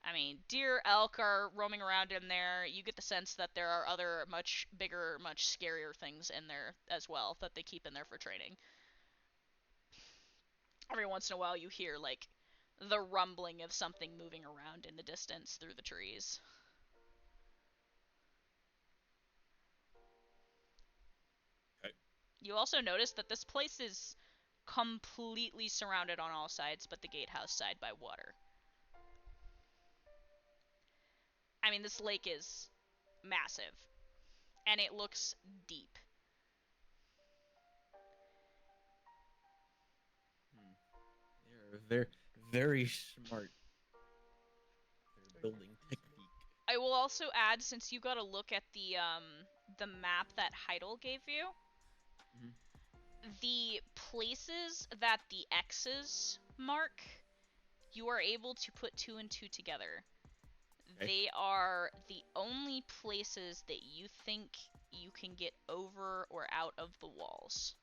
I mean, deer, elk are roaming around in there. You get the sense that there are other much bigger, much scarier things in there as well that they keep in there for training. Every once in a while you hear, like, the rumbling of something moving around in the distance through the trees. Okay. You also notice that this place is completely surrounded on all sides but the gatehouse side by water. I mean, this lake is massive, and it looks deep. They're very smart. Their building technique. I will also add, since you got a look at the map that Heidel gave you, the places that the X's mark, you are able to put 2 and 2 together. Okay. They are the only places that you think you can get over or out of the walls.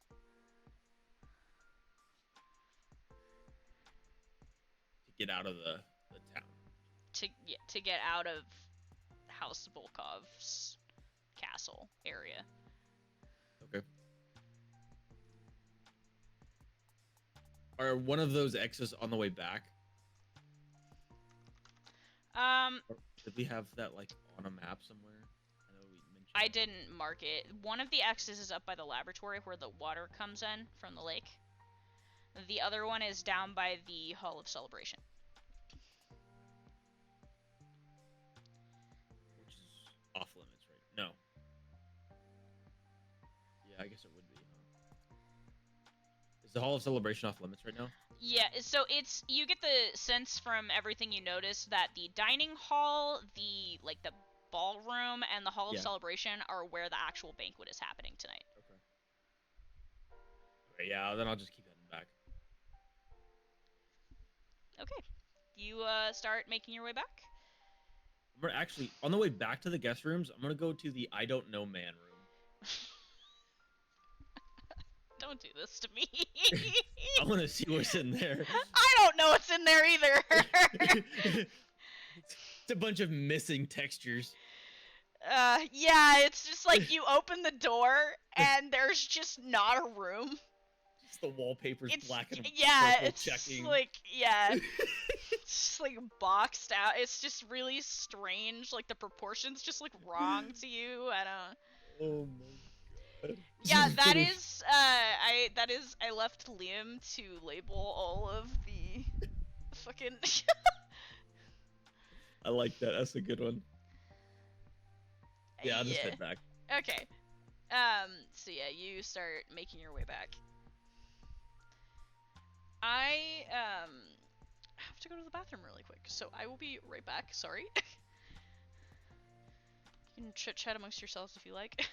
To get out of the town. To get out of House Volkov's castle area. Okay. Are one of those X's on the way back? Or did we have that like on a map somewhere? I know we mentioned. I didn't mark it. One of the X's is up by the laboratory where the water comes in from the lake. The other one is down by the Hall of Celebration. Which is off limits, right? No. Yeah, I guess it would be, huh? Is the Hall of Celebration off limits right now? Yeah, so you get the sense from everything you notice that the dining hall, the ballroom, and the Hall of Celebration are where the actual banquet is happening tonight. Okay, yeah, then I'll just keep heading back. Okay. You start making your way back? We're actually, on the way back to the guest rooms, I'm gonna go to the I Don't Know Man room. Don't do this to me. I want to see what's in there. I don't know what's in there either. It's a bunch of missing textures. Yeah, it's just like you open the door and there's just not a room. Just the wallpaper's black and it's checking. It's just like boxed out. It's just really strange. Like the proportions just look wrong to you. I don't. Oh my god. Yeah, I left Liam to label all of the fucking. I like that. That's a good one. Yeah, I'll just head back. Okay. So yeah, you start making your way back. I have to go to the bathroom really quick, so I will be right back. Sorry. You can chit chat amongst yourselves if you like.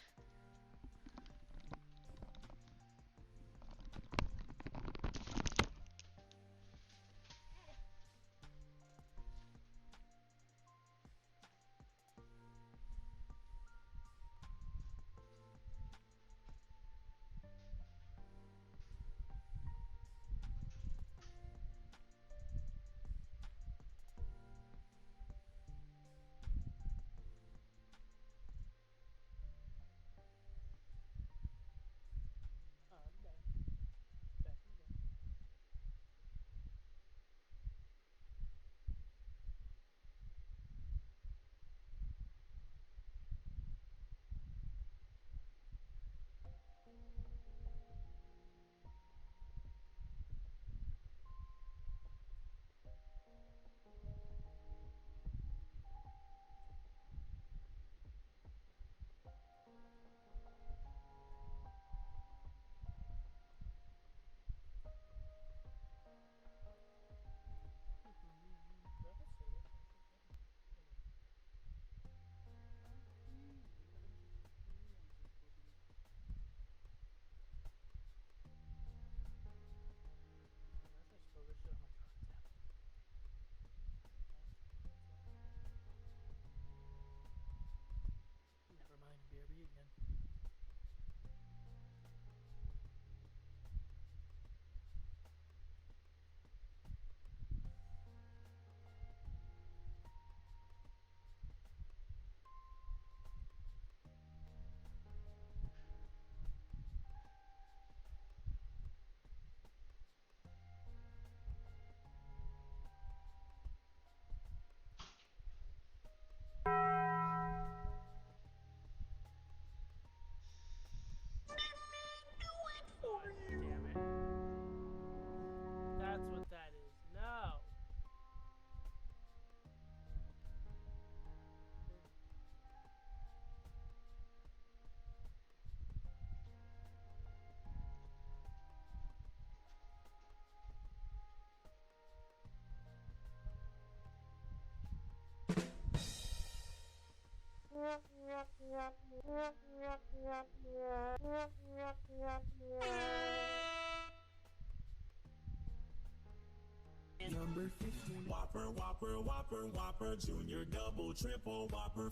Number 15. Whopper, Whopper, Whopper, Whopper, Junior, Double, Triple, Whopper.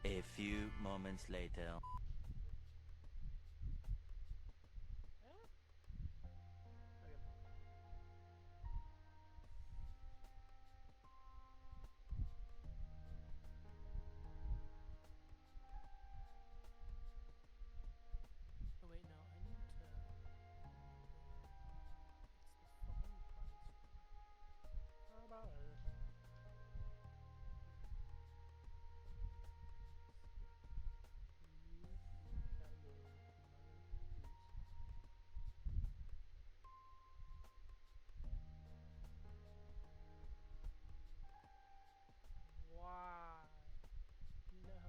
A few moments later. Oh wait, no, I need to. It's the phone price. How about it? You hello, mother goose. Why? No, I'm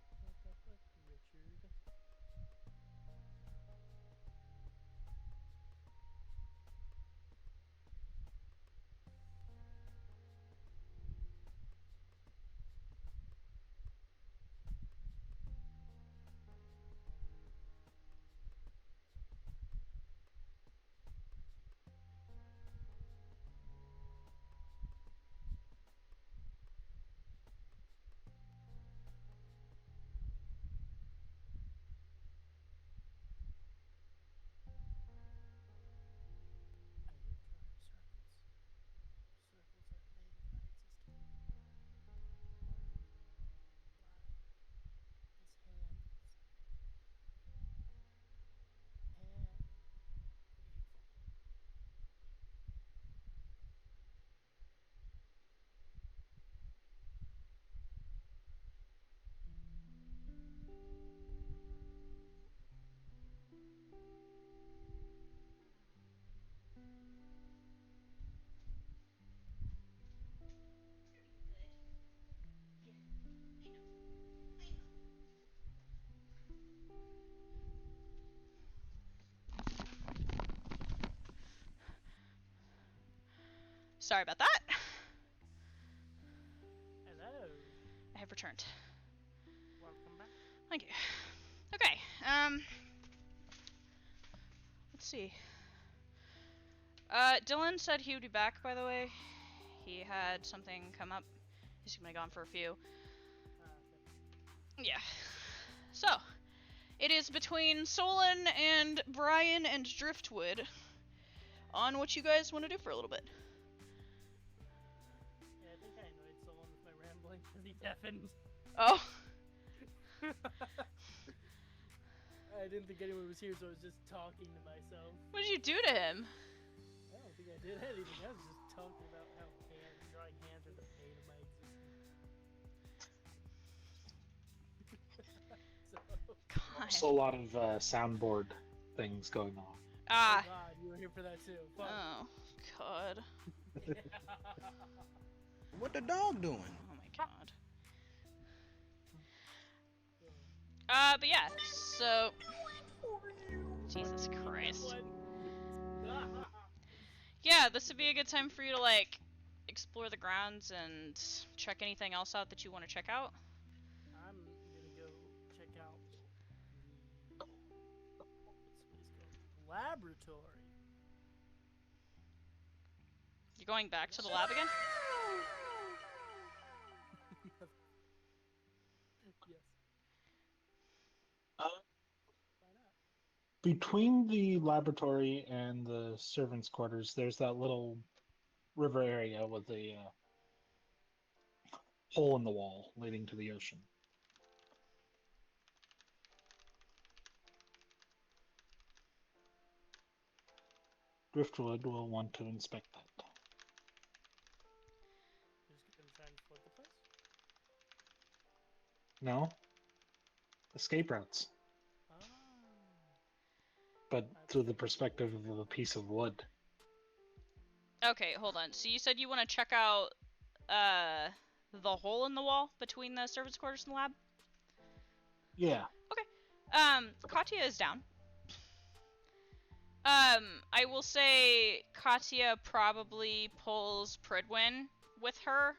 not petty this, bitch. What the fuck, Richard? I hate drawing circles. Circles are created by existing. Black. His hands. And evil. Sorry about that. Hello. I have returned. Welcome back. Thank you. Okay, let's see. Dylan said he would be back, by the way. He had something come up. He's gonna be gone for a few. Okay. Yeah. So, it is between Solon and Brian and Driftwood on what you guys want to do for a little bit. Yeah, I think I annoyed someone with my rambling because he deafened. Oh. I didn't think anyone was here, so I was just talking to myself. What did you do to him? I don't think I did anything. I was just talking about how drawing hands are the pain of my existence. So, God. There's a lot of soundboard things going on. oh Ah. god, you were here for that too. Fuck. Oh, God. What the dog doing? Oh my God. But yeah, so... Jesus Christ. Yeah, this would be a good time for you to, like, explore the grounds and check anything else out that you want to check out. I'm gonna go check out the what's the place called? Laboratory. You're going back to the lab again? Yes. Uh, Why not? Between the laboratory and the servants' quarters, there's that little river area with a hole in the wall leading to the ocean. Driftwood will want to inspect that. You're just gonna try and flood the place? No? Escape routes. Ah. But through the perspective of a piece of wood. Okay, hold on. So you said you want to check out, the hole in the wall between the servants' quarters and the lab? Yeah. Okay. Katya is down. I will say Katya probably pulls Pridwin with her,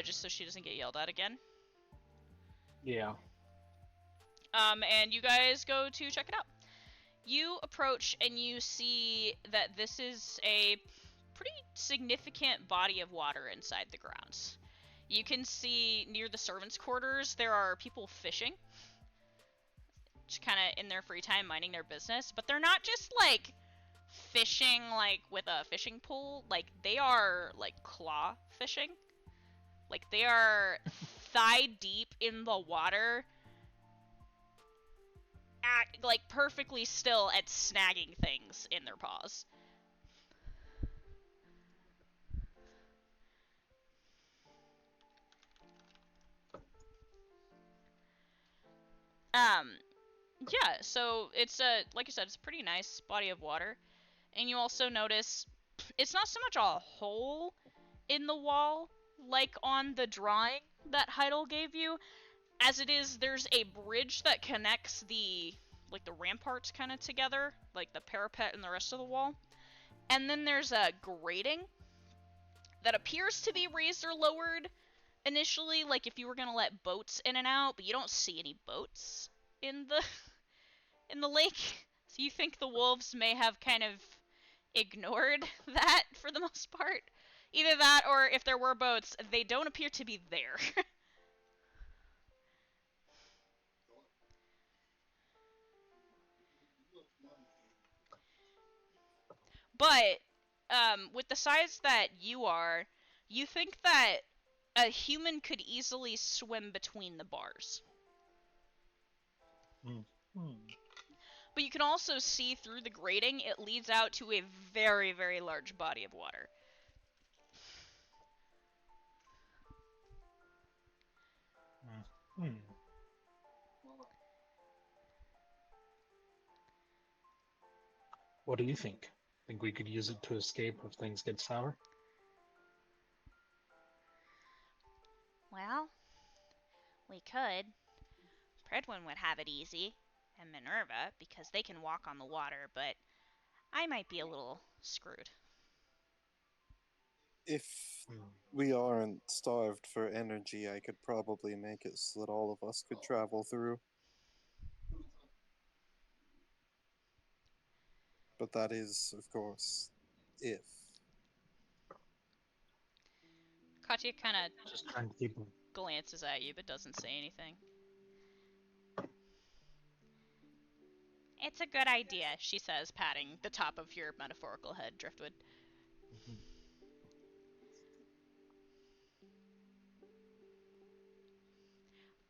just so she doesn't get yelled at again. Yeah. And you guys go to check it out. You approach and you see that this is a pretty significant body of water inside the grounds. You can see near the servants' quarters there are people fishing, just kind of in their free time minding their business, but they're not just like fishing like with a fishing pole. Like they are like claw fishing. Like they are thigh deep in the water, like perfectly still at snagging things in their paws. Yeah, so it's like I said, it's a pretty nice body of water. And you also notice it's not so much a hole in the wall like on the drawing that Heidel gave you, as it is there's a bridge that connects the ramparts kind of together, like the parapet and the rest of the wall. And then there's a grating that appears to be raised or lowered initially, like if you were gonna let boats in and out, but you don't see any boats in the lake. So you think the wolves may have kind of ignored that for the most part. Either that, or if there were boats, they don't appear to be there. But with the size that you are, you think that a human could easily swim between the bars. But you can also see through the grating, it leads out to a very, very large body of water. What do you think? Think we could use it to escape if things get sour? Well, we could. Predwin would have it easy, and Minerva, because they can walk on the water, but I might be a little screwed. If we aren't starved for energy, I could probably make it so that all of us could travel through. But that is, of course, if. Katya kind of Just trying to keep them. Glances at you but doesn't say anything. It's a good idea, She says, patting the top of your metaphorical head, Driftwood.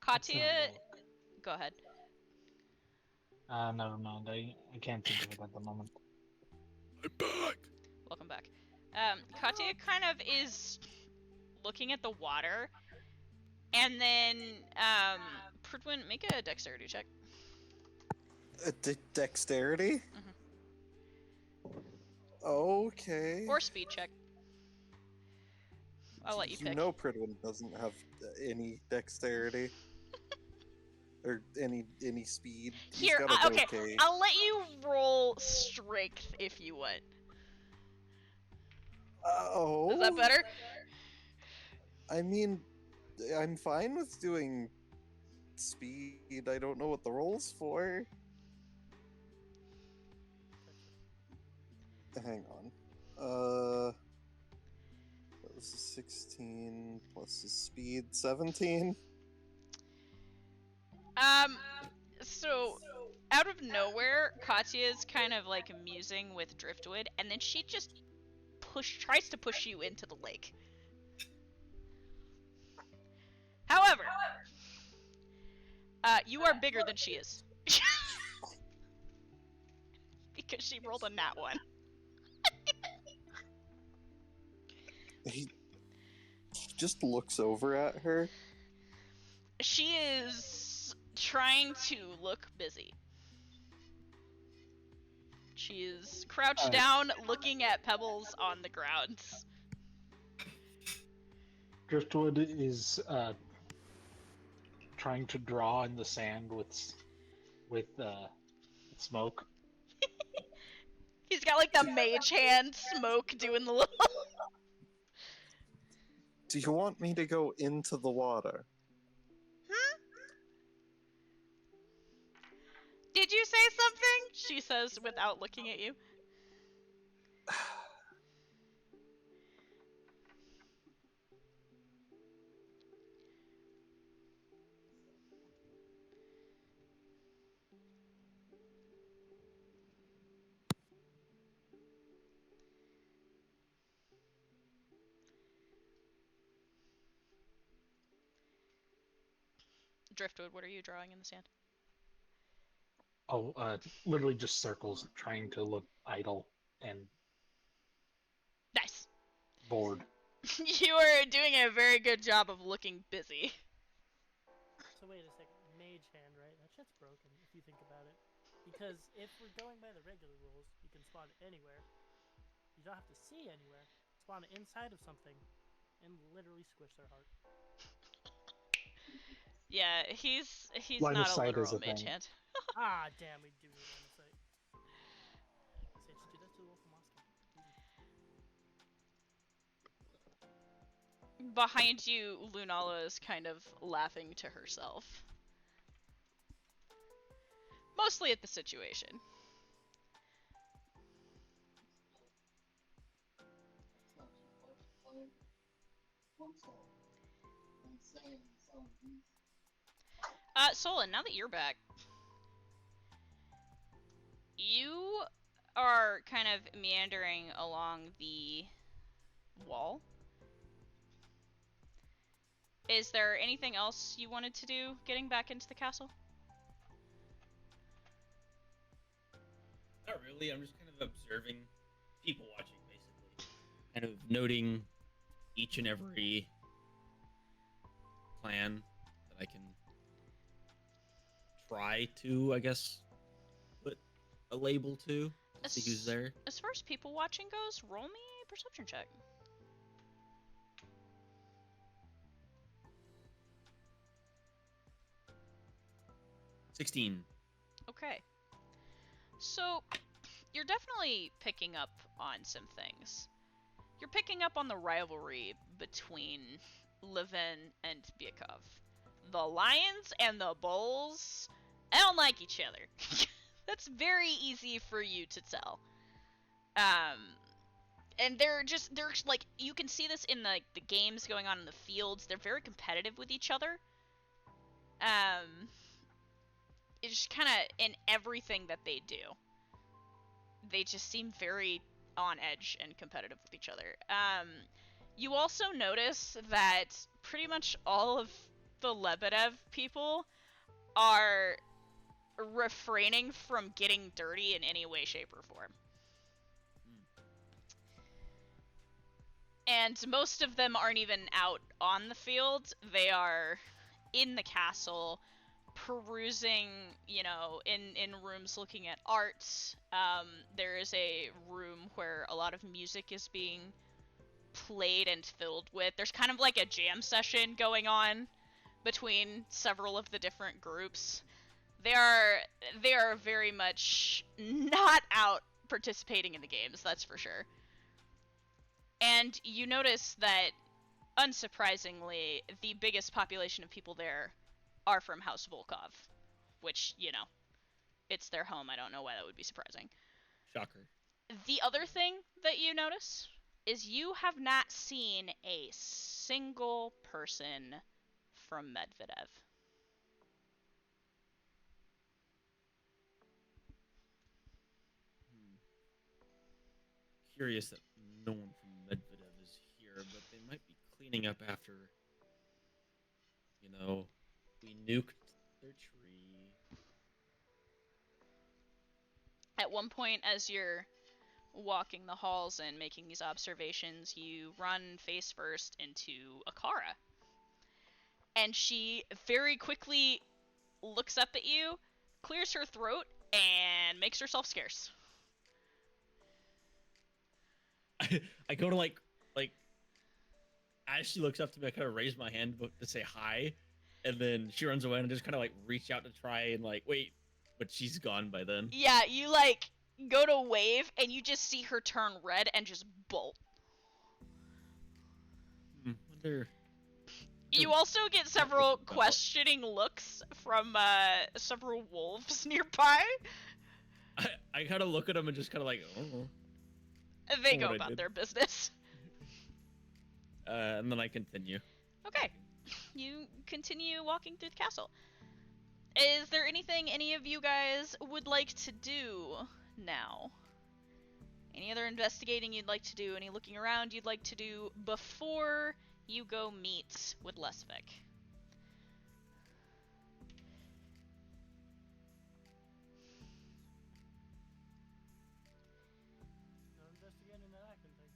Katya, go ahead. Never mind. I can't think of it at the moment. I'm back. Welcome back. Katya kind of is looking at the water, and then Pridwin, make a dexterity check. Dexterity? Okay. Or speed check. I'll let you pick. You know Pridwin doesn't have any dexterity. Or any speed. Here, okay, I'll let you roll strength if you want. Oh. Is that better? I mean, I'm fine with doing speed. I don't know what the roll's for. Hang on. That was a 16 plus his speed, 17. So out of nowhere, Katya's kind of like musing with Driftwood, and then she just tries to push you into the lake. However, you are bigger than she is. Because she rolled a nat 1. He just looks over at her. She is trying to look busy. She is crouched down, looking at pebbles on the ground. Driftwood is trying to draw in the sand with smoke. He's got like the mage hand smoke doing the little. Do you want me to go into the water? Did you say something? She says without looking at you. Driftwood, what are you drawing in the sand? Oh, literally just circles, trying to look idle and Nice. bored. You are doing a very good job of looking busy. So wait a second, mage hand, right? That shit's broken if you think about it. Because if we're going by the regular rules, you can spawn it anywhere. You don't have to see anywhere. Spawn it inside of something, and literally squish their heart. Yeah, he's Line of not a sight is literal a mage thing. hand. Ah, damn, we do need line of sight. Say, just do that to the Wolf of Moscow. Easy. Behind you, Lunala is kind of laughing to herself. Mostly at the situation. Solon, now that you're back, you are kind of meandering along the wall. Is there anything else you wanted to do getting back into the castle? Not really. I'm just kind of observing, people watching, basically. Kind of noting each and every plan that I can try to, I guess, put a label to. See who's there. As far as people watching goes, roll me a perception check. 16. Okay. So, you're definitely picking up on some things. You're picking up on the rivalry between Levin and Byakov. The lions and the bulls, they don't like each other. That's very easy for you to tell. And they're like, you can see this in the games going on in the fields. They're very competitive with each other. It's just kind of in everything that they do. They just seem very on edge and competitive with each other. You also notice that pretty much all of the Lebedev people are refraining from getting dirty in any way, shape, or form. And most of them aren't even out on the field. They are in the castle, perusing, in rooms looking at art. There is a room where a lot of music is being played and filled with. There's kind of like a jam session going on between several of the different groups. They are very much not out participating in the games, that's for sure. And you notice that, unsurprisingly, the biggest population of people there are from House Volkov, which, it's their home. I don't know why that would be surprising. Shocker. The other thing that you notice is you have not seen a single person from Medvedev. Curious that no one from Medvedev is here, but they might be cleaning up after, we nuked their tree. At one point, as you're walking the halls and making these observations, you run face first into Akara. And she very quickly looks up at you, clears her throat, and makes herself scarce. I go to like as she looks up to me, I kind of raise my hand to say hi, and then she runs away and I just kind of like reach out to try and wait, but she's gone by then. Yeah, you go to wave, and you just see her turn red and just bolt. Wonder. You also get several questioning looks from several wolves nearby. I kind of look at them and just kind of like, oh. They go about their business. And then I continue. Okay, you continue walking through the castle. Is there anything any of you guys would like to do now? Any other investigating you'd like to do? Any looking around you'd like to do before you go meet with Lesvik? No investigating that I can think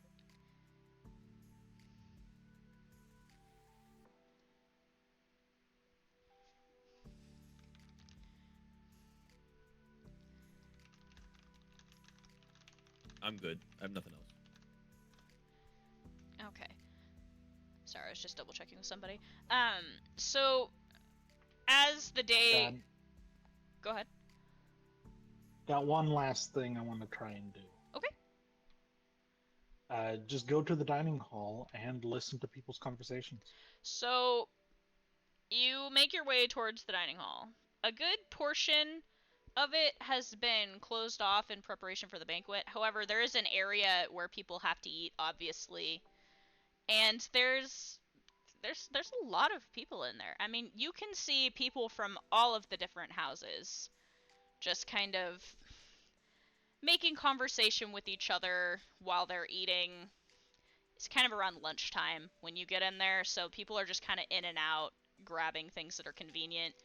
of. I'm good. I have nothing else. Okay. Sorry, I was just double checking with somebody. So as the day Go ahead. Got one last thing I want to try and do. Okay. Just go to the dining hall and listen to people's conversations. So you make your way towards the dining hall. A good portion of it has been closed off in preparation for the banquet. However, there is an area where people have to eat, obviously. And there's a lot of people in there. I mean, you can see people from all of the different houses just kind of making conversation with each other while they're eating. It's kind of around lunchtime when you get in there, so people are just kind of in and out, grabbing things that are convenient.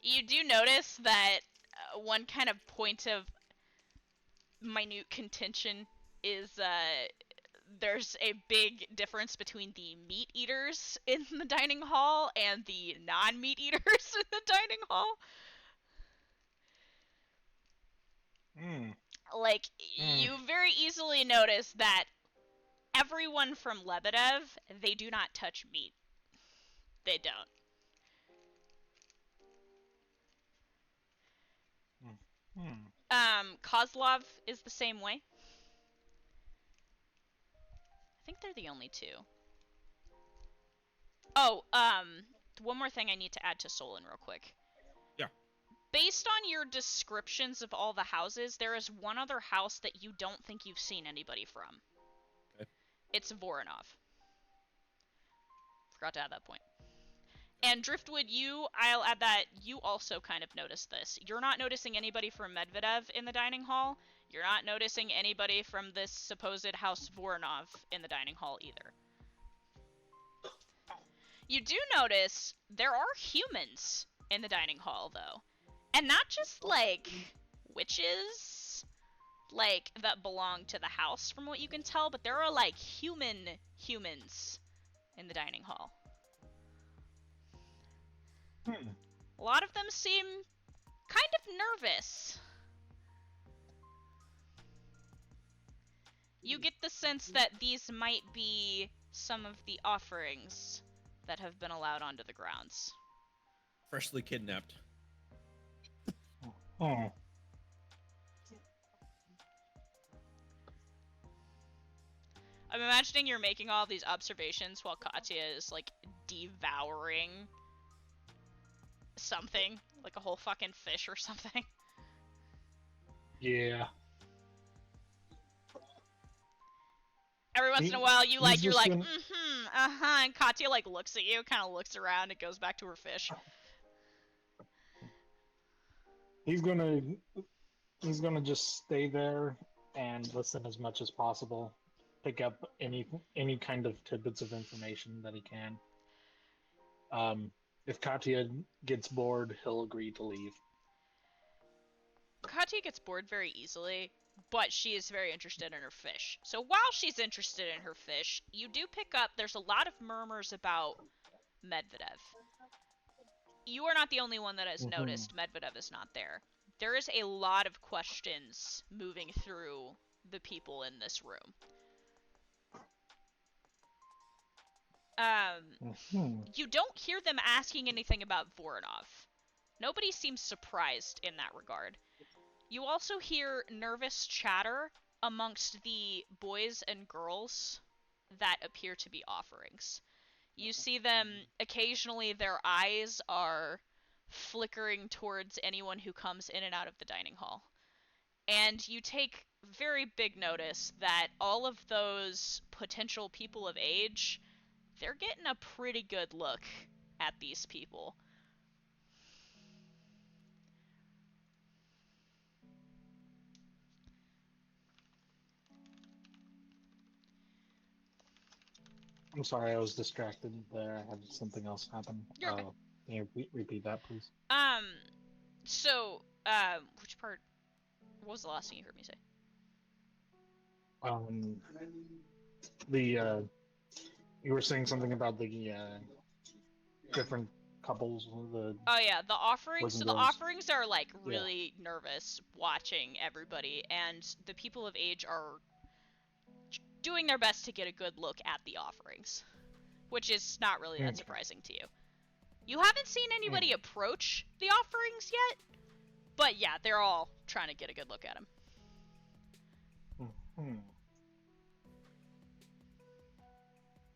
You do notice that one kind of point of minute contention is there's a big difference between the meat eaters in the dining hall and the non-meat eaters in the dining hall. Like, you very easily notice that everyone from Lebedev, they do not touch meat. They don't. Kozlov is the same way. I think they're the only two. Oh, one more thing I need to add to Solon real quick. Yeah. Based on your descriptions of all the houses, there is one other house that you don't think you've seen anybody from. Okay. It's Voronov. Forgot to add that point. And Driftwood, I'll add that you also kind of noticed this. You're not noticing anybody from Medvedev in the dining hall. You're not noticing anybody from this supposed House Voronov in the dining hall either. You do notice there are humans in the dining hall, though. And not just, like, witches, like, that belong to the house, from what you can tell, but there are, like, humans in the dining hall. A lot of them seem kind of nervous. You get the sense that these might be some of the offerings that have been allowed onto the grounds. Freshly kidnapped. Oh. I'm imagining you're making all these observations while Katya is, like, devouring something, like a whole fucking fish or something. Yeah. Every once in a while, you're like, gonna... and Katya, like, looks at you, kind of looks around, and goes back to her fish. He's gonna just stay there and listen as much as possible. Pick up any kind of tidbits of information that he can. If Katya gets bored, he'll agree to leave. Katya gets bored very easily, but she is very interested in her fish. So while she's interested in her fish, you do pick up there's a lot of murmurs about Medvedev. You are not the only one that has noticed Medvedev is not there. There is a lot of questions moving through the people in this room. You don't hear them asking anything about Voronov. Nobody seems surprised in that regard. You also hear nervous chatter amongst the boys and girls that appear to be offerings. You see them occasionally, their eyes are flickering towards anyone who comes in and out of the dining hall. And you take very big notice that all of those potential people of age, they're getting a pretty good look at these people. I'm sorry, I was distracted there. I had something else happen. You're okay. Can you repeat that, please? So, which part? What was the last thing you heard me say? You were saying something about the different couples. Oh yeah, the offerings. boys and So the girls. offerings are like really nervous watching everybody, and the people of age are doing their best to get a good look at the offerings, which is not really that surprising to you. You haven't seen anybody approach the offerings yet, but yeah, they're all trying to get a good look at them.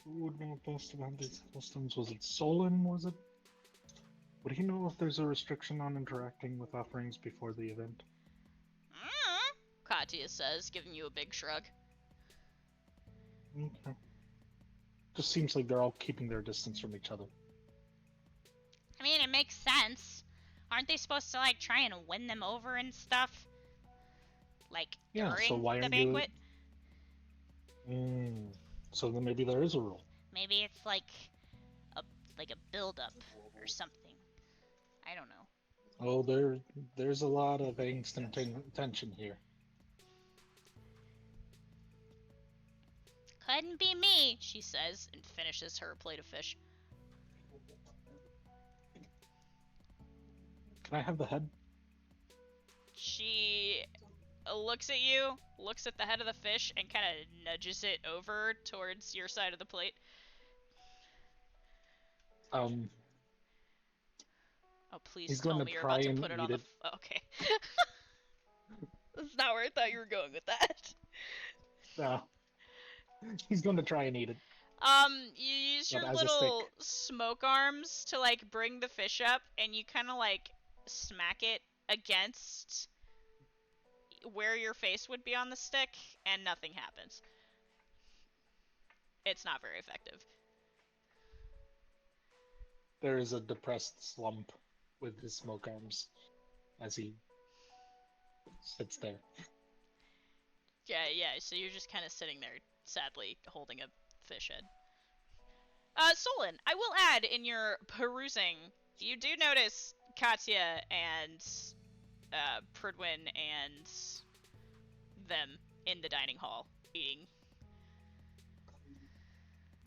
Who would know best about these customs? Was it Solon? Was it? Would he know if there's a restriction on interacting with offerings before the event? Katya says, giving you a big shrug. Okay. Just seems like they're all keeping their distance from each other. I mean, it makes sense. Aren't they supposed to, like, try and win them over and stuff? Like, during so why the aren't banquet? So then maybe there is a rule. Maybe it's like a build-up or something. I don't know. Oh, there's a lot of angst and tension here. Couldn't be me, She says, and finishes her plate of fish. Can I have the head? She looks at you, looks at the head of the fish, and kind of nudges it over towards your side of the plate. Oh, please tell me you're about to put it on the... Okay. That's not where I thought you were going with that. No. He's going to try and eat it. You use your little smoke arms to, like, bring the fish up, and you kind of, like, smack it against where your face would be on the stick, and nothing happens. It's not very effective. There is a depressed slump with his smoke arms as he sits there. Yeah, so you're just kind of sitting there, sadly, holding a fish head. Solon, I will add, in your perusing, you do notice Katya and Pridwin and them in the dining hall eating.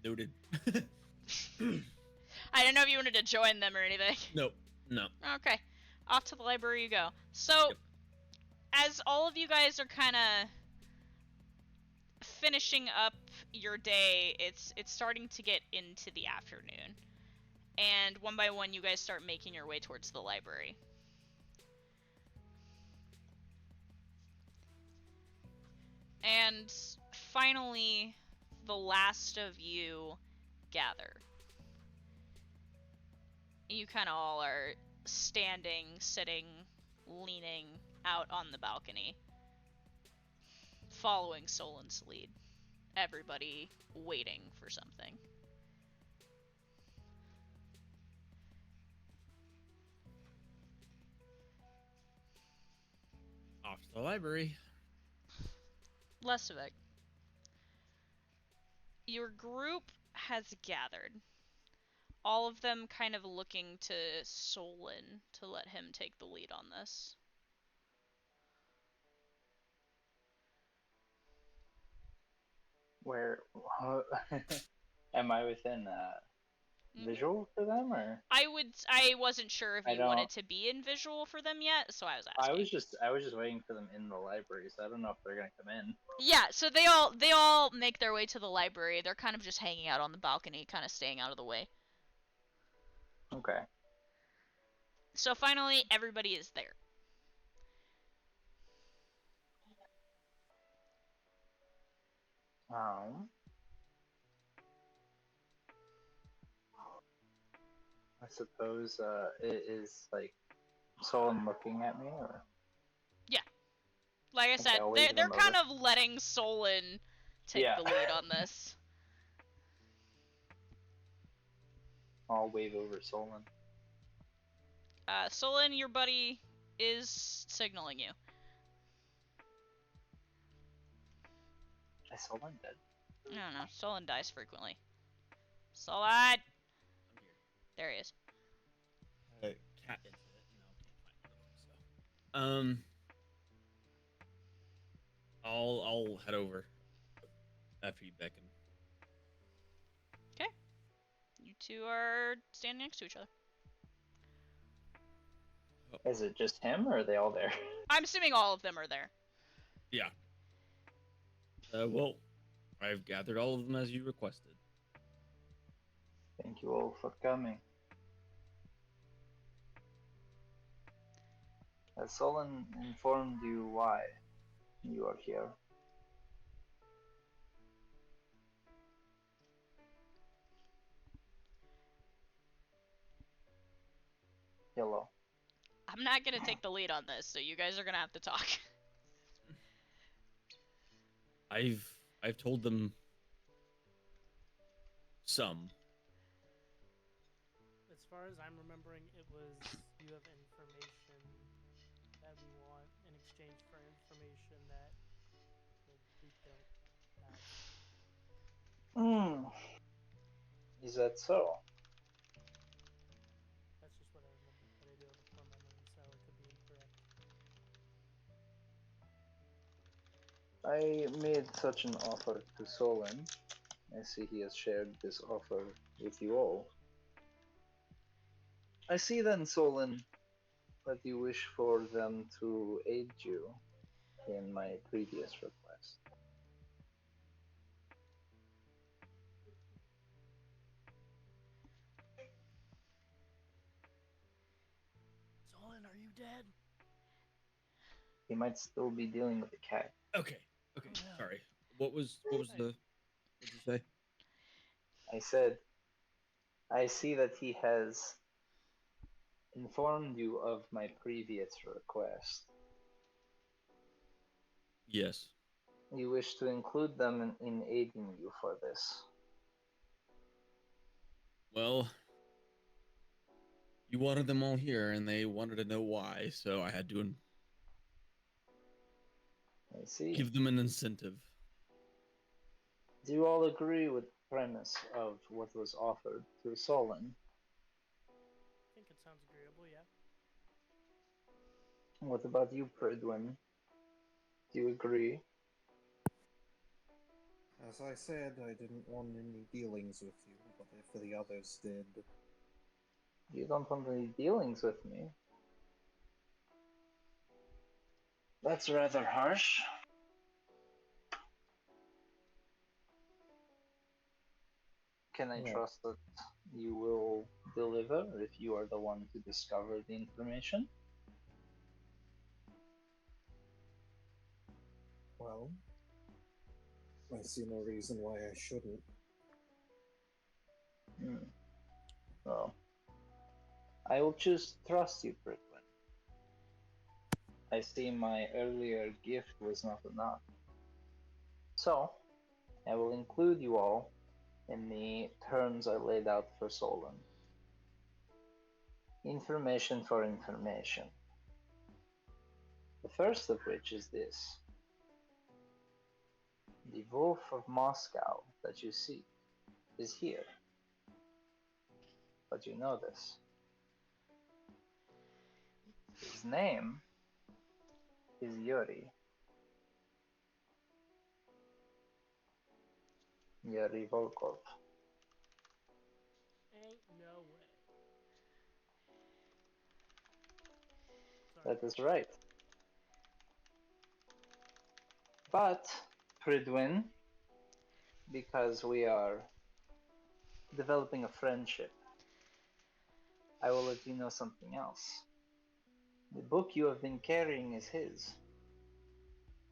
Noted. I don't know if you wanted to join them or anything. Nope. No. Okay. Off to the library you go. So, as all of you guys are kind of finishing up your day, it's starting to get into the afternoon. And one by one, you guys start making your way towards the library. And finally, the last of you gather. You kind of all are standing, sitting, leaning out on the balcony, following Solon's lead. Everybody waiting for something. Off to the library. Lesevik, your group has gathered. All of them kind of looking to Solon to let him take the lead on this. Where am I within visual for them, or I wasn't sure if you wanted to be in visual for them yet, so I was asking. I was just waiting for them in the library, so I don't know if they're gonna come in. Yeah, so they all make their way to the library. They're kind of just hanging out on the balcony, kind of staying out of the way. Okay. So finally, everybody is there. Um, I suppose it is like someone looking at me, or Like I okay, said, I'll they're wave they're them kind over. of letting Solon take Yeah. the lead on this. I'll wave over Solon. Solon, your buddy is signaling you. Is Solon dead? I don't know. Solon dies frequently. Solon! I'm here. There he is. Cat incident, can't find one of them. So, I'll head over after you beckon. Okay. You two are standing next to each other. Is it just him, or are they all there? I'm assuming all of them are there. Yeah. Well, I've gathered all of them as you requested. Thank you all for coming. Has Solon informed you why you are here? Hello. I'm not gonna take the lead on this, so you guys are gonna have to talk. I've told them some. As far as I'm remembering, it was you have information that we want in exchange for information that we don't have. Hmm. Is that so? That's just what I remember, but I do have a poor memory, so it could be incorrect. I made such an offer to Solon. I see he has shared this offer with you all. I see then, Solon, that you wish for them to aid you in my previous request. Solon, are you dead? He might still be dealing with the cat. Okay. Oh, no. Sorry. What was what did you say? I said, I see that he has informed you of my previous request. Yes. You wish to include them in aiding you for this. Well, you wanted them all here, and they wanted to know why, so I had to I see. give them an incentive. Do you all agree with the premise of what was offered to Solon? I think it sounds agreeable, yeah. What about you, Pridwin? Do you agree? As I said, I didn't want any dealings with you, but if the others did. You don't want any dealings with me? That's rather harsh. Can I Yeah. trust that you will deliver if you are the one to discover the information? Well, I see no reason why I shouldn't. Well, I will choose to trust you, Britwin. I see my earlier gift was not enough. So, I will include you all in the terms I laid out for Solon. Information for information. The first of which is this. The wolf of Moscow that you seek is here. But you know this. His name is Yuri. Yuri Volkov. Ain't no way. Sorry. That is right. But, Pridwin, because we are developing a friendship, I will let you know something else. The book you have been carrying is his.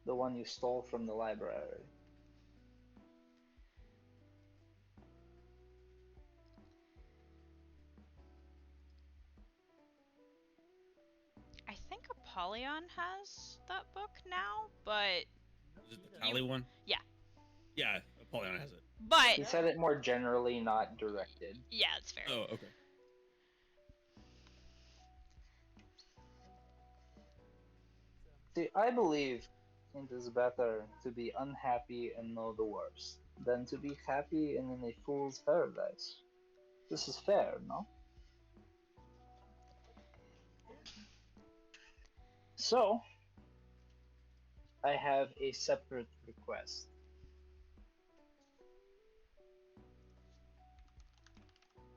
The one you stole from the library. Apollyon has that book now, but Is it the Tally one? yeah. Yeah, Apollyon has it. But He said it more generally, not directed. yeah, it's fair. Oh, okay. See, I believe it is better to be unhappy and know the worst than to be happy and in a fool's paradise. This is fair, no? So, I have a separate request.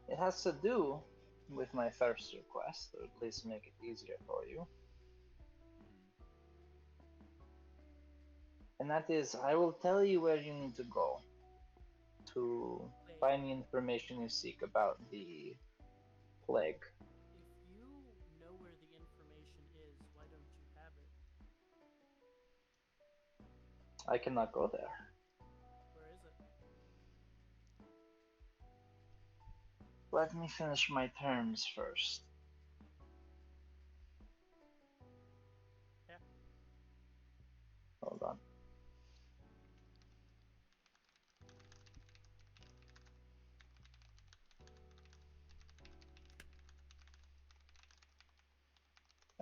It has to do with my first request, or at least make it easier for you. And that is, I will tell you where you need to go to find the information you seek about the plague. If you know where the information is, why don't you have it? I cannot go there. Where is it? Let me finish my terms first. Yeah. Hold on.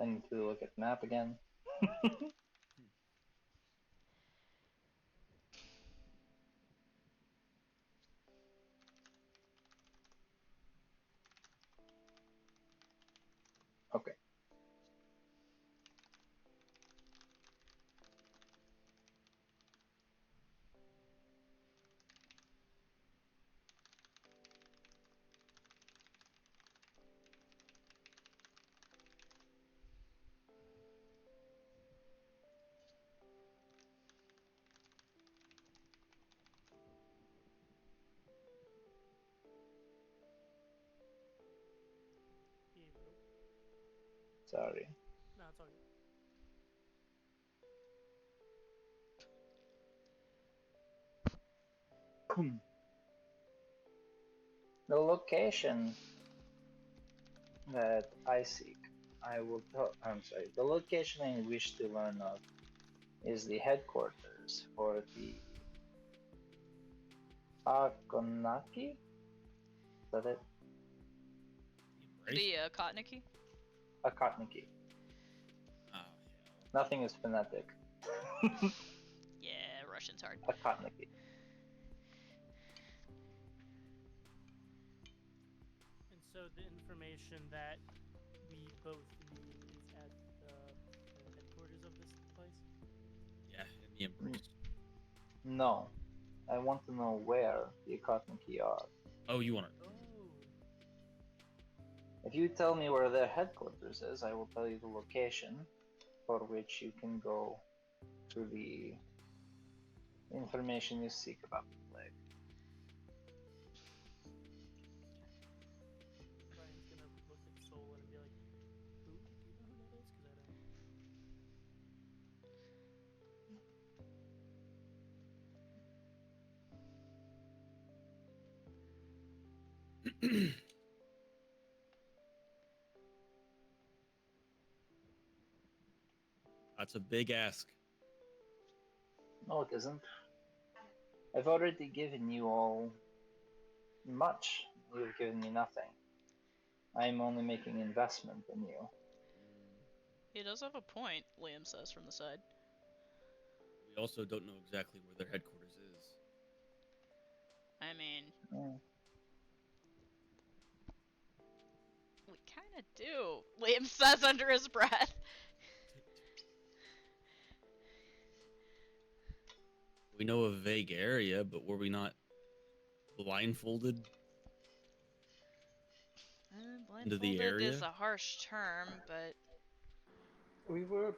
I need to look at the map again. Okay. Evil. Sorry. No, it's all good. The location that I seek, I'm sorry, the location I wish to learn of is the headquarters for the Akonaki? Is that it? The Kotniki? Akotniki. Oh, Nothing is phonetic. Yeah, Russian's hard. Akotniki. And so the information that we both need is at the headquarters of this place? Yeah, in the Embrace. No. I want to know where the Akotniki are. Oh, you want it? Oh. If you tell me where their headquarters is, I will tell you the location for which you can go to the information you seek about the plague. Brian's gonna look at Solon and be like, who? Do you know who that is? Because I don't. That's a big ask. No, it isn't. I've already given you all much. You've given me nothing. I'm only making investment in you. He does have a point, Liam says from the side. We also don't know exactly where their headquarters is. I mean, Mm. we kind of do. Liam says under his breath. We know a vague area, but were we not blindfolded into the Blindfolded area? is a harsh term, but We were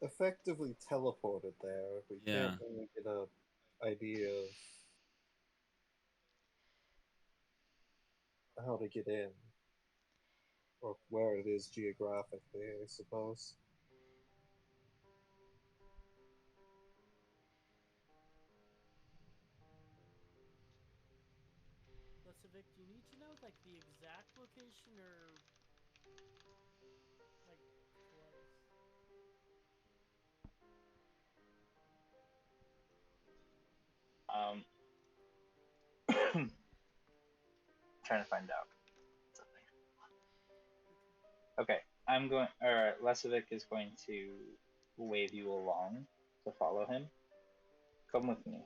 effectively teleported there. We Yeah. can't really get a idea of how to get in. Or where it is geographically, I suppose. Civic, do you need to know like the exact location or like close? trying to find out something. Okay, Lesovic is going to wave you along to follow him. Come with me.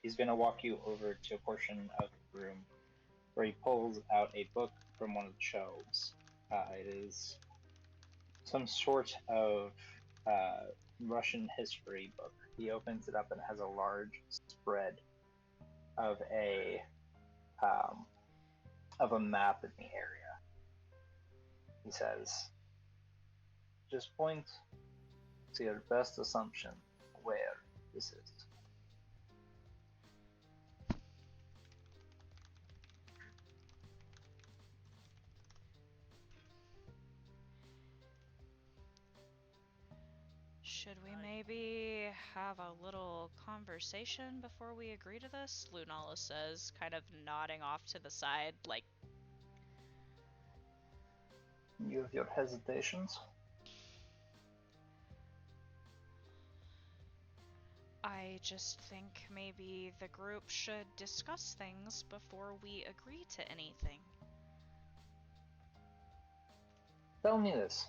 He's going to walk you over to a portion of the room where he pulls out a book from one of the shelves. It is some sort of Russian history book. He opens it up and it has a large spread of a map in the area. He says, "Just point to your best assumption where this is." Should we maybe have a little conversation before we agree to this? Lunala says, kind of nodding off to the side, like, You have your hesitations. I just think maybe the group should discuss things before we agree to anything. Tell me this.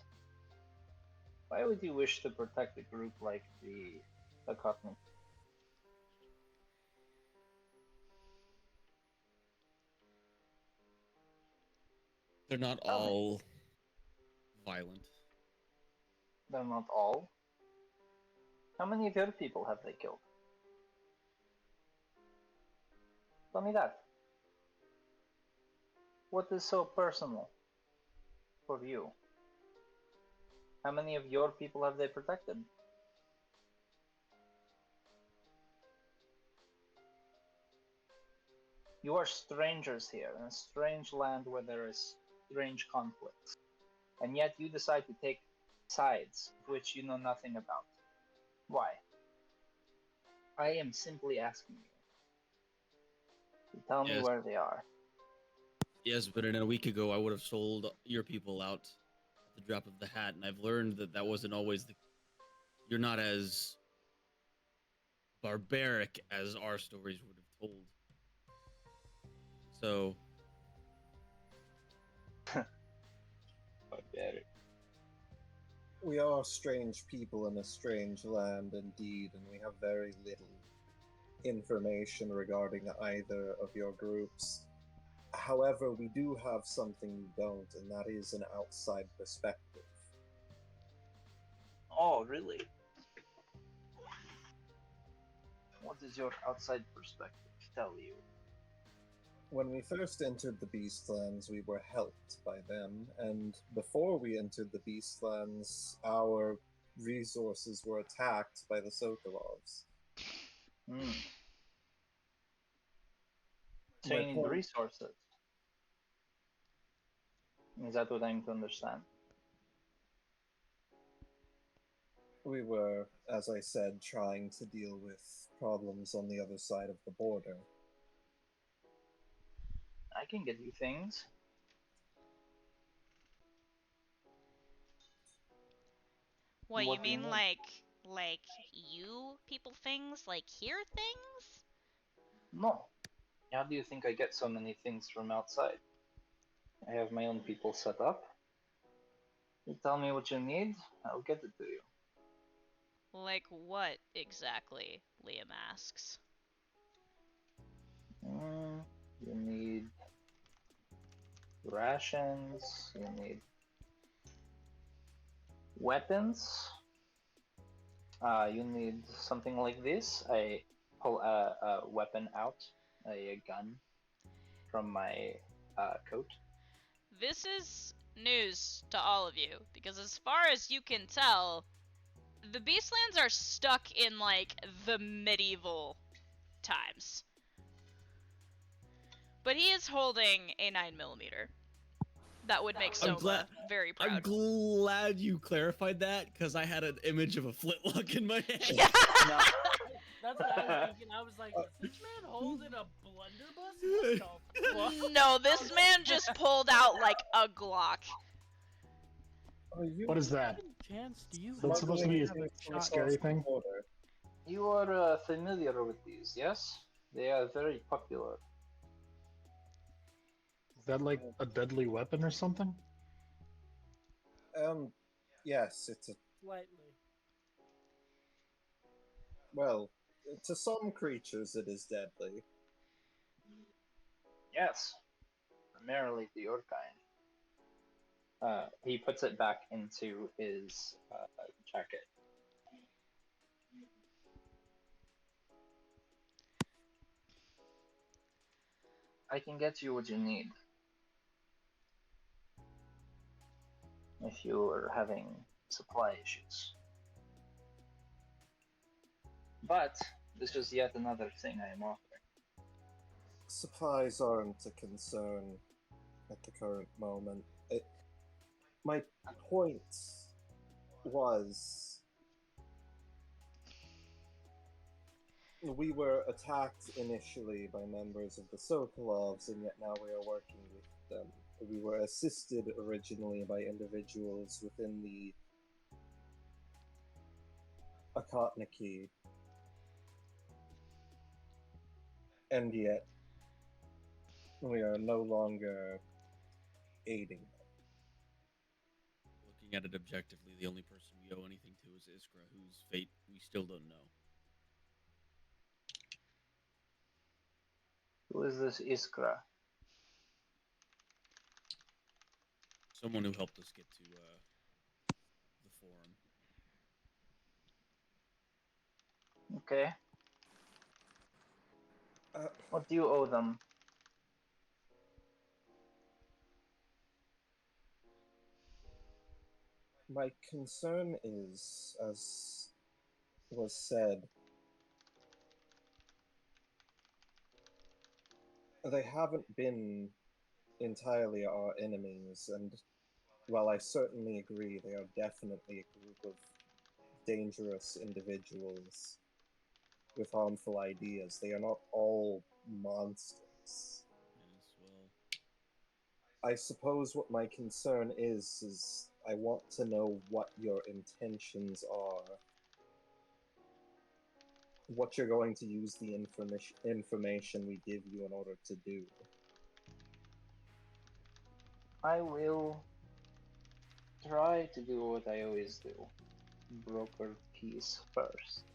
Why would you wish to protect a group like the Cotton? They're not Tell me. all violent. They're not all. How many of your people have they killed? Tell me that. What is so personal for you? How many of your people have they protected? You are strangers here in a strange land where there is strange conflicts, and yet you decide to take sides of which you know nothing about. Why? I am simply asking you to tell me Yes. where they are. Yes, but in a week ago, I would have sold your people out at the drop of the hat, and I've learned that that wasn't always the. You're not as barbaric as our stories would have told. So, Barbaric. We are strange people in a strange land indeed, and we have very little information regarding either of your groups. However, we do have something you don't, and that is an outside perspective. Oh, really? What does your outside perspective tell you? When we first entered the Beastlands, we were helped by them, and before we entered the Beastlands, our resources were attacked by the Sokolovs. So My you need point- resources. Is that what I need to understand? We were, as I said, trying to deal with problems on the other side of the border. I can get you things. What, What you do you mean need? like you people things? Like hear things? No. How do you think I get so many things from outside? I have my own people set up. You tell me what you need, I'll get it to you. Like what exactly? Liam asks. You need rations, you need weapons. You need something like this. I pull a weapon out, a gun from my coat. This is news to all of you, because as far as you can tell, the Beastlands are stuck in, like, the medieval times. But he is holding a 9mm. That would make Soma very proud. I'm glad you clarified that, because I had an image of a flintlock in my head. Yeah. No. That's what I was thinking. I was like, is this man holding a blunderbuss? What the fuck? No, this man just pulled out, like, a Glock. What is that? Chance, do you That's supposed to be Smuggling a scary thing? border. You are familiar with these, yes? They are very popular. Is that like a deadly weapon or something? Yes, it's a Slightly. well. To some creatures, it is deadly. Yes, primarily to your kind. He puts it back into his jacket. I can get you what you need if you are having supply issues. But this is yet another thing I am offering. Supplies aren't a concern at the current moment. My point was we were attacked initially by members of the Sokolovs, and yet now we are working with them. We were assisted originally by individuals within the Akotniki, and yet we are no longer aiding them. Looking at it objectively, the only person we owe anything to is Iskra, whose fate we still don't know. Who is this Iskra? Someone who helped us get to the forum. Okay. What do you owe them? My concern is, as was said, they haven't been entirely our enemies, and while I certainly agree they are definitely a group of dangerous individuals with harmful ideas, they are not all monsters. Yes, well, I suppose what my concern is I want to know what your intentions are, what you're going to use the information we give you in order to do. I will try to do what I always do. Broker peace first.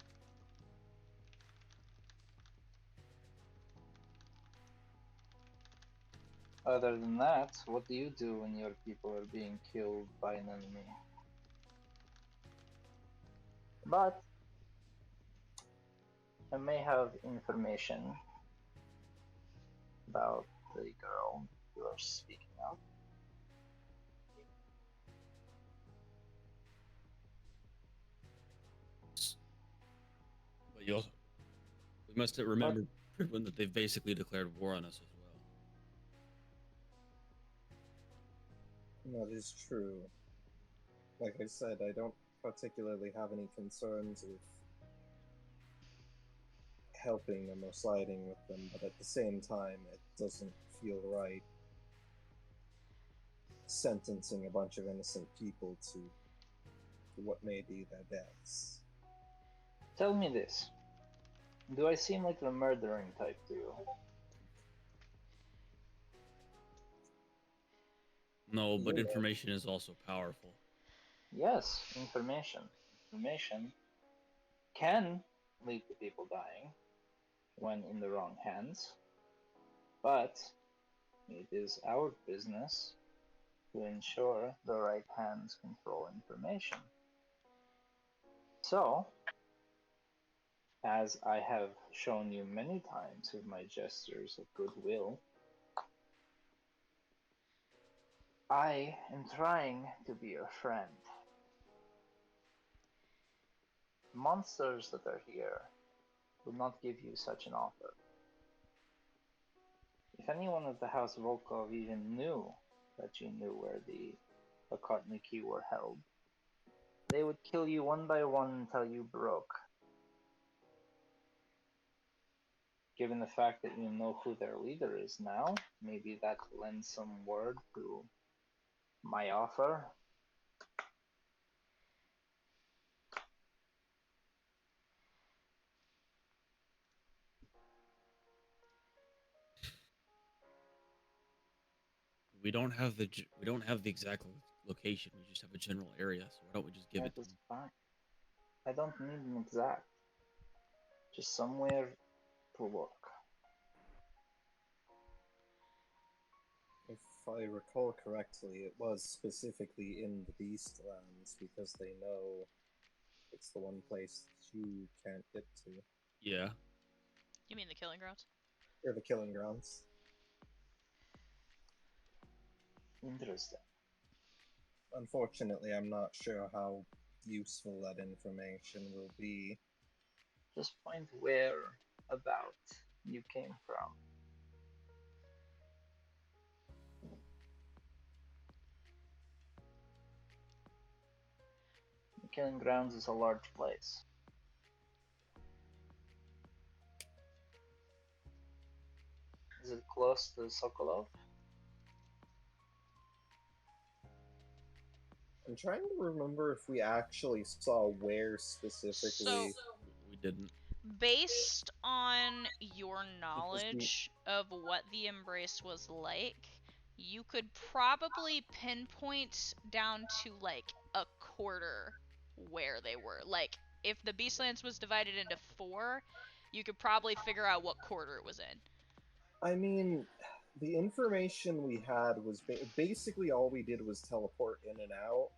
Other than that, what do you do when your people are being killed by an enemy? But I may have information about the girl you are speaking of. but you also we must remember that they've basically declared war on us as well. That is true. Like I said, I don't particularly have any concerns with helping them or siding with them, but at the same time, it doesn't feel right sentencing a bunch of innocent people to what may be their deaths. Tell me this. Do I seem like the murdering type to you? No, but Yeah. information is also powerful. Yes, information. Information can lead to people dying when in the wrong hands, but it is our business to ensure the right hands control information. So, as I have shown you many times with my gestures of goodwill, I am trying to be your friend. Monsters that are here would not give you such an offer. If anyone of the House Volkov even knew that you knew where the Akotniki were held, they would kill you one by one until you broke. Given the fact that you know who their leader is now, maybe that lends some word to my offer. we don't have the exact location. We just have a general area. So why don't we just give That it to is him? fine. I don't need an exact. Just somewhere to look. If I recall correctly, it was specifically in the Beastlands because they know it's the one place that you can't get to. Yeah. You mean the killing grounds? Or the Killing Grounds. Interesting. Unfortunately, I'm not sure how useful that information will be. Just point where about you came from. The Killing Grounds is a large place. Is it close to Sokolov? I'm trying to remember if we actually saw where specifically. So, We didn't. based on your we- knowledge of what the Embrace was like, you could probably pinpoint down to like a quarter where they were. Like, if the Beastlands was divided into 4, you could probably figure out what quarter it was in. I mean, the information we had was basically all we did was teleport in and out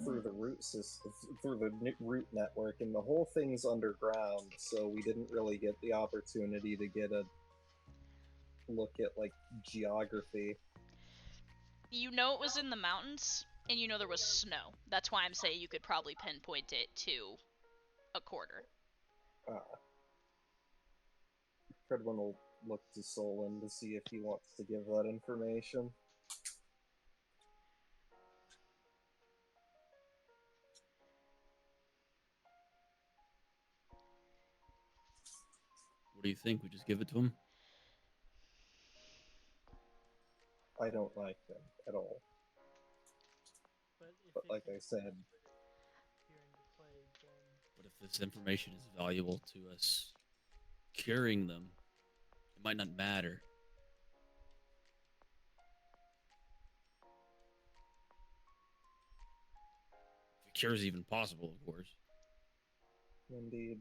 through the route network, and the whole thing's underground, so we didn't really get the opportunity to get a look at like geography. You know it was in the mountains, and you know there was snow. That's why I'm saying you could probably pinpoint it to a quarter. Fredwin will look to Solon to see if he wants to give that information. What do you think? We just give it to him? I don't like them at all. But like I said, Here into play, then But if this information is valuable to us curing them, it might not matter. If a cure is even possible, of course. indeed.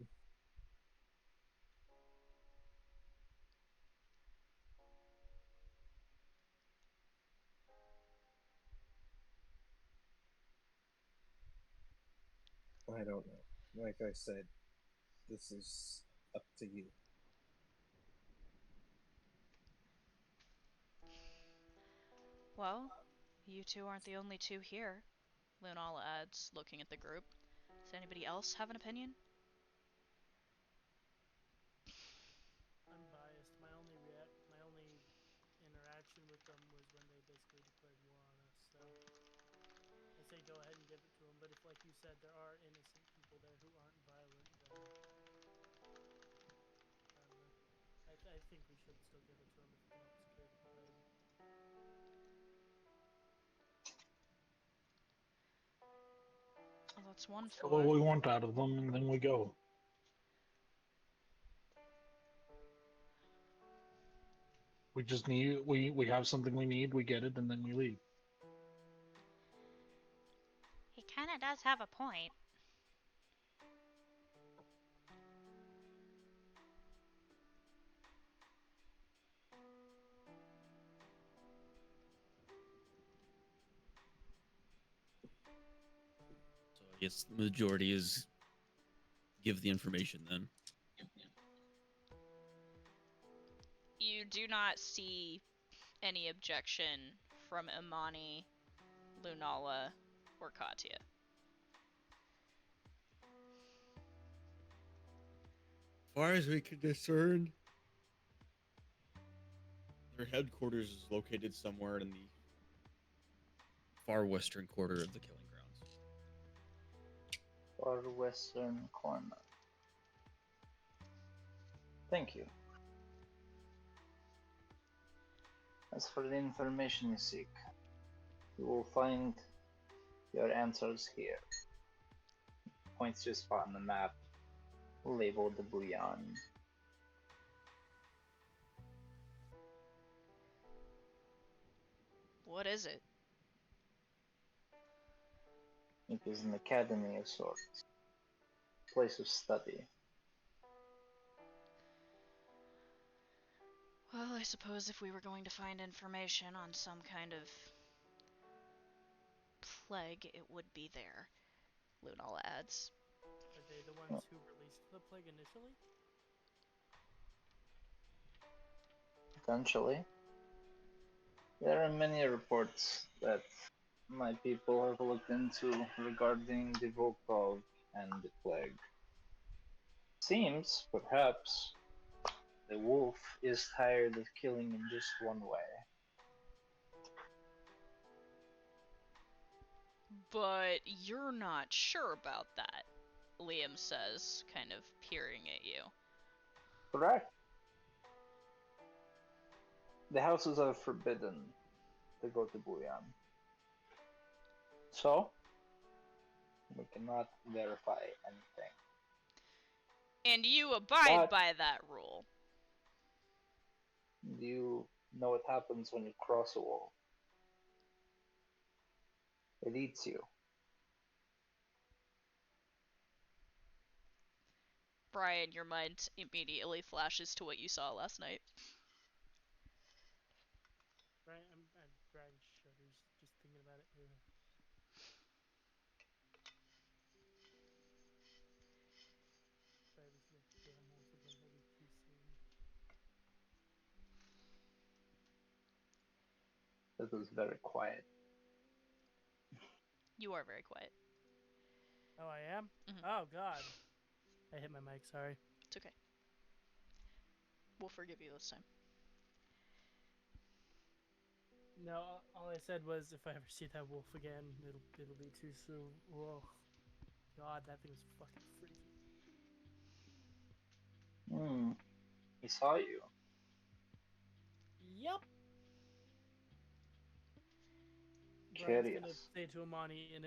I don't know. Like I said, this is up to you. Well, you two aren't the only two here, Lunala adds, looking at the group. Does anybody else have an opinion? unbiased. My only interaction with them was when they basically declared war on us. So I say go ahead and give it to them. But if, like you said, there are innocent people there who aren't violent, then I don't know. I think we should still give it to them if it can help secure the blade. Well, that's one Get what for. we want out of them, and then we go. We just need we have something we need, we get it, and then we leave. He kinda does have a point. So I guess the majority is give the information then. You do not see any objection from Imani, Lunala, or Katya. As far as we can discern, their headquarters is located somewhere in the far western quarter of the Killing Grounds. Far western corner. Thank you. As for the information you seek, you will find your answers here. Points to a spot on the map labeled the Bouillon. What is it? It is an academy of sorts, place of study. Well, I suppose if we were going to find information on some kind of plague, it would be there, Lunala adds. Are they the ones who released the plague initially? Potentially. There are many reports that my people have looked into regarding the Volkov and the plague. Seems, perhaps, the wolf is tired of killing in just one way. But you're not sure about that, Liam says, kind of peering at you. Correct. The houses are forbidden to go to Buyan. So, we cannot verify anything. And you abide by that rule. Do you know what happens when you cross a wall? It eats you. Brian, your mind immediately flashes to what you saw last night. Brian shudders just thinking about it. Sorry, this is a damn wolf again. He'll be too soon. It was very quiet. You are very quiet. Oh, I am? Mhm. Oh, God. I hit my mic, sorry. It's okay. We'll forgive you this time. No, all I said was if I ever see that wolf again, it'll be too soon. Whoa. God, that thing was fucking freaky. He saw you. Yep. Brian's gonna Curious. say to Amani in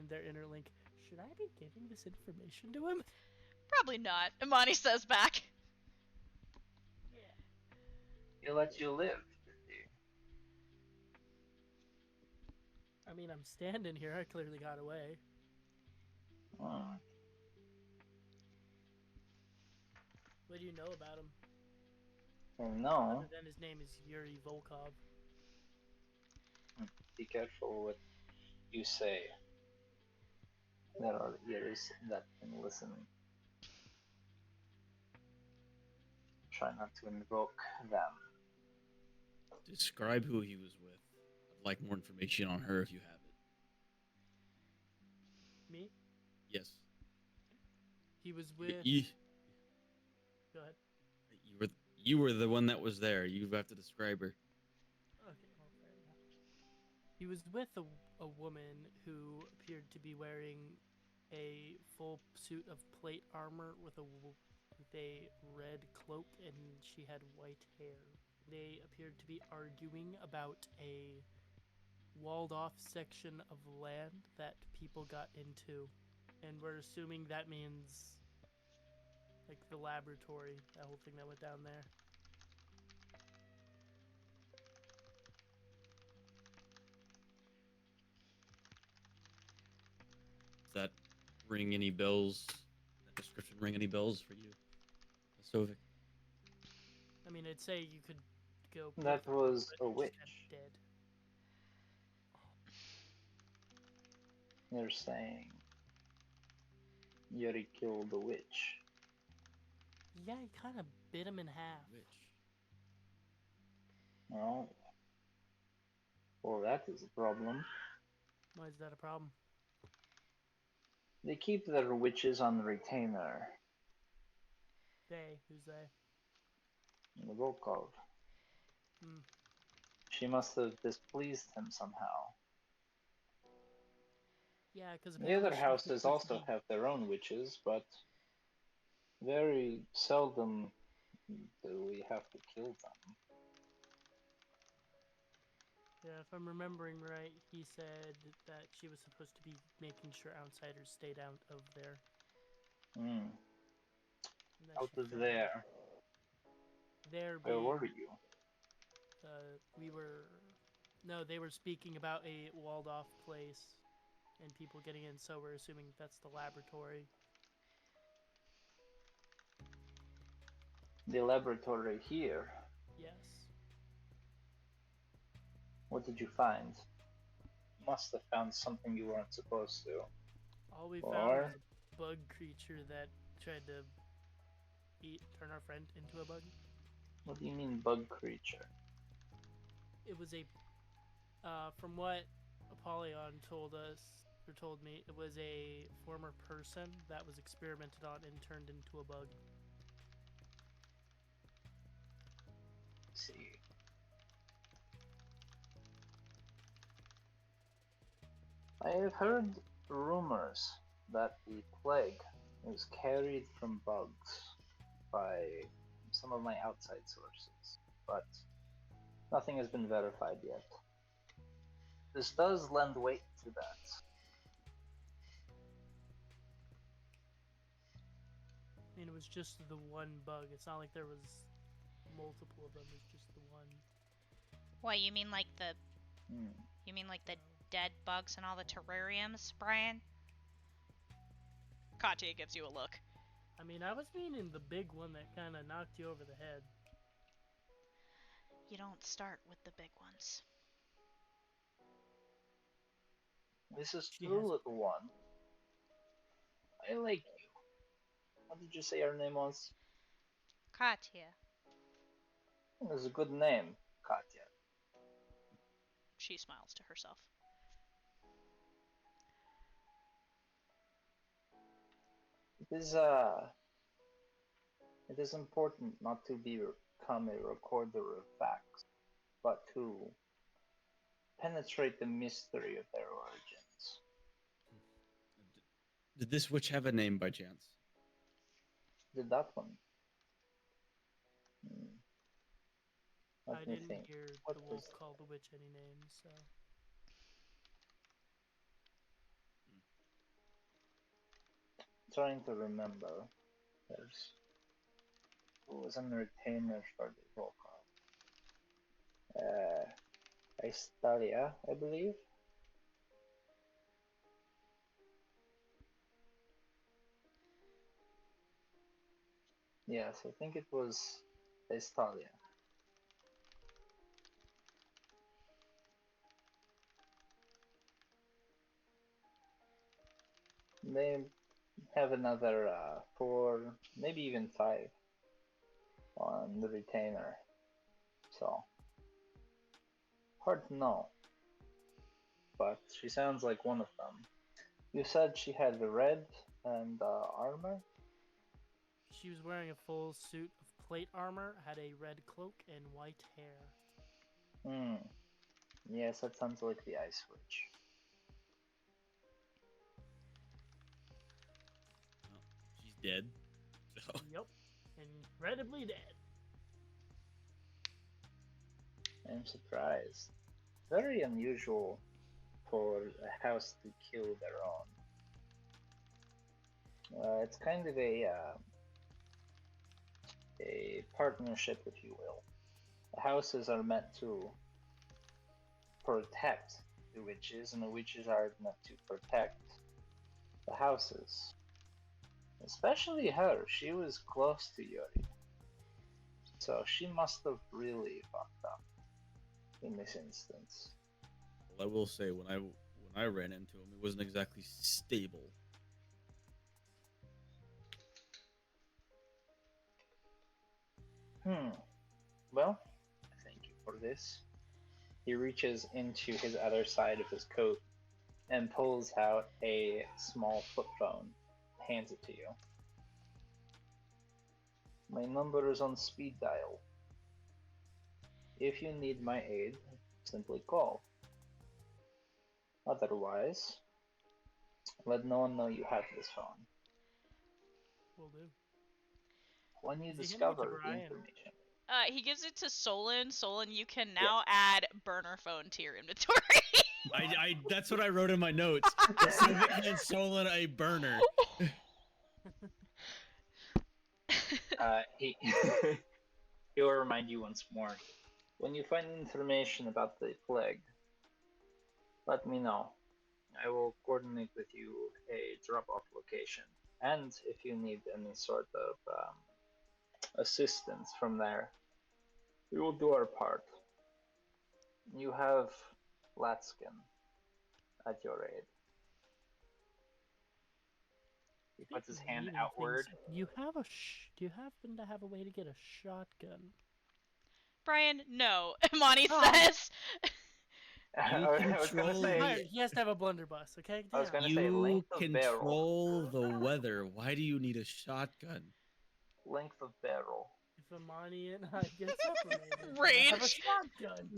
their inner link, should I be giving this information to him? Probably not, Imani says back. Yeah. He let you live, did he? I mean, I'm standing here. I clearly got away. Hmm. What do you know about him? Well, no. Other than his name is Yuri Volkov. Be careful what you say. There are ears that can listen. Try not to invoke them. Describe who he was with. I'd like more information on her if you have it. Me? Yes. He was with. You, Go ahead. you were the one that was there. You have to describe her. Okay, well, fair enough. He was with a woman who appeared to be wearing a full suit of plate armor with a red cloak, and she had white hair. They appeared to be arguing about a walled off section of land that people got into, and we're assuming that means like the laboratory, that whole thing that went down there. Does that ring any bells? That description ring any bells for you, Sovic? I mean, I'd say you could go. That was but a she's witch. kind of dead. You're saying Yuri killed the witch. Yeah, he kind of bit him in half. Which? Oh. Well, that is a problem. Why is that a problem? They keep their witches on retainer. Who's they? The Volkov. Hmm. She must have displeased him somehow. Yeah, because The other houses also have their own witches, but very seldom do we have to kill them. Yeah, if I'm remembering right, he said that she was supposed to be making sure outsiders stayed out of there. Out of there. There Where being, were you? we were No, they were speaking about a walled-off place and people getting in, so we're assuming that's the laboratory. The laboratory here. Yes. What did you find? Must have found something you weren't supposed to. All we found Or was a bug creature that tried to turn our friend into a bug. what do you mean bug creature? It was a, from what Apollyon told us, or told me, it was a former person that was experimented on and turned into a bug. Let's see. I have heard rumors that the plague was carried from bugs by some of my outside sources, but nothing has been verified yet. This does lend weight to that. I mean, it was just the one bug. It's not like there was multiple of them. It's just the one. What, you mean like the Hmm. you mean like the dead bugs in all the terrariums, Brian? Katya gives you a look. I mean, I was meaning the big one that kind of knocked you over the head. You don't start with the big ones. This is She true, has- little one. I like you. What did you say your name was? Katya. It's a good name, Katya. She smiles to herself. It is important not to become a recorder of facts, but to penetrate the mystery of their origins. Did this witch have a name by chance? Did that one? Hmm. I Let me didn't think. hear What the wolf was call the witch any names, so. trying to remember? There's who was on the retainer for the vocal? Aistalia, I believe. Yes, I think it was Aistalia. They have another 4, maybe even 5 on the retainer. So, hard to know. But she sounds like one of them. You said she had the red and armor? She was wearing a full suit of plate armor, had a red cloak, and white hair. Hmm. Yes, that sounds like the Ice Witch. Well, she's dead. So. Yep. Incredibly dead. I'm surprised. Very unusual for a house to kill their own. It's kind of a partnership, if you will. The houses are meant to protect the witches, and the witches are meant to protect the houses. Especially her. She was close to Yuri. So she must have really fucked up in this instance. Well, I will say when I ran into him, it wasn't exactly stable. Well, thank you for this. He reaches into his other side of his coat and pulls out a small flip phone, hands it to you. My number is on speed dial. If you need my aid, simply call. Otherwise, let no one know you have this phone. Will do. When you Is he handing it to discover the Brian? information, He gives it to Solon. Solon, you can now add burner phone to your inventory. I that's what I wrote in my notes. Civic and Solon a burner. he he will remind you once more. When you find information about the plague, let me know. I will coordinate with you a drop-off location, and if you need any sort of assistance from there, we will do our part. You have Latskin at your aid. He puts his hand Reading outward. things. Do you happen to have a way to get a shotgun? Brian, no. Monty Oh. says. I was gonna control say. Fine, he has to have a blunderbuss, okay? I was Damn. gonna say You length of barrel. control the weather. Why do you need a shotgun? Length of barrel. If Amani and I get separated, Range. I have a shotgun.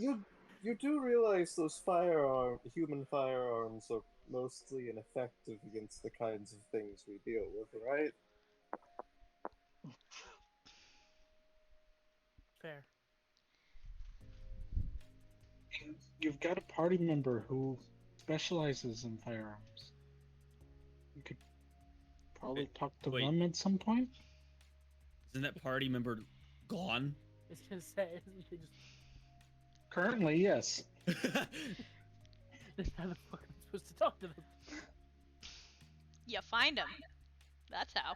You do realize those human firearms are mostly ineffective against the kinds of things we deal with, right? Fair. You've got a party member who specializes in firearms. You could probably talk to Wait. them at some point. Isn't that party member gone? I was gonna say, they just Currently, yes. how the fuck am I supposed to talk to them? You find him. That's how.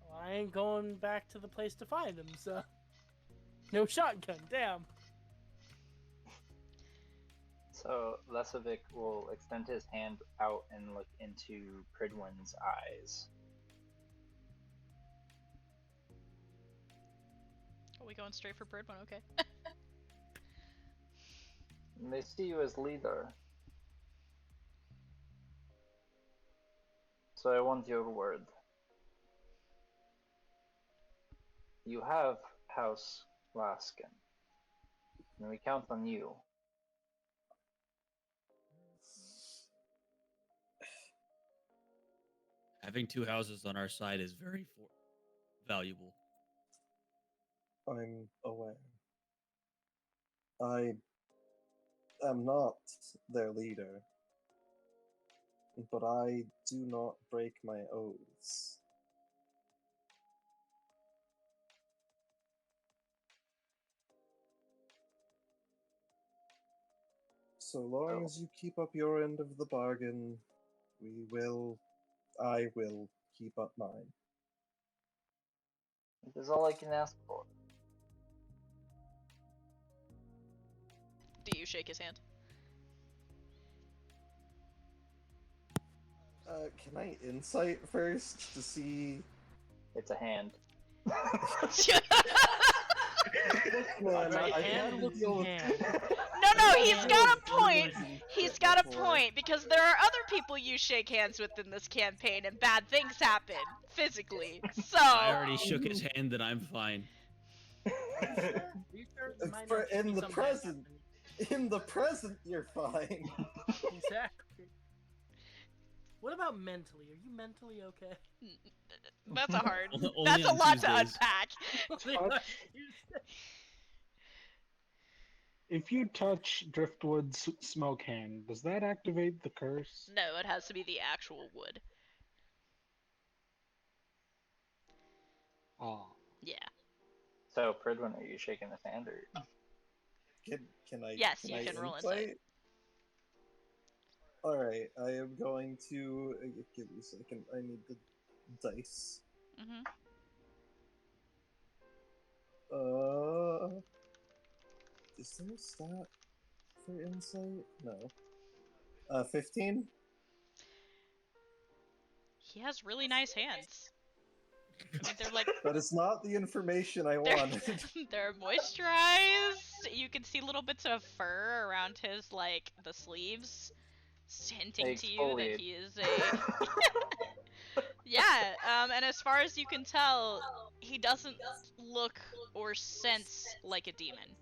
Well, I ain't going back to the place to find them, so no shotgun. Damn. So Lesovic will extend his hand out and look into Pridwin's eyes. Are we going straight for Birdman? Okay. And they see you as leader. So I want your word. You have House Laskin. And we count on you. Having two houses on our side is very valuable. I'm aware. I am not their leader, but I do not break my oaths. So long as you keep up your end of the bargain, I will keep up mine. It is all I can ask for. Do you shake his hand? Can I insight first to see? It's a hand. Man, Right I hand, had to looking deal with hand. No, he's Yeah, got a it's point. easy He's got a before. point because there are other people you shake hands with in this campaign, and bad things happen physically. So I already shook his hand and I'm fine. Are you sure? There might not In be the some bad present. happening. In the present, you're fine. Exactly. What about mentally? Are you mentally okay? that's a hard. Only That's a on lot to Tuesdays. unpack. If you touch Driftwood's smoke hand, does that activate the curse? No, it has to be the actual wood. Oh. Yeah. So Pridwin, are you shaking his hand or? Can I? Yes, can you I can roll insight? insight. All right, I am going to give me a second. I need the dice. Mhm. Is there a stat for insight? No. 15. He has really nice hands. I mean, they're like That is not the information I wanted. they're moisturized. You can see little bits of fur around his the sleeves, hinting to you that Exfoliate. he is a yeah. And as far as you can tell, he doesn't look or sense like a demon.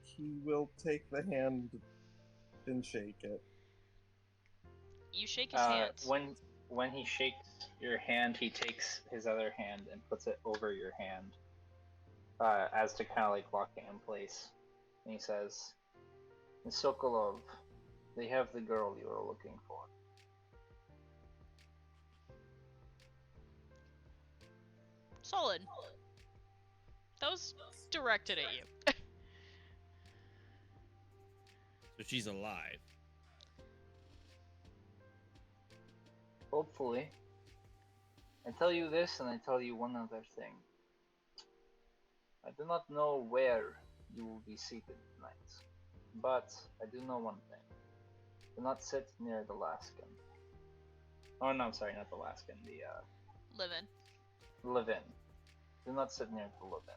He will take the hand and shake it. You shake his hand. When he shakes your hand, he takes his other hand and puts it over your hand, as to kind of like lock it in place. And he says, "Miss Sokolov, they have the girl you are looking for." Solid. Those directed at you. So So she's alive. Hopefully. I tell you this, and I tell you one other thing. I do not know where you will be seated tonight, but I do know one thing. Do not sit near the Laskin. Oh no, I'm sorry, not the Laskin, the Live-in. Levin. Do not sit near the Levin.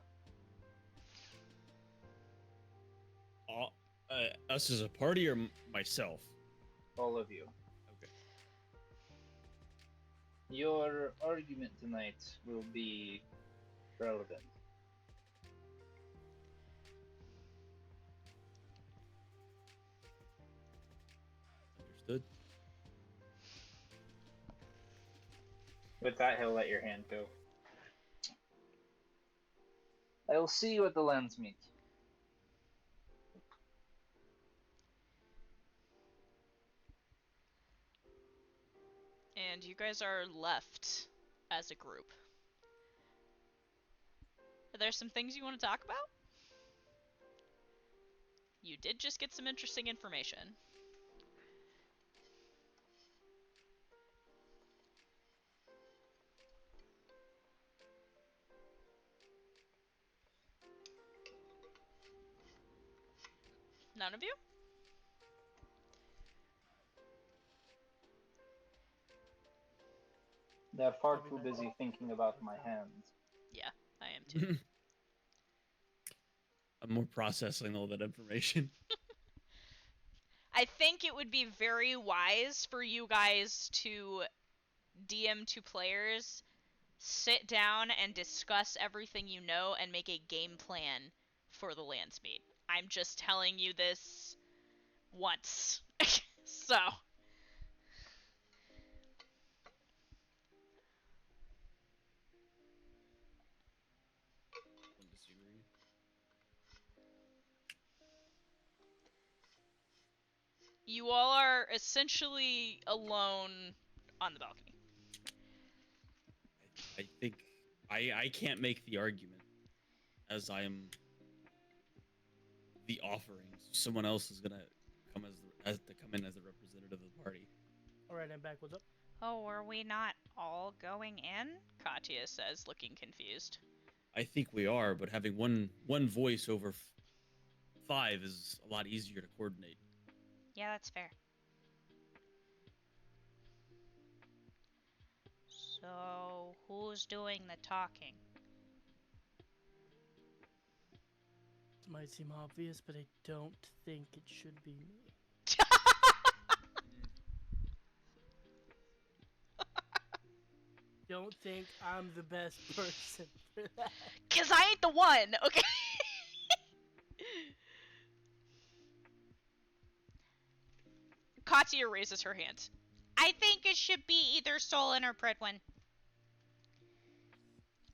Us as a party or myself? All of you. Okay. Your argument tonight will be relevant. Understood. With that, he'll let your hand go. I will see you at the lands meet. And you guys are left as a group. Are there some things you want to talk about? You did just get some interesting information. None of you? They're far Probably too not. busy thinking about my hand. Yeah, I am too. I'm more processing all that information. I think it would be very wise for you guys to DM to players, sit down and discuss everything you know and make a game plan for the lands meet. I'm just telling you this once. So, Don't disagree. you all are essentially alone on the balcony. I think I can't make the argument, as I am the offering. Someone else is gonna come come in as the representative of the party. Alright, I'm back. What's up? Oh, were we not all going in? Katya says, looking confused. I think we are, but having one voice over five is a lot easier to coordinate. Yeah, that's fair. So, who's doing the talking? This might seem obvious, but I don't think it should be me. Don't think I'm the best person for that. Cause I ain't the one, okay? Katya raises her hand. I think it should be either Solon or Predwin.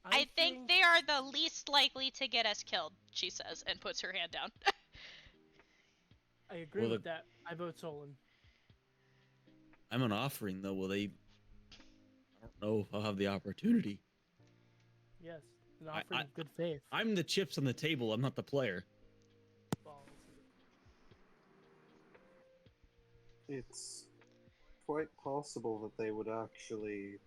I think they are the least likely to get us killed. She says, and puts her hand down. I agree with that. I vote Solon. I'm an offering though. Will they? I don't know if I'll have the opportunity. Yes, an offering of good faith. I'm the chips on the table. I'm not the player. It's quite possible that they would actually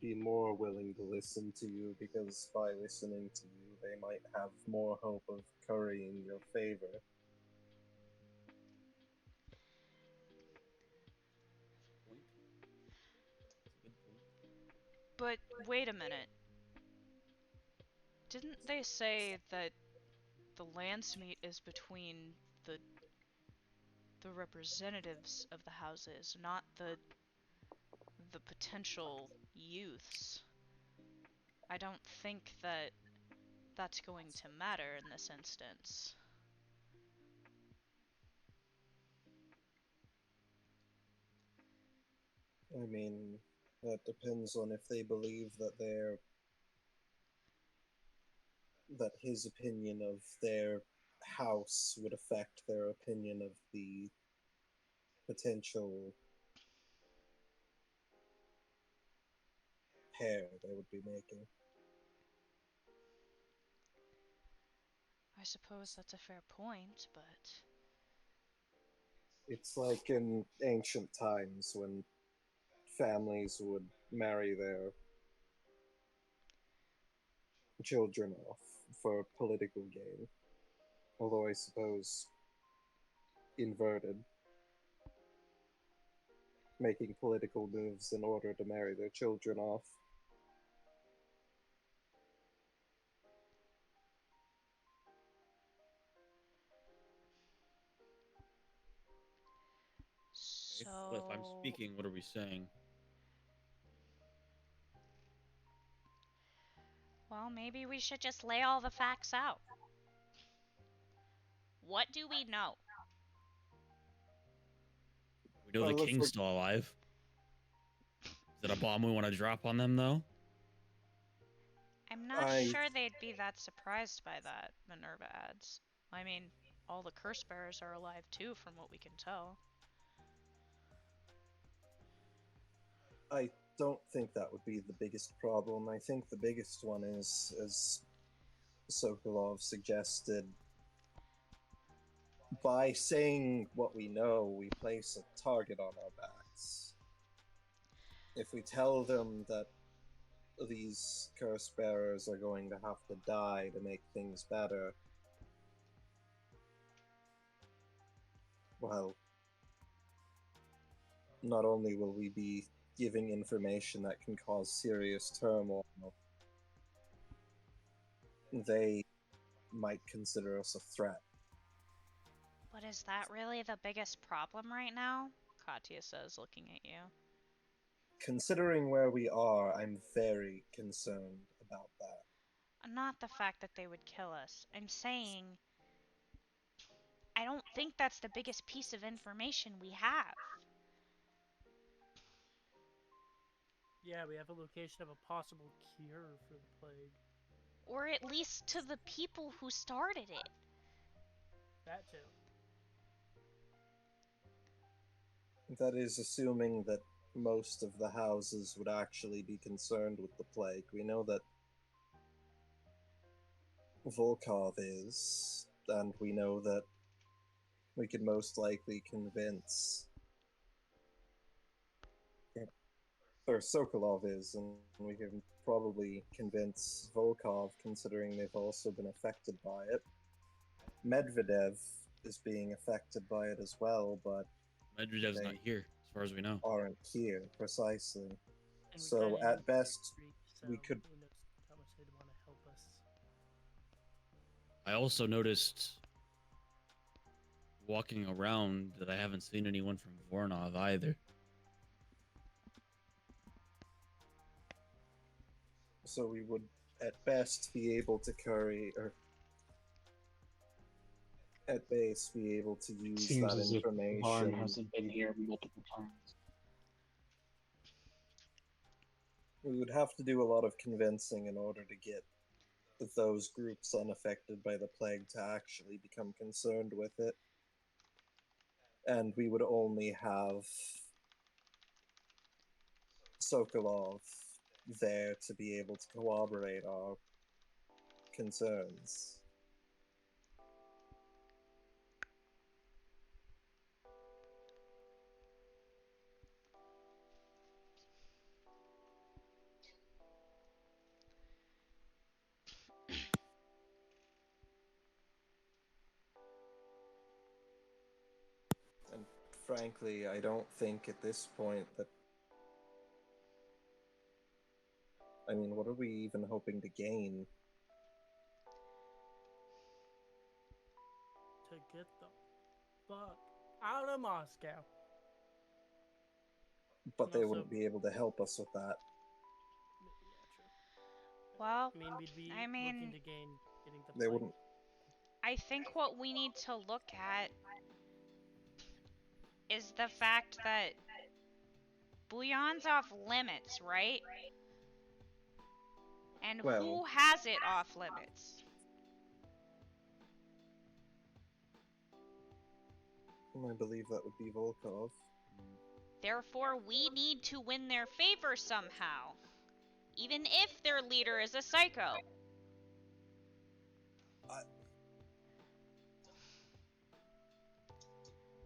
be more willing to listen to you, because by listening to you, they might have more hope of currying your favor. But wait a minute. Didn't they say that the lands meet is between the representatives of the houses, not the potential youths? I don't think that that's going to matter in this instance. I mean, that depends on if they believe that his opinion of their house would affect their opinion of the potential pair they would be making. I suppose that's a fair point, but It's like in ancient times when families would marry their children off for political gain. Although I suppose inverted, making political moves in order to marry their children off. If I'm So, speaking, what are we saying? Well, maybe we should just lay all the facts out. what do we know? We know the Well, if king's we're- still alive. Is that a bomb we want to drop on them, though? I'm not I- sure they'd be that surprised by that, Minerva adds. I mean, all the curse bearers are alive too, from what we can tell. I don't think that would be the biggest problem. I think the biggest one is, as Sokolov suggested, by saying what we know, we place a target on our backs. If we tell them that these curse bearers are going to have to die to make things better, well, not only will we be giving information that can cause serious turmoil, they might consider us a threat. But is that really the biggest problem right now? Katya says, looking at you. Considering where we are, I'm very concerned about that. Not the fact that they would kill us. I'm saying I don't think that's the biggest piece of information we have. Yeah, we have a location of a possible cure for the plague. Or at least to the people who started it. That too. That is assuming that most of the houses would actually be concerned with the plague. We know that Volkov is, and we know that we could most likely convince, or Sokolov is, and we can probably convince Volkov, considering they've also been affected by it. Medvedev is being affected by it as well, but Medvedev's not They- here, as far as we know. aren't here precisely. And we So kinda at need best, Greek, we so could- Who knows how much they'd want to help us? I also noticed walking around that I haven't seen anyone from Voronov either. So we would at best be able to carry, or at base be able to use Seems that as if Varn information. hasn't been here multiple times. We would have to do a lot of convincing in order to get those groups unaffected by the plague to actually become concerned with it. And we would only have Sokolov there to be able to corroborate our concerns. And frankly, I don't think at this point that. I mean, what are we even hoping to gain? To get the fuck out of Moscow. But they Also- wouldn't be able to help us with that. Yeah, true. Well, I mean, we'd be I mean- looking to gain getting the They plague. wouldn't. I think what we need to look at is the fact that Bouillon's off limits, right? And Well- who has it off limits? I believe that would be Volkov. Therefore, we need to win their favor somehow. Even if their leader is a psycho.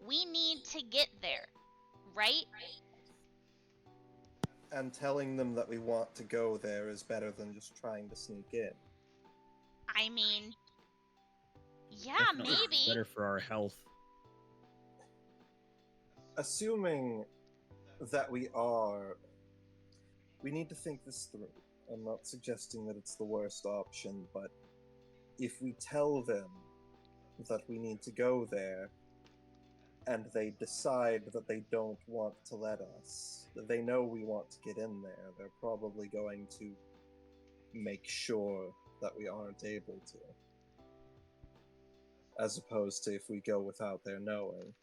We need to get there, right? And telling them that we want to go there is better than just trying to sneak in. I mean, yeah, Definitely maybe. better for our health. Assuming that we are, we need to think this through. I'm not suggesting that it's the worst option, but if we tell them that we need to go there and they decide that they don't want to let us, they know we want to get in there, they're probably going to make sure that we aren't able to. As opposed to if we go without their knowing.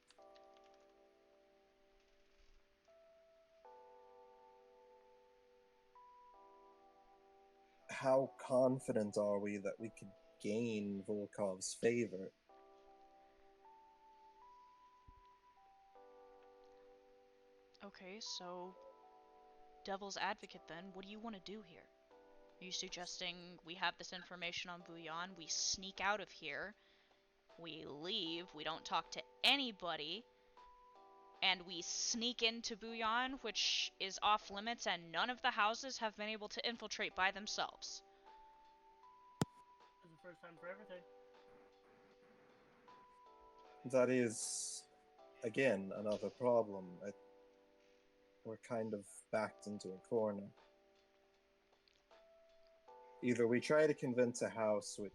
How confident are we that we could gain Volkov's favor? Okay, so devil's advocate then, what do you want to do here? Are you suggesting we have this information on Bouillon, we sneak out of here, we leave, we don't talk to anybody, and we sneak into Bouillon, which is off limits, and none of the houses have been able to infiltrate by themselves? It's the first time for everything. That is, again, another problem. We're kind of backed into a corner. Either we try to convince a house, which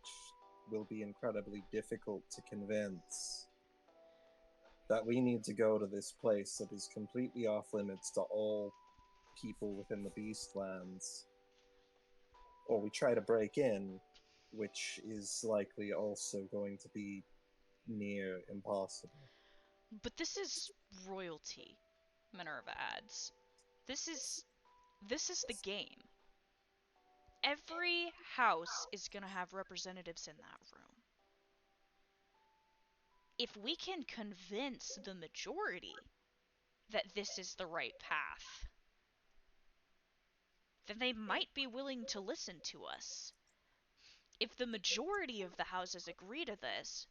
will be incredibly difficult to convince, that we need to go to this place that is completely off limits to all people within the Beastlands, or we try to break in, which is likely also going to be near impossible. But this is royalty, Minerva adds. This is the game. Every house is gonna have representatives in that room. If we can convince the majority that this is the right path, then they might be willing to listen to us. If the majority of the houses agree to this,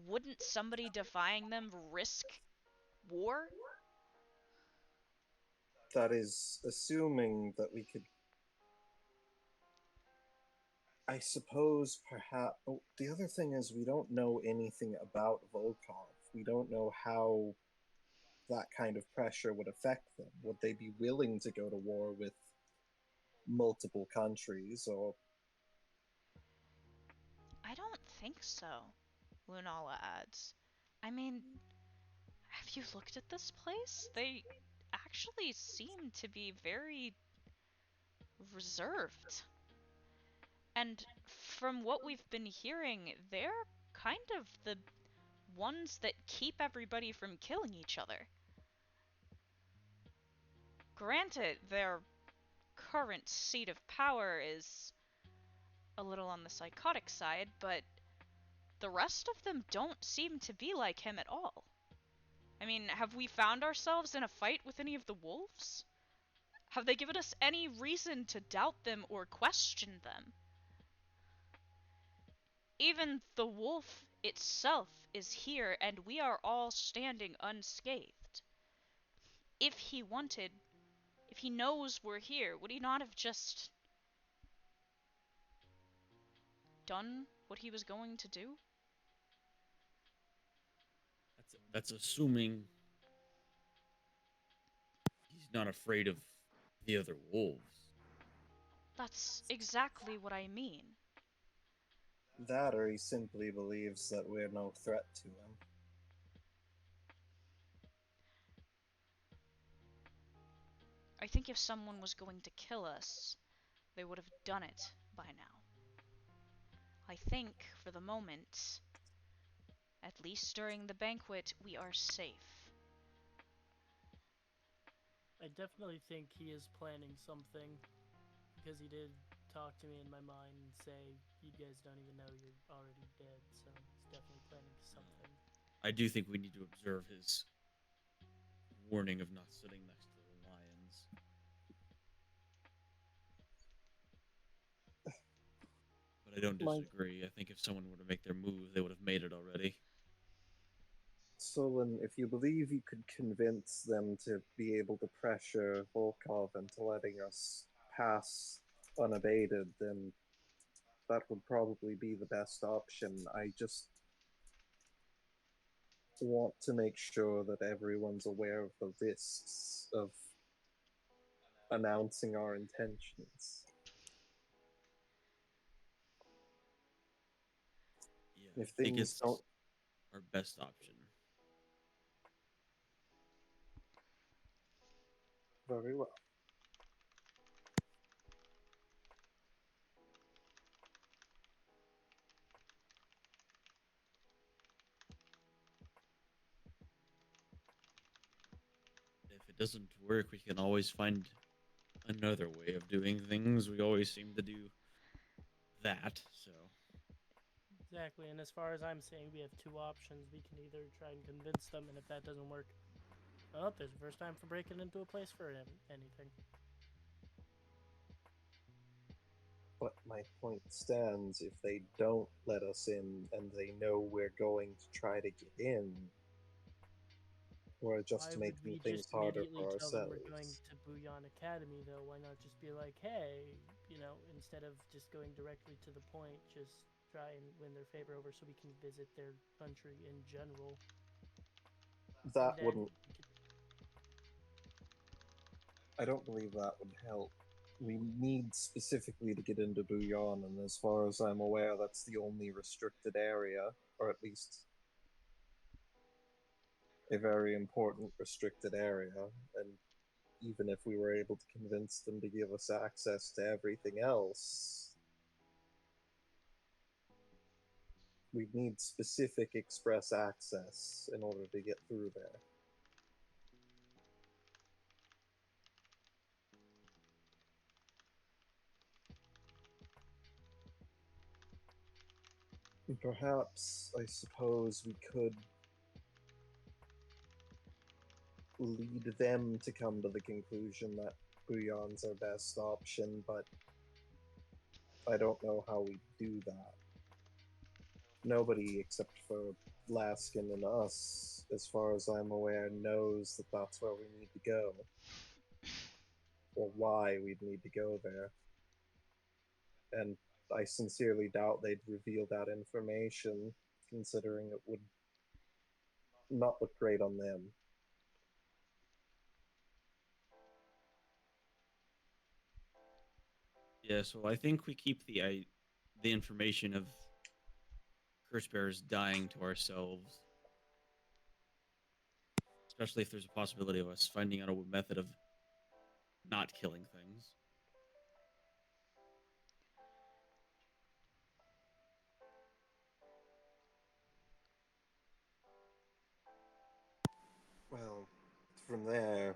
wouldn't somebody defying them risk war? That is assuming that we could. I suppose perhaps. Oh, the other thing is, we don't know anything about Volkov. We don't know how that kind of pressure would affect them. Would they be willing to go to war with multiple countries, or I don't think so, Lunala adds. I mean, have you looked at this place? They actually seem to be very reserved. And from what we've been hearing, they're kind of the ones that keep everybody from killing each other. Granted, their current seat of power is a little on the psychotic side, but the rest of them don't seem to be like him at all. I mean, have we found ourselves in a fight with any of the wolves? Have they given us any reason to doubt them or question them? Even the wolf itself is here, and we are all standing unscathed. If he wanted, if he knows we're here, would he not have just done what he was going to do? That's assuming he's not afraid of the other wolves. That's exactly what I mean. that, or he simply believes that we're no threat to him? I think if someone was going to kill us, they would have done it by now. I think, for the moment, at least during the banquet, we are safe. I definitely think he is planning something, because he did talk to me in my mind and say, you guys don't even know you're already dead, so he's definitely planning something. I do think we need to observe his warning of not sitting next to the lions. But I don't disagree. I think if someone were to make their move, they would have made it already. Solon, if you believe you could convince them to be able to pressure Volkov into letting us pass unabated, then that would probably be the best option. I just want to make sure that everyone's aware of the risks of announcing our intentions. Yeah, If I think things it's don't, our best option. very well. If it doesn't work, we can always find another way of doing things. We always seem to do that, so. Exactly, and as far as I'm saying, we have two options. We can either try and convince them, and if that doesn't work, oh, there's the first time for breaking into a place for anything. But my point stands, if they don't let us in and they know we're going to try to get in, we're just Why would making we things just harder immediately for tell them we're going ourselves. to Bouillon Academy, though? Why not just be like, hey, instead of just going directly to the point, just try and win their favor over so we can visit their country in general? That And then wouldn't, we could, I don't believe that would help. We need specifically to get into Bouillon, and as far as I'm aware, that's the only restricted area, or at least a very important restricted area. And even if we were able to convince them to give us access to everything else, we'd need specific express access in order to get through there. And perhaps, I suppose, we could lead them to come to the conclusion that Bouillon's our best option, but I don't know how we do that. Nobody except for Laskin and us, as far as I'm aware, knows that that's where we need to go. Or why we'd need to go there. And I sincerely doubt they'd reveal that information, considering it would not look great on them. Yeah, so I think we keep the information of curse bearers dying to ourselves, especially if there's a possibility of us finding out a method of not killing things. Well, from there,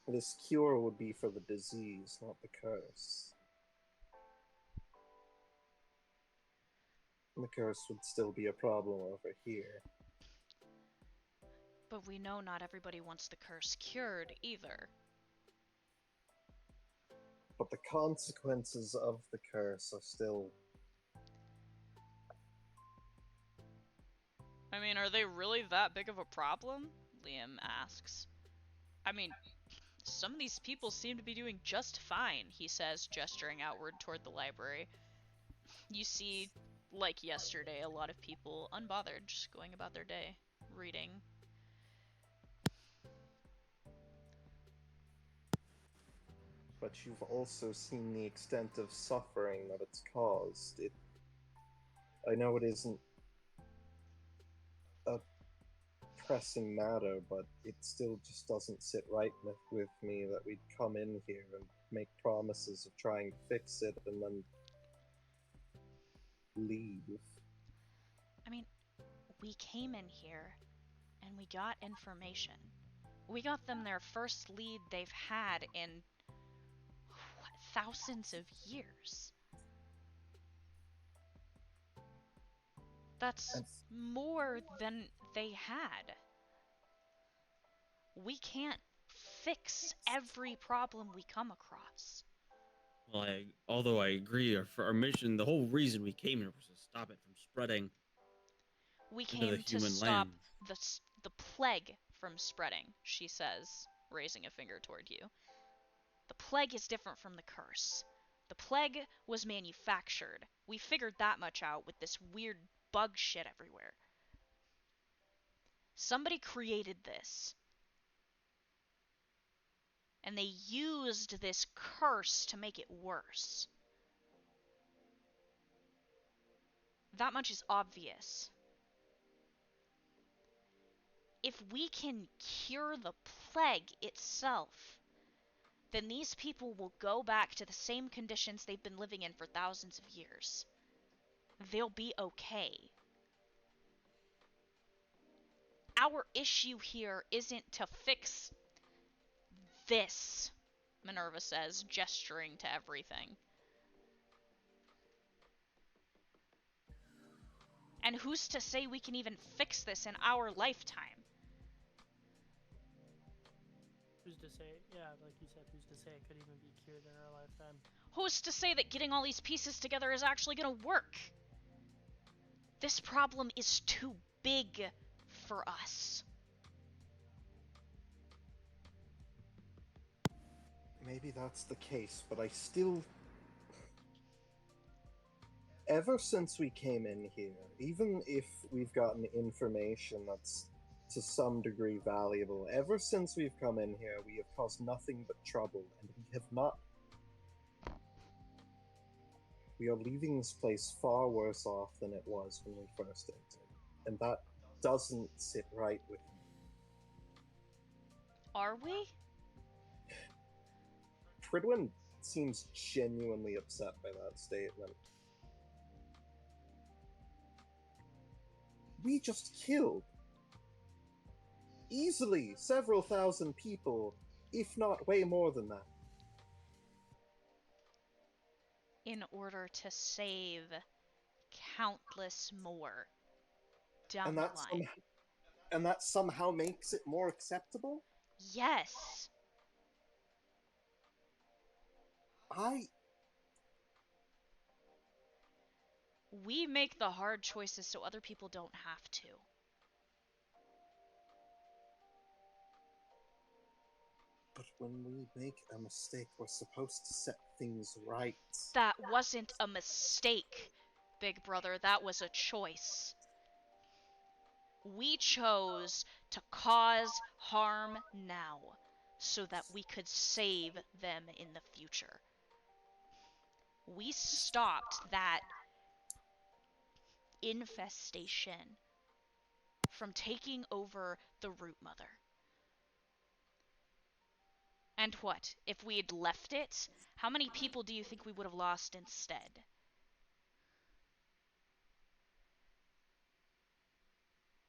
this cure would be for the disease, not the curse. The curse would still be a problem over here. But we know not everybody wants the curse cured either. But the consequences of the curse are still. I mean, are they really that big of a problem? Liam asks. I mean, some of these people seem to be doing just fine, he says, gesturing outward toward the library. You see, like yesterday, a lot of people unbothered, just going about their day, reading. But you've also seen the extent of suffering that it's caused. I know it isn't a pressing matter, but it still just doesn't sit right with me that we'd come in here and make promises of trying to fix it and then leave. I mean, we came in here and we got information. We got them their first lead they've had in thousands of years. That's more than they had. We can't fix every problem we come across. Well, although I agree, for our mission, the whole reason we came here was to stop it from spreading. We into the came to human stop lands. the plague from spreading, she says, raising a finger toward you. The plague is different from the curse. The plague was manufactured. We figured that much out with this weird bug shit everywhere. Somebody created this. And they used this curse to make it worse. That much is obvious. If we can cure the plague itself, then these people will go back to the same conditions they've been living in for thousands of years. They'll be okay. Our issue here isn't to fix this, Minerva says, gesturing to everything. And who's to say we can even fix this in our lifetime? Who's to say? Yeah, like you said, who's to say it could even be cured in our lifetime? Who's to say that getting all these pieces together is actually gonna work? This problem is too big for us. Maybe that's the case, but I still... Ever since we came in here, even if we've gotten information that's to some degree valuable, ever since we've come in here, we have caused nothing but trouble, and we have not... We are leaving this place far worse off than it was when we first entered, and that doesn't sit right with me. Are we? Pridwin seems genuinely upset by that statement. We just killed easily several thousand people, if not way more than that. In order to save countless more down the line. And that somehow makes it more acceptable? Yes. We make the hard choices so other people don't have to. But when we make a mistake, we're supposed to set things right. That wasn't a mistake, Big Brother. That was a choice. We chose to cause harm now so that we could save them in the future. We stopped that infestation from taking over the Root Mother. And what? If we had left it, how many people do you think we would have lost instead?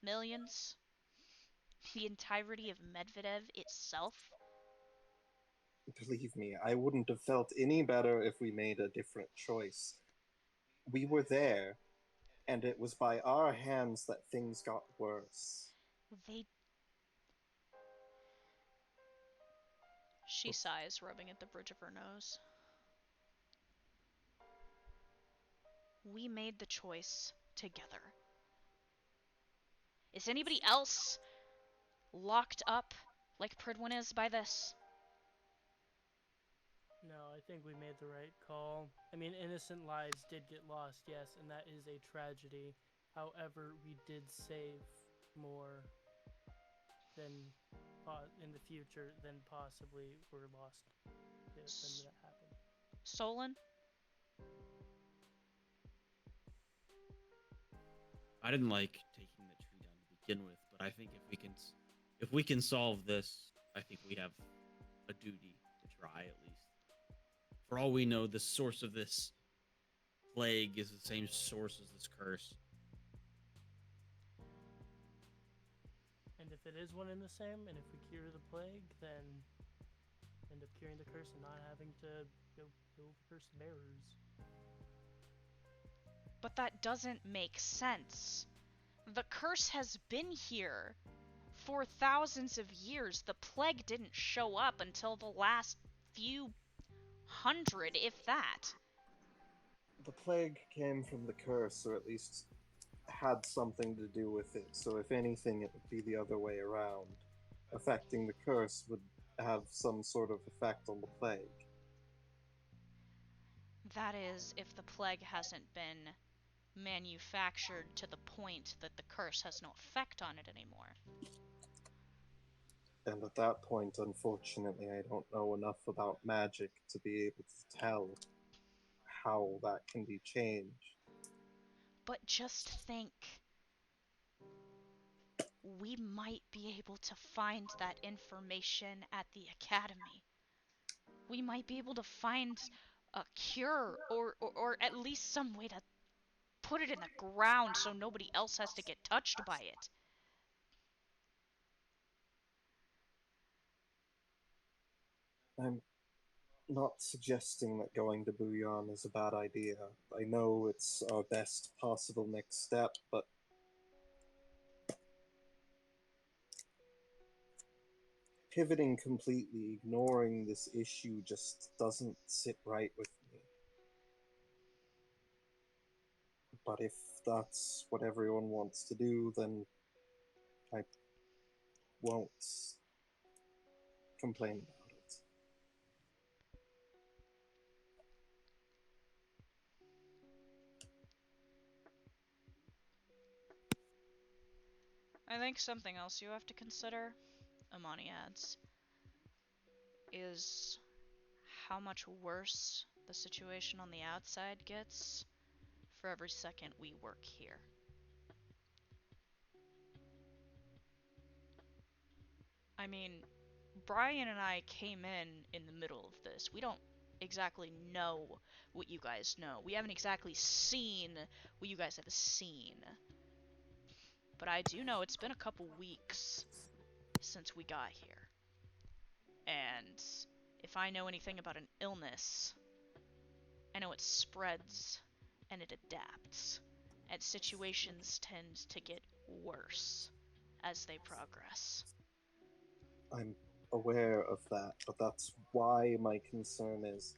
Millions? The entirety of Medvedev itself? Believe me, I wouldn't have felt any better if we made a different choice. We were there, and it was by our hands that things got worse. She sighs, rubbing at the bridge of her nose. We made the choice together. Is anybody else locked up like Pridwin is by this? No, I think we made the right call. I mean, innocent lives did get lost, yes, and that is a tragedy. However, we did save more than in the future than possibly were lost when that happened. Solon? I didn't like taking the tree down to begin with, but I think if we can solve this, I think we have a duty to try at least. For all we know, the source of this plague is the same source as this curse. And if it is one and the same, and if we cure the plague, then end up curing the curse and not having to go kill the curse bearers. But that doesn't make sense. The curse has been here for thousands of years. The plague didn't show up until the last few hundred, if that. The plague came from the curse, or at least had something to do with it. So if anything, it would be the other way around. Affecting the curse would have some sort of effect on the plague. That is, if the plague hasn't been manufactured to the point that the curse has no effect on it anymore. And at that point, unfortunately, I don't know enough about magic to be able to tell how that can be changed. But just think, we might be able to find that information at the academy. We might be able to find a cure or at least some way to put it in the ground so nobody else has to get touched by it. I'm not suggesting that going to Bouillon is a bad idea. I know it's our best possible next step, but pivoting completely, ignoring this issue just doesn't sit right with me. But if that's what everyone wants to do, then I won't complain about it. I think something else you have to consider, Amani adds, is how much worse the situation on the outside gets for every second we work here. I mean, Brian and I came in the middle of this. We don't exactly know what you guys know. We haven't exactly seen what you guys have seen. But I do know it's been a couple weeks since we got here. And if I know anything about an illness, I know it spreads and it adapts. And situations tend to get worse as they progress. I'm aware of that, but that's why my concern is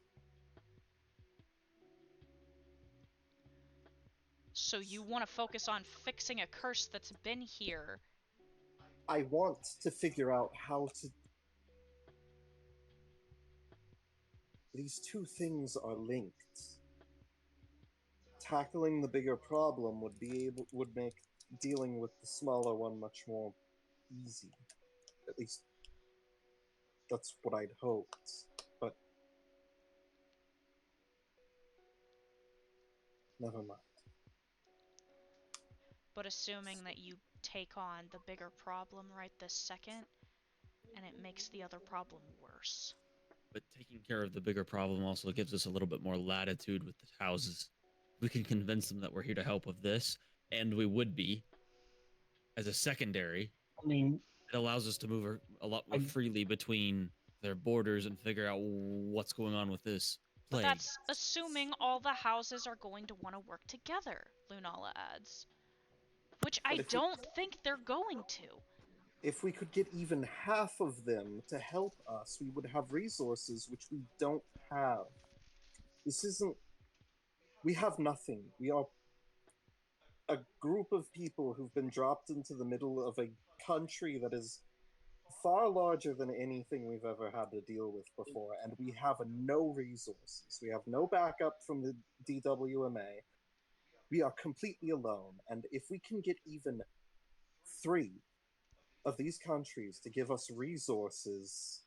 So you want to focus on fixing a curse that's been here. I want to figure out how to. These two things are linked. Tackling the bigger problem would make dealing with the smaller one much more easy. At least that's what I'd hoped. But never mind. But assuming that you take on the bigger problem right this second, and it makes the other problem worse. But taking care of the bigger problem also gives us a little bit more latitude with the houses. We can convince them that we're here to help with this, and we would be as a secondary. I mean, it allows us to move a lot more I- freely between their borders and figure out what's going on with this But plague. that's assuming all the houses are going to want to work together, Lunala adds. Which I don't think they're going to. If we could get even half of them to help us, we would have resources which we don't have. This isn't. We have nothing. We are a group of people who've been dropped into the middle of a country that is far larger than anything we've ever had to deal with before, and we have no resources. We have no backup from the DWMA. We are completely alone, and if we can get even 3 of these countries to give us resources,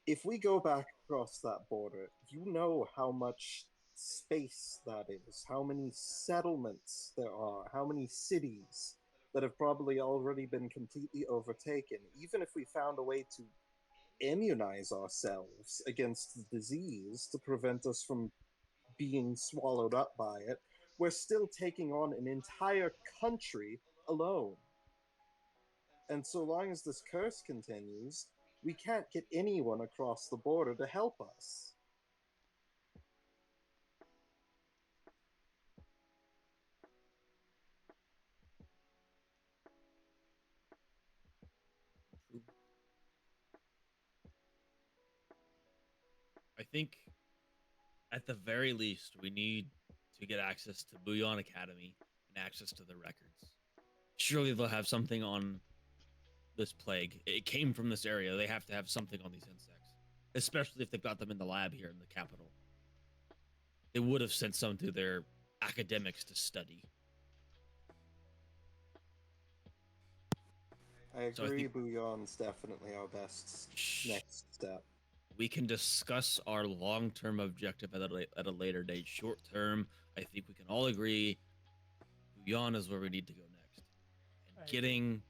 if we go back across that border, you know how much space that is, how many settlements there are, how many cities that have probably already been completely overtaken. Even if we found a way to immunize ourselves against the disease to prevent us from being swallowed up by it, we're still taking on an entire country alone. And so long as this curse continues, we can't get anyone across the border to help us. True. I think at the very least we need to get access to Bouillon Academy and access to the records. Surely they'll have something on this plague. It came from this area. They have to have something on these insects, especially if they've got them in the lab here in the capital. They would have sent some to their academics to study. I So I agree, think- Bouillon's definitely our best next step. We can discuss our long-term objective at a later date. Short-term, I think we can all agree Bouillon is where we need to go next. And getting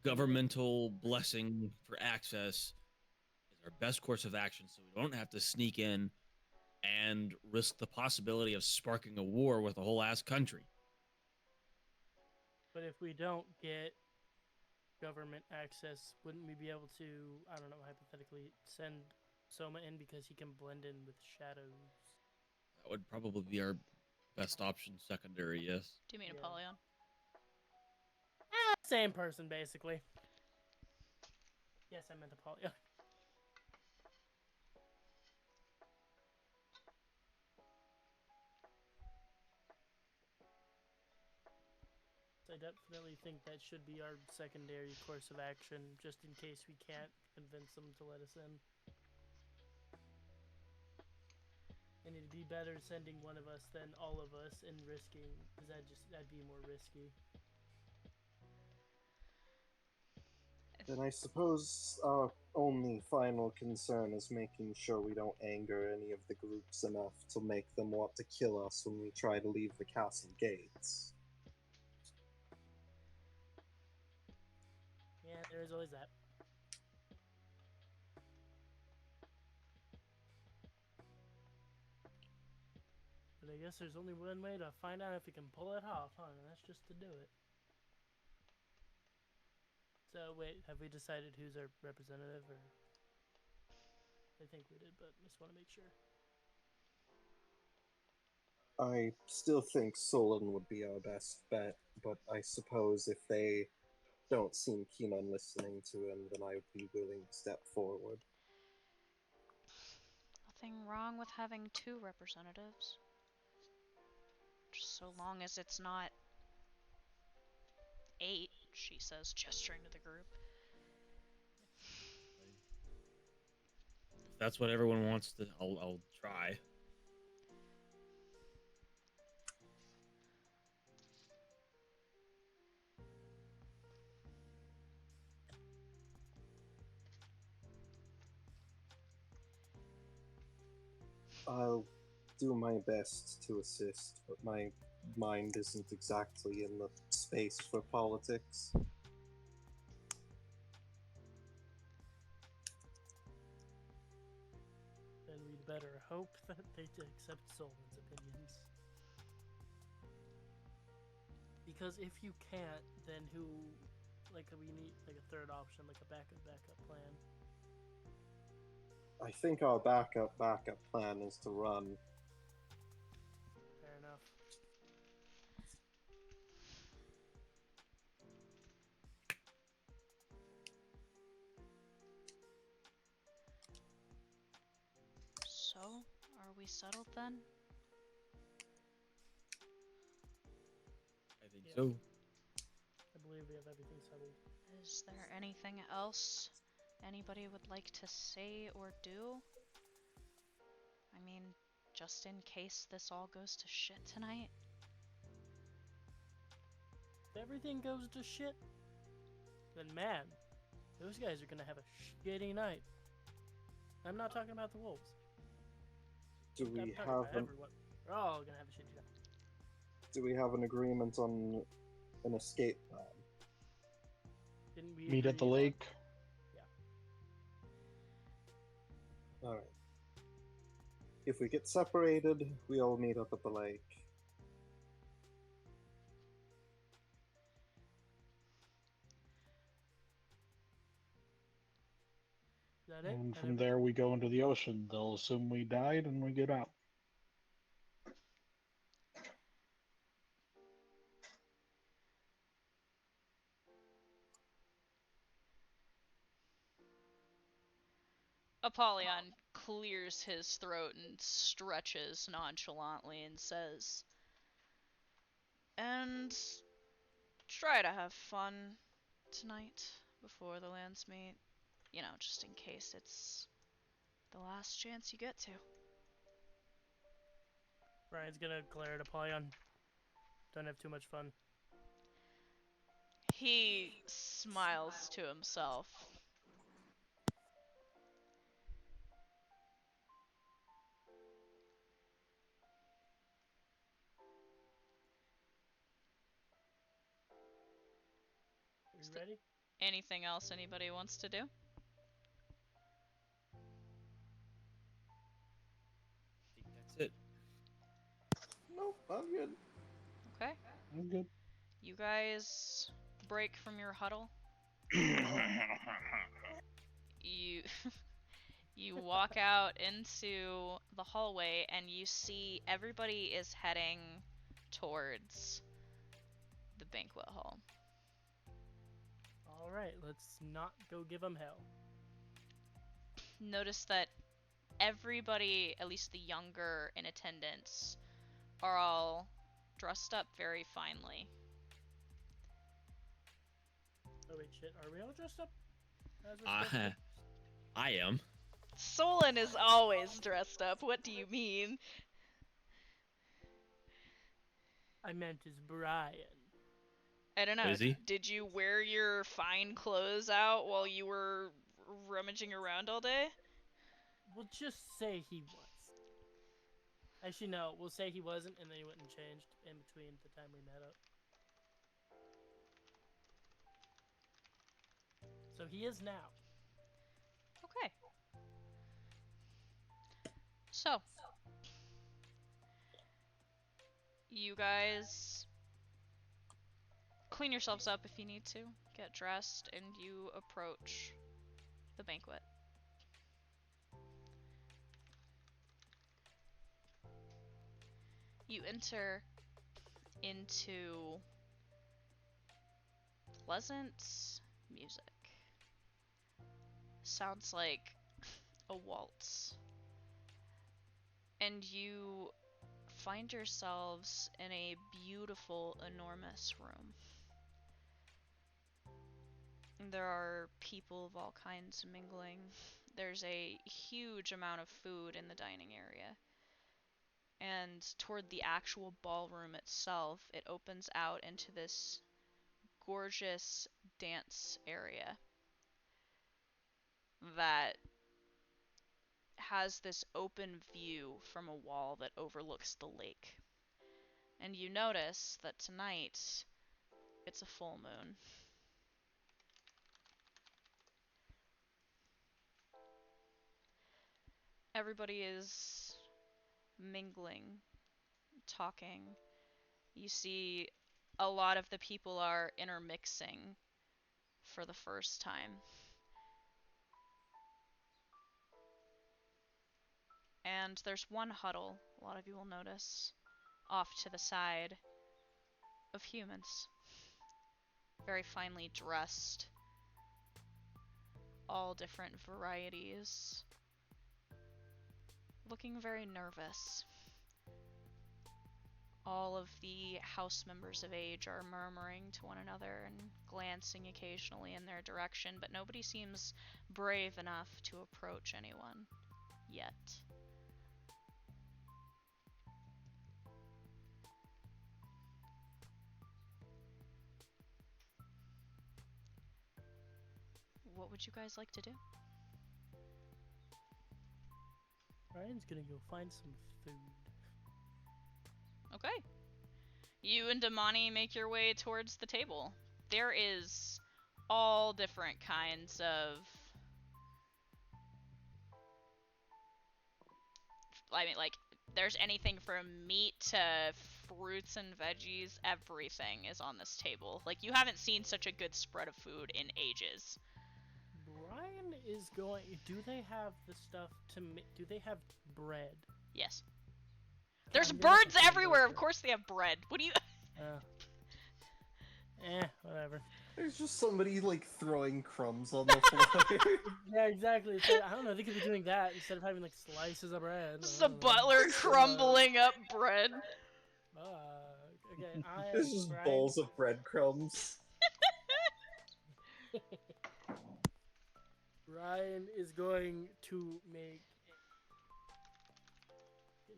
governmental blessing for access is our best course of action, so we don't have to sneak in and risk the possibility of sparking a war with a whole ass country. But if we don't get government access, wouldn't we be able to, I don't know, hypothetically send Soma in because he can blend in with shadows? That would probably be our best option secondary, yes. Do you mean Apollyon? Same person, basically. Yes, I meant Apollyon. I definitely think that should be our secondary course of action, just in case we can't convince them to let us in. And it'd be better sending one of us than all of us and risking, because that'd be more risky. Then I suppose our only final concern is making sure we don't anger any of the groups enough to make them want to kill us when we try to leave the castle gates. Yeah, there is always that. But I guess there's only one way to find out if we can pull it off, huh? And that's just to do it. So, wait, have we decided who's our representative, or... I think we did, but just want to make sure. I still think Solon would be our best bet, but I suppose if they don't seem keen on listening to him, then I would be willing to step forward. Nothing wrong with having 2 representatives. Just so long as it's not 8, she says, gesturing to the group. If that's what everyone wants to, I'll try. I'll do my best to assist, but my mind isn't exactly in the space for politics. Then we'd better hope that they accept Solon's opinions. Because if you can't, then who... Like, we need like a third option, like a backup plan. I think our backup plan is to run. Fair enough. So, are we settled then? I think so. I believe we have everything settled. Is there anything else anybody would like to say or do? I mean, just in case this all goes to shit tonight. If everything goes to shit, then man, those guys are gonna have a shitty night. I'm not talking about the wolves. Do I'm we talking have about everyone. We're all gonna have a shitty night. Do we have an agreement on an escape plan? Didn't we Meet at the agree on- lake. Alright. If we get separated, we all meet up at the lake. Is that it? And from there we go into the ocean. They'll assume we died and we get out. Apollyon clears his throat and stretches nonchalantly and says, "And try to have fun tonight before the lands meet. You know, just in case it's the last chance you get to." Ryan's gonna glare at Apollyon. Don't have too much fun. He smiles to himself. Are you ready? Anything else anybody wants to do? I think that's it. Nope, I'm good. Okay. I'm good. You guys break from your huddle. You you walk out into the hallway and you see everybody is heading towards the banquet hall. Alright, let's not go give them hell. Notice that everybody, at least the younger in attendance, are all dressed up very finely. Oh wait, shit, are we all dressed up? As we're supposed to? I am. Solon is always dressed up. What do you mean? I meant as Brian. I don't know. Is he? Did you wear your fine clothes out while you were rummaging around all day? We'll just say he was. Actually, no, we'll say he wasn't, and then he went and changed in between the time we met up. So he is now. Okay. So, you guys clean yourselves up if you need to, get dressed, and you approach the banquet. You enter into pleasant music. Sounds like a waltz. And you find yourselves in a beautiful, enormous room. There are people of all kinds mingling. There's a huge amount of food in the dining area. And toward the actual ballroom itself, it opens out into this gorgeous dance area that has this open view from a wall that overlooks the lake. And you notice that tonight it's a full moon. Everybody is mingling, talking. You see a lot of the people are intermixing for the first time. And there's one huddle, a lot of you will notice, off to the side of humans. Very finely dressed. All different varieties. Looking very nervous. All of the house members of age are murmuring to one another and glancing occasionally in their direction, but nobody seems brave enough to approach anyone yet. What would you guys like to do? Ryan's gonna go find some food. Okay. You and Damani make your way towards the table. There is all different kinds of... I mean, like, there's anything from meat to fruits and veggies. Everything is on this table. Like, you haven't seen such a good spread of food in ages. Brian is going... Do they have the stuff to... Do they have bread? Yes. There's I'm gonna have birds to find everywhere. Of bread. course they have bread. What do you... Whatever. There's just somebody like throwing crumbs on the floor. Yeah, exactly. It's like, I don't know. They could be doing that instead of having like slices of bread. Just I a don't know. butler crumbling up bread. Okay, I am There's just Brian. bowls of breadcrumbs. Ryan is going to make.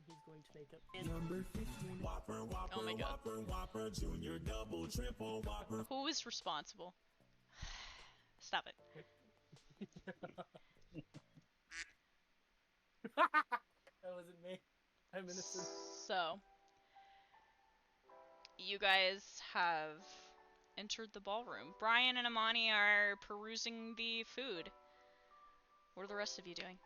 He's going to make up. Number 15. Whopper, Whopper, Oh my God. Whopper, Whopper, Junior, Double, Triple, Whopper. Who is responsible? Stop it. That wasn't me. I'm innocent. So, you guys have entered the ballroom. Brian and Amani are perusing the food. What are the rest of you doing?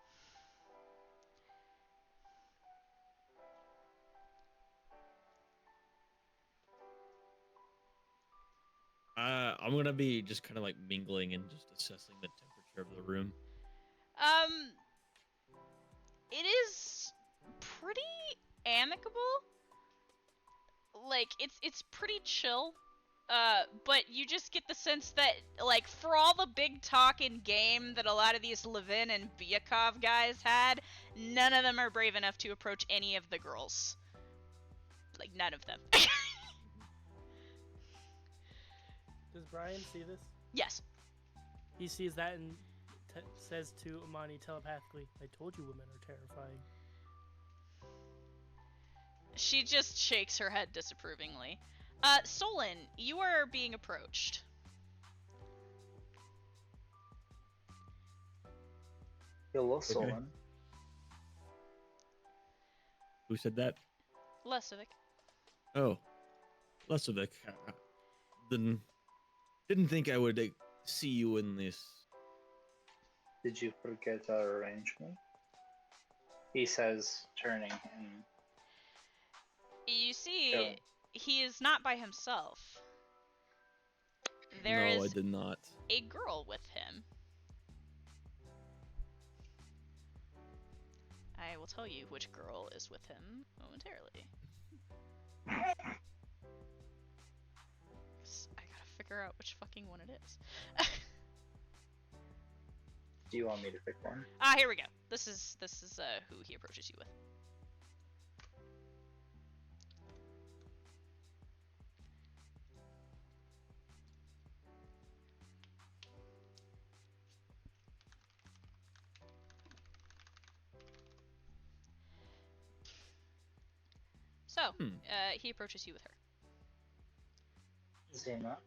I'm gonna be just kind of like mingling and just assessing the temperature of the room. It is pretty amicable. Like, it's pretty chill. But you just get the sense that, like, for all the big talk in game that a lot of these Levin and Vyakov guys had, none of them are brave enough to approach any of the girls. Like, none of them. Does Brian see this? Yes. He sees that and says to Amani telepathically, "I told you women are terrifying." She just shakes her head disapprovingly. Solon, you are being approached. Hello, Solon. Who said that? Lesovic. Oh, Lesovic. Didn't think I would see you in this. Did you forget our arrangement? He says, turning and. You see, Go. he is not by himself. There No, I is did not. a girl with him. I will tell you which girl is with him momentarily. 'Cause I gotta figure out which fucking one it is. Do you want me to pick one? Here we go. This is who he approaches you with. So, he approaches you with her. Zena,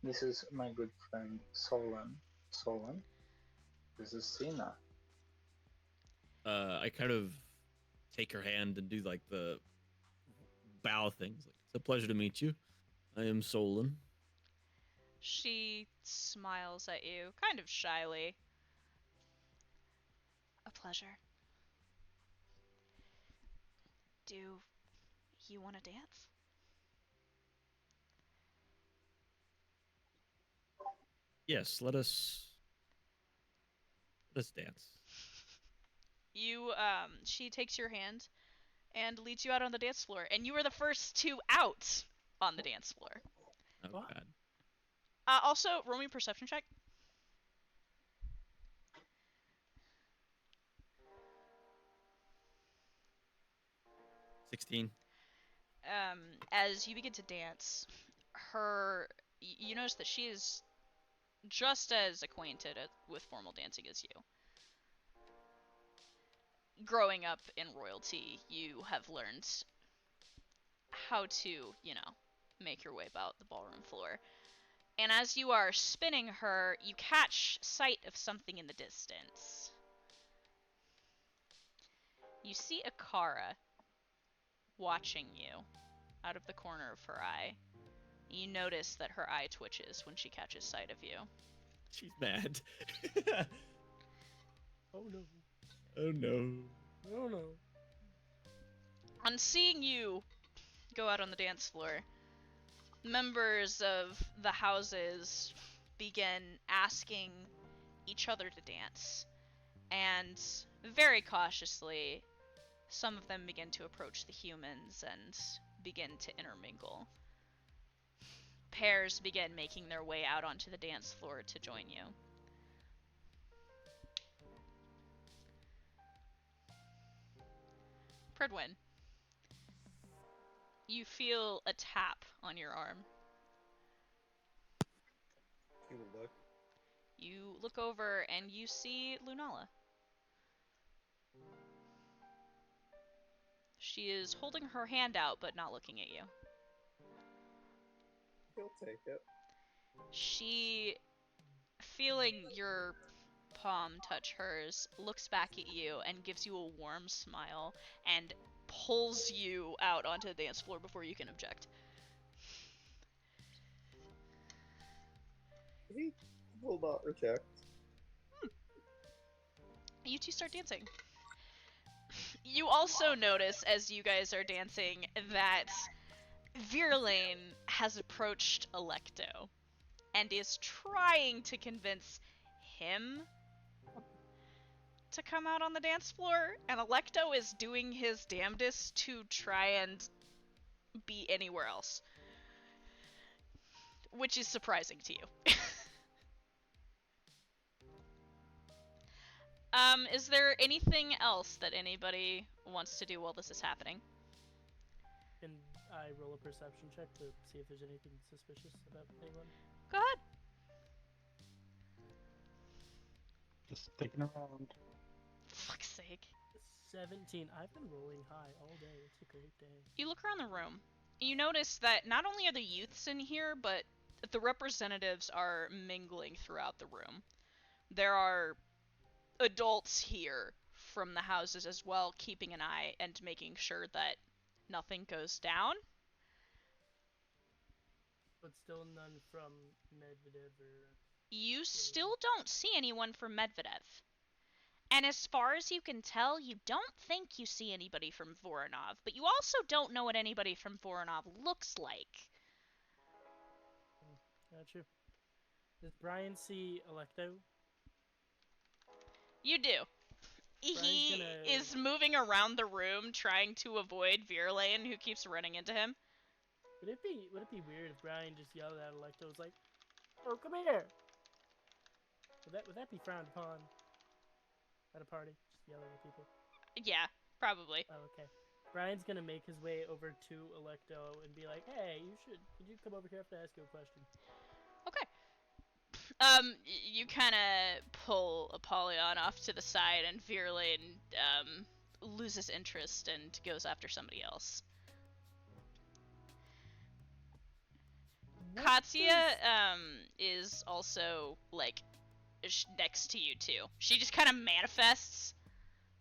this is my good friend Solon. Solon, this is Zena. I kind of take her hand and do like the bow things. Like, it's a pleasure to meet you. I am Solon. She smiles at you, kind of shyly. A pleasure. Do you want to dance? Yes, let us dance. She takes your hand and leads you out on the dance floor, and you are the first two out on the dance floor. Oh What? God. Also, roll me a perception check. 16. As you begin to dance, you notice that she is just as acquainted with formal dancing as you. Growing up in royalty, you have learned how to, make your way about the ballroom floor. And as you are spinning her, you catch sight of something in the distance. You see Akara watching you out of the corner of her eye. You notice that her eye twitches when she catches sight of you. She's mad. Oh no. Oh no. Oh no. On seeing you go out on the dance floor, members of the houses begin asking each other to dance. And very cautiously, some of them begin to approach the humans and begin to intermingle. pairs begin making their way out onto the dance floor to join you. Pridwin, you feel a tap on your arm. You look. You look over and you see Lunala. She is holding her hand out but not looking at you. He'll take it. She, feeling your palm touch hers, looks back at you and gives you a warm smile and pulls you out onto the dance floor before you can object. He will not reject. You two start dancing. You also notice, as you guys are dancing, that Virlane has approached Electo and is trying to convince him to come out on the dance floor, and Electo is doing his damnedest to try and be anywhere else. Which is surprising to you. Is there anything else that anybody wants to do while this is happening? Can I roll a perception check to see if there's anything suspicious about anyone? Go ahead. Just sticking around. Fuck's sake. 17. I've been rolling high all day. It's a great day. You look around the room. You notice that not only are the youths in here, but the representatives are mingling throughout the room. There are adults here from the houses as well, keeping an eye and making sure that nothing goes down. But still none from Medvedev or... You still don't see anyone from Medvedev. And as far as you can tell, you don't think you see anybody from Voronov, but you also don't know what anybody from Voronov looks like. Gotcha. Does Brian see Electo? You do. He is moving around the room trying to avoid Virlane, who keeps running into him. Would it be weird if Brian just yelled at Electo, was like, "Oh, come here"? Would that be frowned upon at a party? Just yelling at people? Yeah, probably. Oh, okay. Brian's gonna make his way over to Electo and be like, "Hey, could you come over here? I have to ask you a question." Okay. You kind of pull Apollyon off to the side, and Virlane, loses interest and goes after somebody else. Katya, is also, like, next to you, too. She just kind of manifests.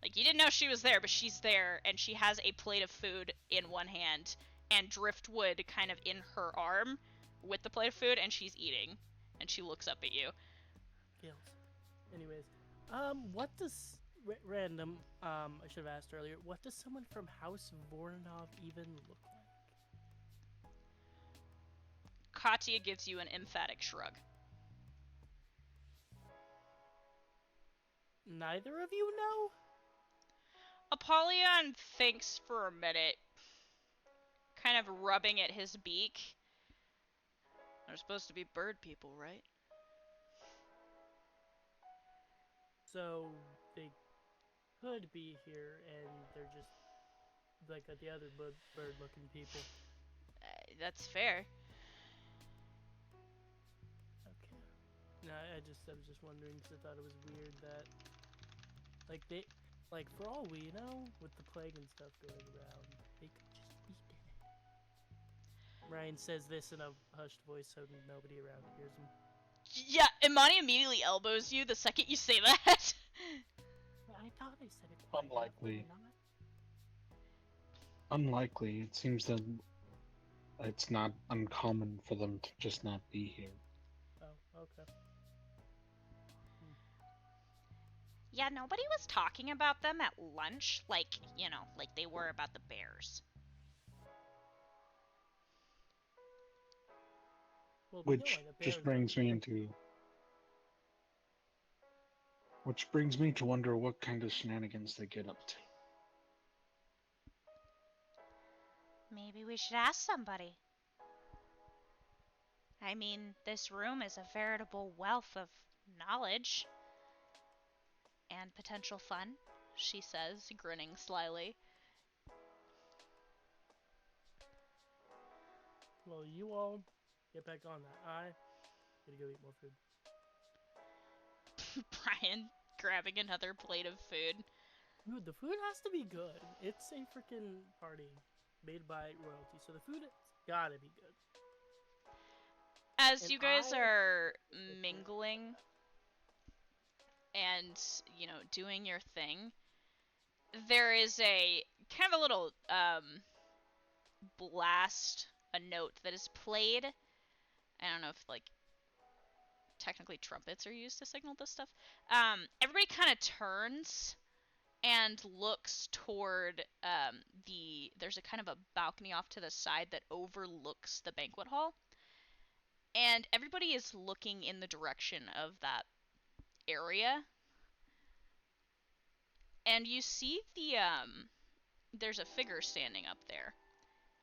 Like, you didn't know she was there, but she's there, and she has a plate of food in one hand and driftwood kind of in her arm with the plate of food, and she's eating. And she looks up at you. Kills. Anyways, what does... random, I should have asked earlier, what does someone from House Voronov even look like? Katya gives you an emphatic shrug. Neither of you know? Apollyon thinks for a minute, kind of rubbing at his beak. They're supposed to be bird people, right? So, they could be here, and they're just like the other bird-looking people. That's fair. Okay. No, I was just wondering because I thought it was weird that, like for all we know, with the plague and stuff going around, they could just be dead. Ryan says this in a hushed voice so nobody around hears him. Yeah, Imani immediately elbows you the second you say that. I thought I said it quite Unlikely. not. Unlikely. It seems that it's not uncommon for them to just not be here. Oh, okay. Yeah, nobody was talking about them at lunch, like they were about the bears. Well, Which just brings me to wonder what kind of shenanigans they get up to. Maybe we should ask somebody. I mean, this room is a veritable wealth of knowledge. And potential fun, she says, grinning slyly. Well, you all get back on that. I gotta go eat more food. Brian grabbing another plate of food. Dude, the food has to be good. It's a freaking party made by royalty, so the food has gotta be good. As And you guys I- are mingling and, doing your thing, there is a kind of a little blast, a note that is played. I don't know if, like, technically trumpets are used to signal this stuff. Everybody kind of turns and looks toward there's a kind of a balcony off to the side that overlooks the banquet hall. And everybody is looking in the direction of that area. And you see there's a figure standing up there.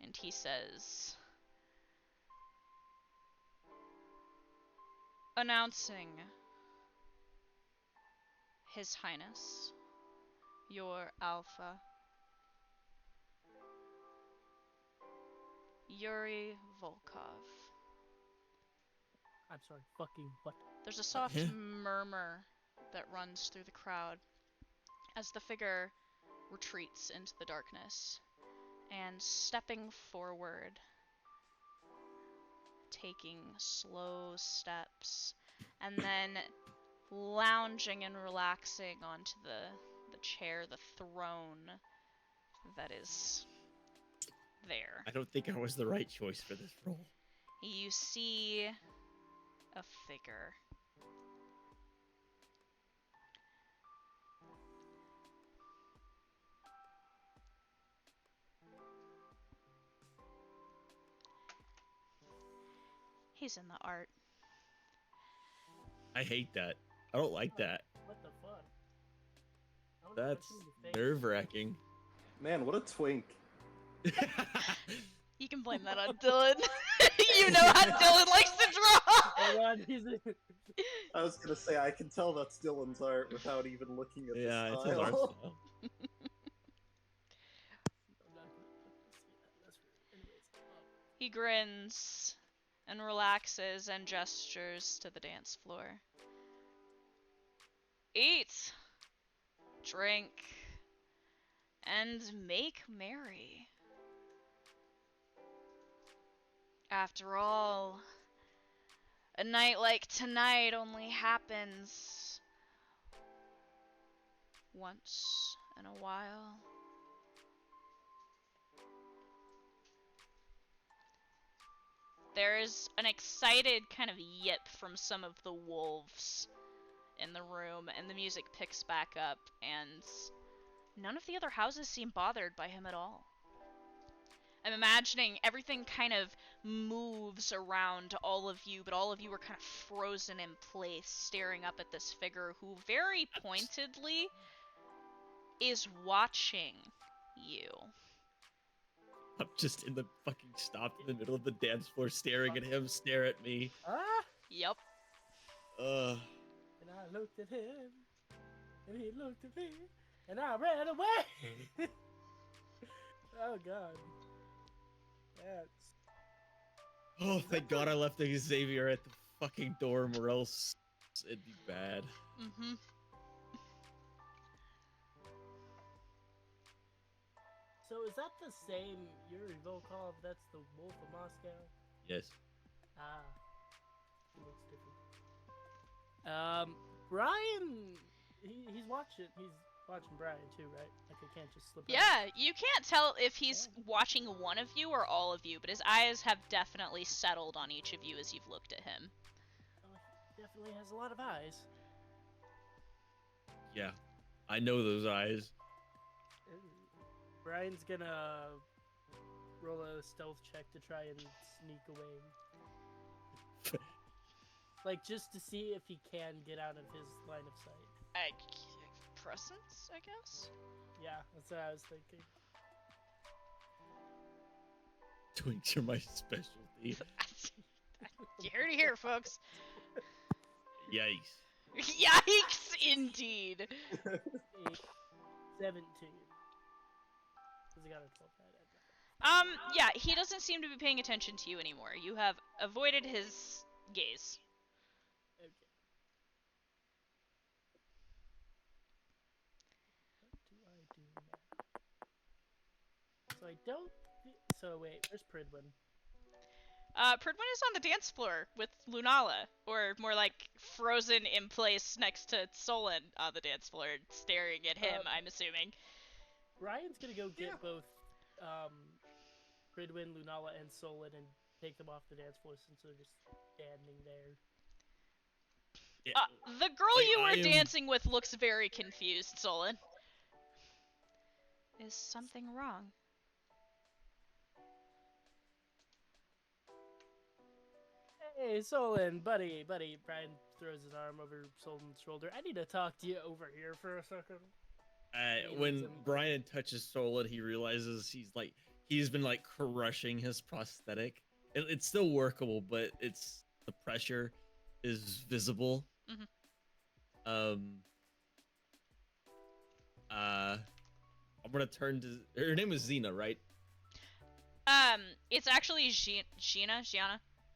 And he says, announcing His Highness, your Alpha, Yuri Volkov. I'm sorry, fucking what? There's a soft murmur that runs through the crowd as the figure retreats into the darkness, and stepping forward, taking slow steps, and then lounging and relaxing onto the chair, the throne that is there. I don't think I was the right choice for this role. You see a figure. He's in the art. I hate that. I don't like that. What the fuck? I wanna That's punch you in the face. nerve-wracking. Man, what a twink. You can blame that on Dylan. You know how Dylan likes to draw. Oh god, he's I was gonna say, I can tell that's Dylan's art without even looking at Yeah, the it's style. his art style. I'm not gonna put this. Yeah, that's rude. Anyways, He grins and relaxes and gestures to the dance floor. Eat, drink, and make merry. After all, a night like tonight only happens once in a while. There's an excited kind of yip from some of the wolves in the room, and the music picks back up, and none of the other houses seem bothered by him at all. I'm imagining everything kind of moves around all of you, but all of you are kind of frozen in place, staring up at this figure who very pointedly is watching you. I'm just in the fucking stopped in the middle of the dance floor, staring at him, stare at me. Yep. Uh, and I looked at him, and he looked at me, and I ran away. Oh god. That's. oh, thank God I left Xavier at the fucking dorm, or else it'd be bad. Mm-hmm. So is that the same Yuri Volkov? That's the Wolf of Moscow? Yes. Ah. He looks different. Brian, he's watching Brian too, right? Like I can't just slip out. Yeah, you can't tell if he's watching one of you or all of you, but his eyes have definitely settled on each of you as you've looked at him. Oh, he definitely has a lot of eyes. Yeah. I know those eyes. Brian's gonna roll a stealth check to try and sneak away. Like, just to see if he can get out of his line of sight. Presence, I guess? Yeah, that's what I was thinking. Twinks are my specialty. You heard it here, folks. Yikes. Yikes, indeed. 17. Because I got a 12. Yeah, he doesn't seem to be paying attention to you anymore. You have avoided his gaze. Okay. What do I do now? So I don't. So wait, where's Pridwin? Pridwin is on the dance floor with Lunala, or more like frozen in place next to Solon on the dance floor, staring at him, I'm assuming. Brian's gonna go get both Pridwin, Lunala, and Solon and take them off the dance floor since they're just standing there. Yeah, The girl you were dancing with looks very confused, Solon. Is something wrong? Hey, Solon, buddy. Brian throws his arm over Solon's shoulder. I need to talk to you over here for a second. When Brian touches Solon, he realizes he's been like crushing his prosthetic. It's still workable, but the pressure is visible. Mm-hmm. I'm gonna turn to her name is Xena, right? It's actually Gianna.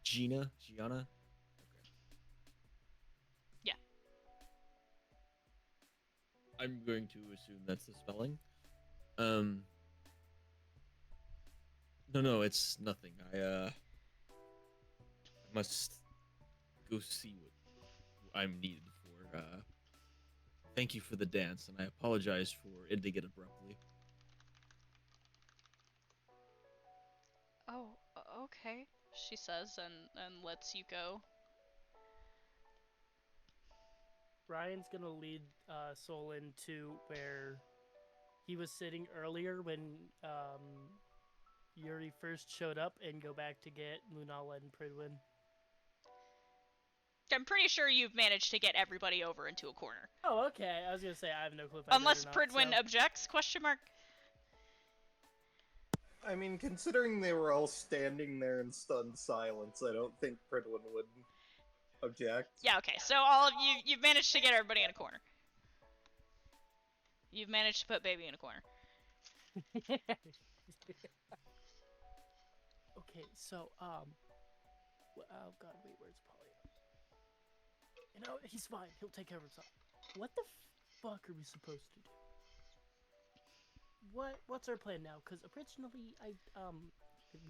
Gianna. Okay. Yeah. I'm going to assume that's the spelling. No, it's nothing. I must go see what I'm needed for. Thank you for the dance, and I apologize for ending it abruptly. Oh, okay, she says, and lets you go. Brian's gonna lead Solon to where he was sitting earlier when Yuri first showed up, and go back to get Lunala and Pridwin. I'm pretty sure you've managed to get everybody over into a corner. Oh, okay. I was gonna say I have no clue if Unless I did or not, Pridwin so. objects? Question mark. I mean, considering they were all standing there in stunned silence, I don't think Pridwin would object. Yeah, okay. So all of you've managed to get everybody in a corner. You've managed to put baby in a corner. Okay, so oh god, wait, where's Polly? You know, he's fine. He'll take care of himself. What the fuck are we supposed to do? What's our plan now? Because originally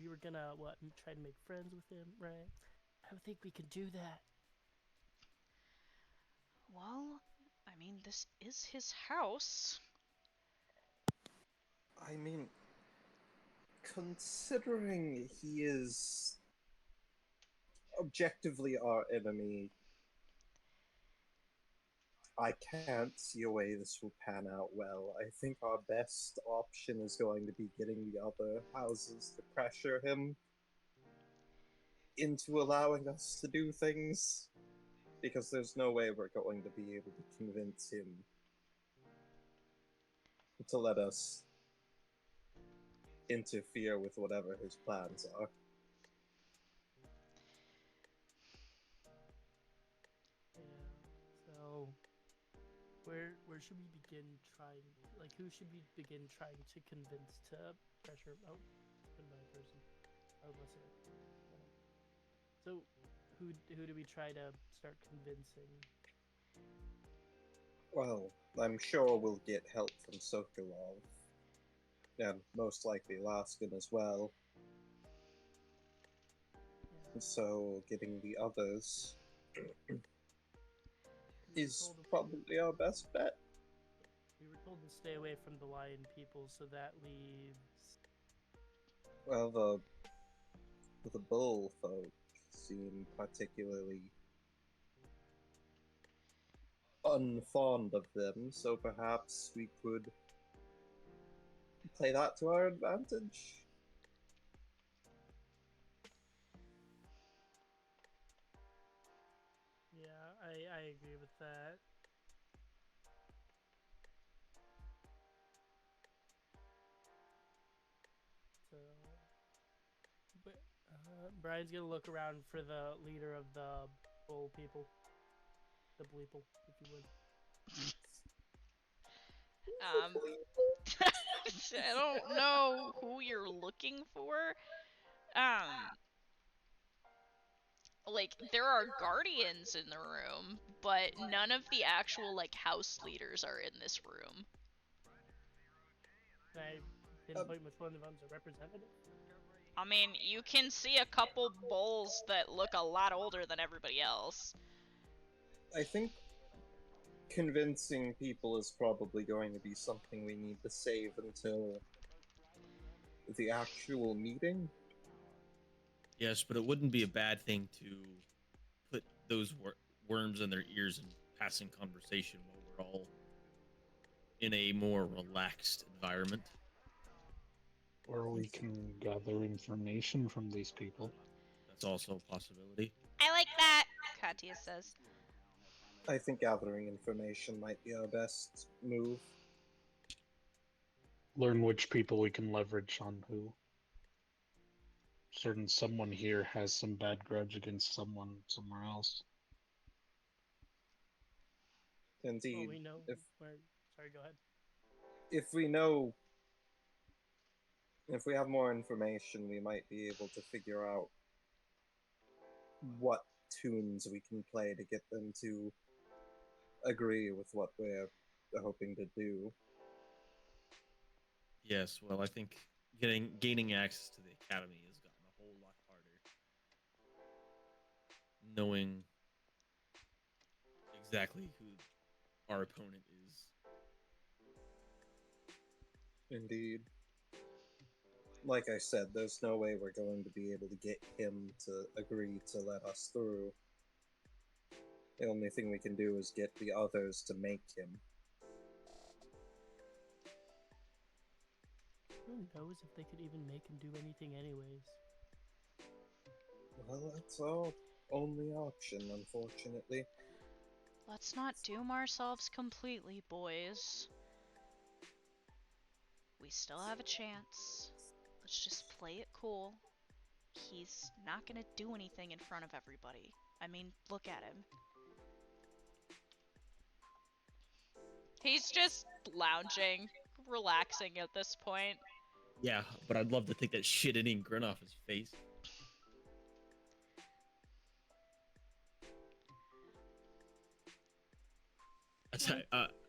we were gonna try to make friends with him, right? I don't think we can do that. Well, I mean, this is his house. I mean, considering he is objectively our enemy, I can't see a way this will pan out well. I think our best option is going to be getting the other houses to pressure him into allowing us to do things, because there's no way we're going to be able to convince him to let us interfere with whatever his plans are. Yeah. So where should we begin trying? Like, who should we begin trying to convince to pressure? Oh, another person. Oh, listener. So, who do we try to start convincing? Well, I'm sure we'll get help from Sokolov, and most likely Laskin as well. Yeah. So, getting the others is probably our best bet. We were told to stay away from the lion people, so that leaves. Well, the bull folk seem particularly unfond of them, so perhaps we could play that to our advantage. Yeah, I agree with that. So, but Brian's gonna look around for the leader of the bull people. The bleeple, if you would. I don't know who you're looking for. Like, there are guardians in the room, but none of the actual, like, house leaders are in this room. Can I pinpoint which one of them's a representative? I mean, you can see a couple bulls that look a lot older than everybody else. I think convincing people is probably going to be something we need to save until the actual meeting. Yes, but it wouldn't be a bad thing to put those worms in their ears and passing conversation while we're all in a more relaxed environment. Or we can gather information from these people. That's also a possibility. I like that, Katya says. I think gathering information might be our best move. Learn which people we can leverage on who. Certain someone here has some bad grudge against someone somewhere else. Indeed. Well, we know where. Sorry, go ahead. If we have more information, we might be able to figure out what tunes we can play to get them to agree with what we're hoping to do. Yes, well, I think gaining access to the academy has gotten a whole lot harder. Knowing exactly who our opponent is. Indeed. Like I said, there's no way we're going to be able to get him to agree to let us through. The only thing we can do is get the others to make him. Who knows if they could even make him do anything anyways? Well, that's our only option, unfortunately. Let's not doom ourselves completely, boys. We still have a chance. Let's just play it cool. He's not gonna do anything in front of everybody. I mean, look at him. He's just lounging, relaxing at this point. Yeah, but I'd love to take that shit-eating grin off his face.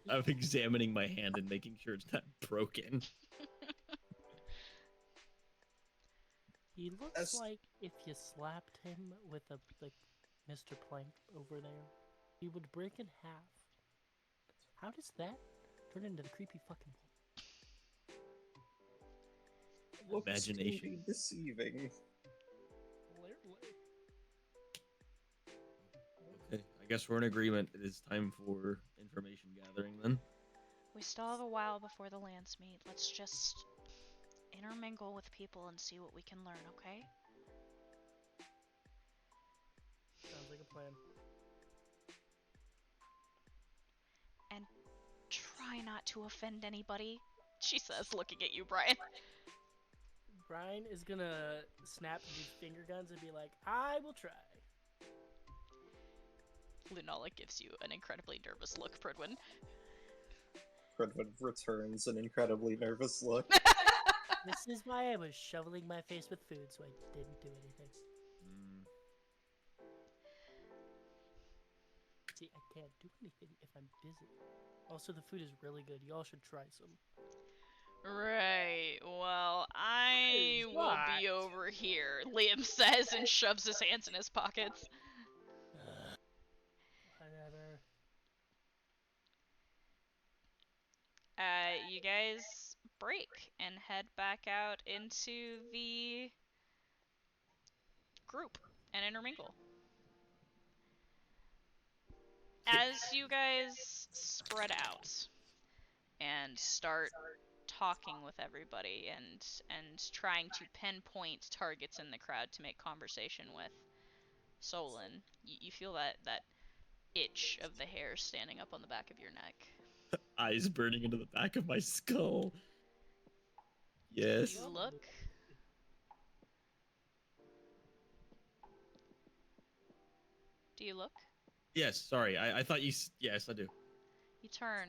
I'm examining my hand and making sure it's not broken. He looks like if you slapped him with a Mr. Plank over there, he would break in half. How does that turn into the creepy fucking Looks Imagination. can be deceiving. Okay, I guess we're in agreement. It is time for information gathering then. We still have a while before the lands meet. Let's just intermingle with people and see what we can learn, okay? Sounds like a plan. And try not to offend anybody, she says, looking at you, Brian. Brian is gonna snap these finger guns and be like, I will try. Lunala gives you an incredibly nervous look, Pridwin. Pridwin returns an incredibly nervous look. This is why I was shoveling my face with food, so I didn't do anything. See, I can't do anything if I'm busy. Also, the food is really good. Y'all should try some. Right, well, I will be over here, Liam says and shoves his hands in his pockets. Whatever. You guys break and head back out into the group and intermingle. As you guys spread out and start talking with everybody and trying to pinpoint targets in the crowd to make conversation with, Solon, you feel that itch of the hair standing up on the back of your neck. Eyes burning into the back of my skull. Yes. You look. Do you look? Yes, sorry. I thought you. Yes, I do. You turn,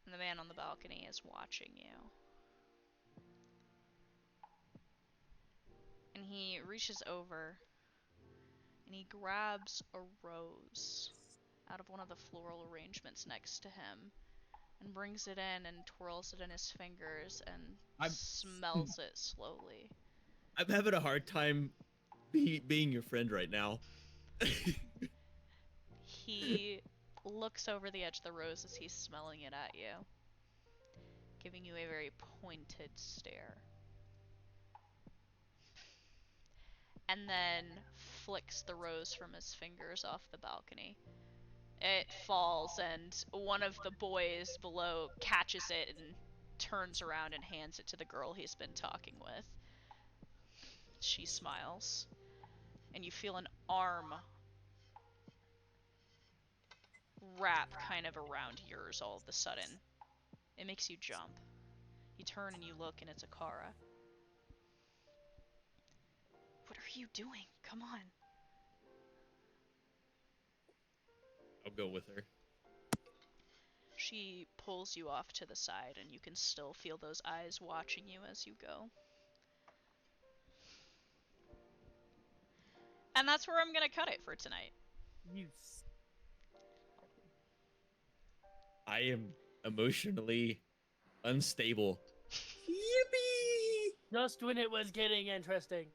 and the man on the balcony is watching you. And he reaches over, and he grabs a rose out of one of the floral arrangements next to him, and brings it in and twirls it in his fingers and smells it slowly. I'm having a hard time being your friend right now. He looks over the edge of the rose as he's smelling it at you, giving you a very pointed stare. And then flicks the rose from his fingers off the balcony. It falls, and one of the boys below catches it and turns around and hands it to the girl he's been talking with. She smiles, and you feel an arm wrap kind of around yours all of a sudden. It makes you jump. You turn and you look, and it's Akara. What are you doing? Come on. I'll go with her. She pulls you off to the side, and you can still feel those eyes watching you as you go. And that's where I'm gonna cut it for tonight. I am emotionally unstable. Just when it was getting interesting.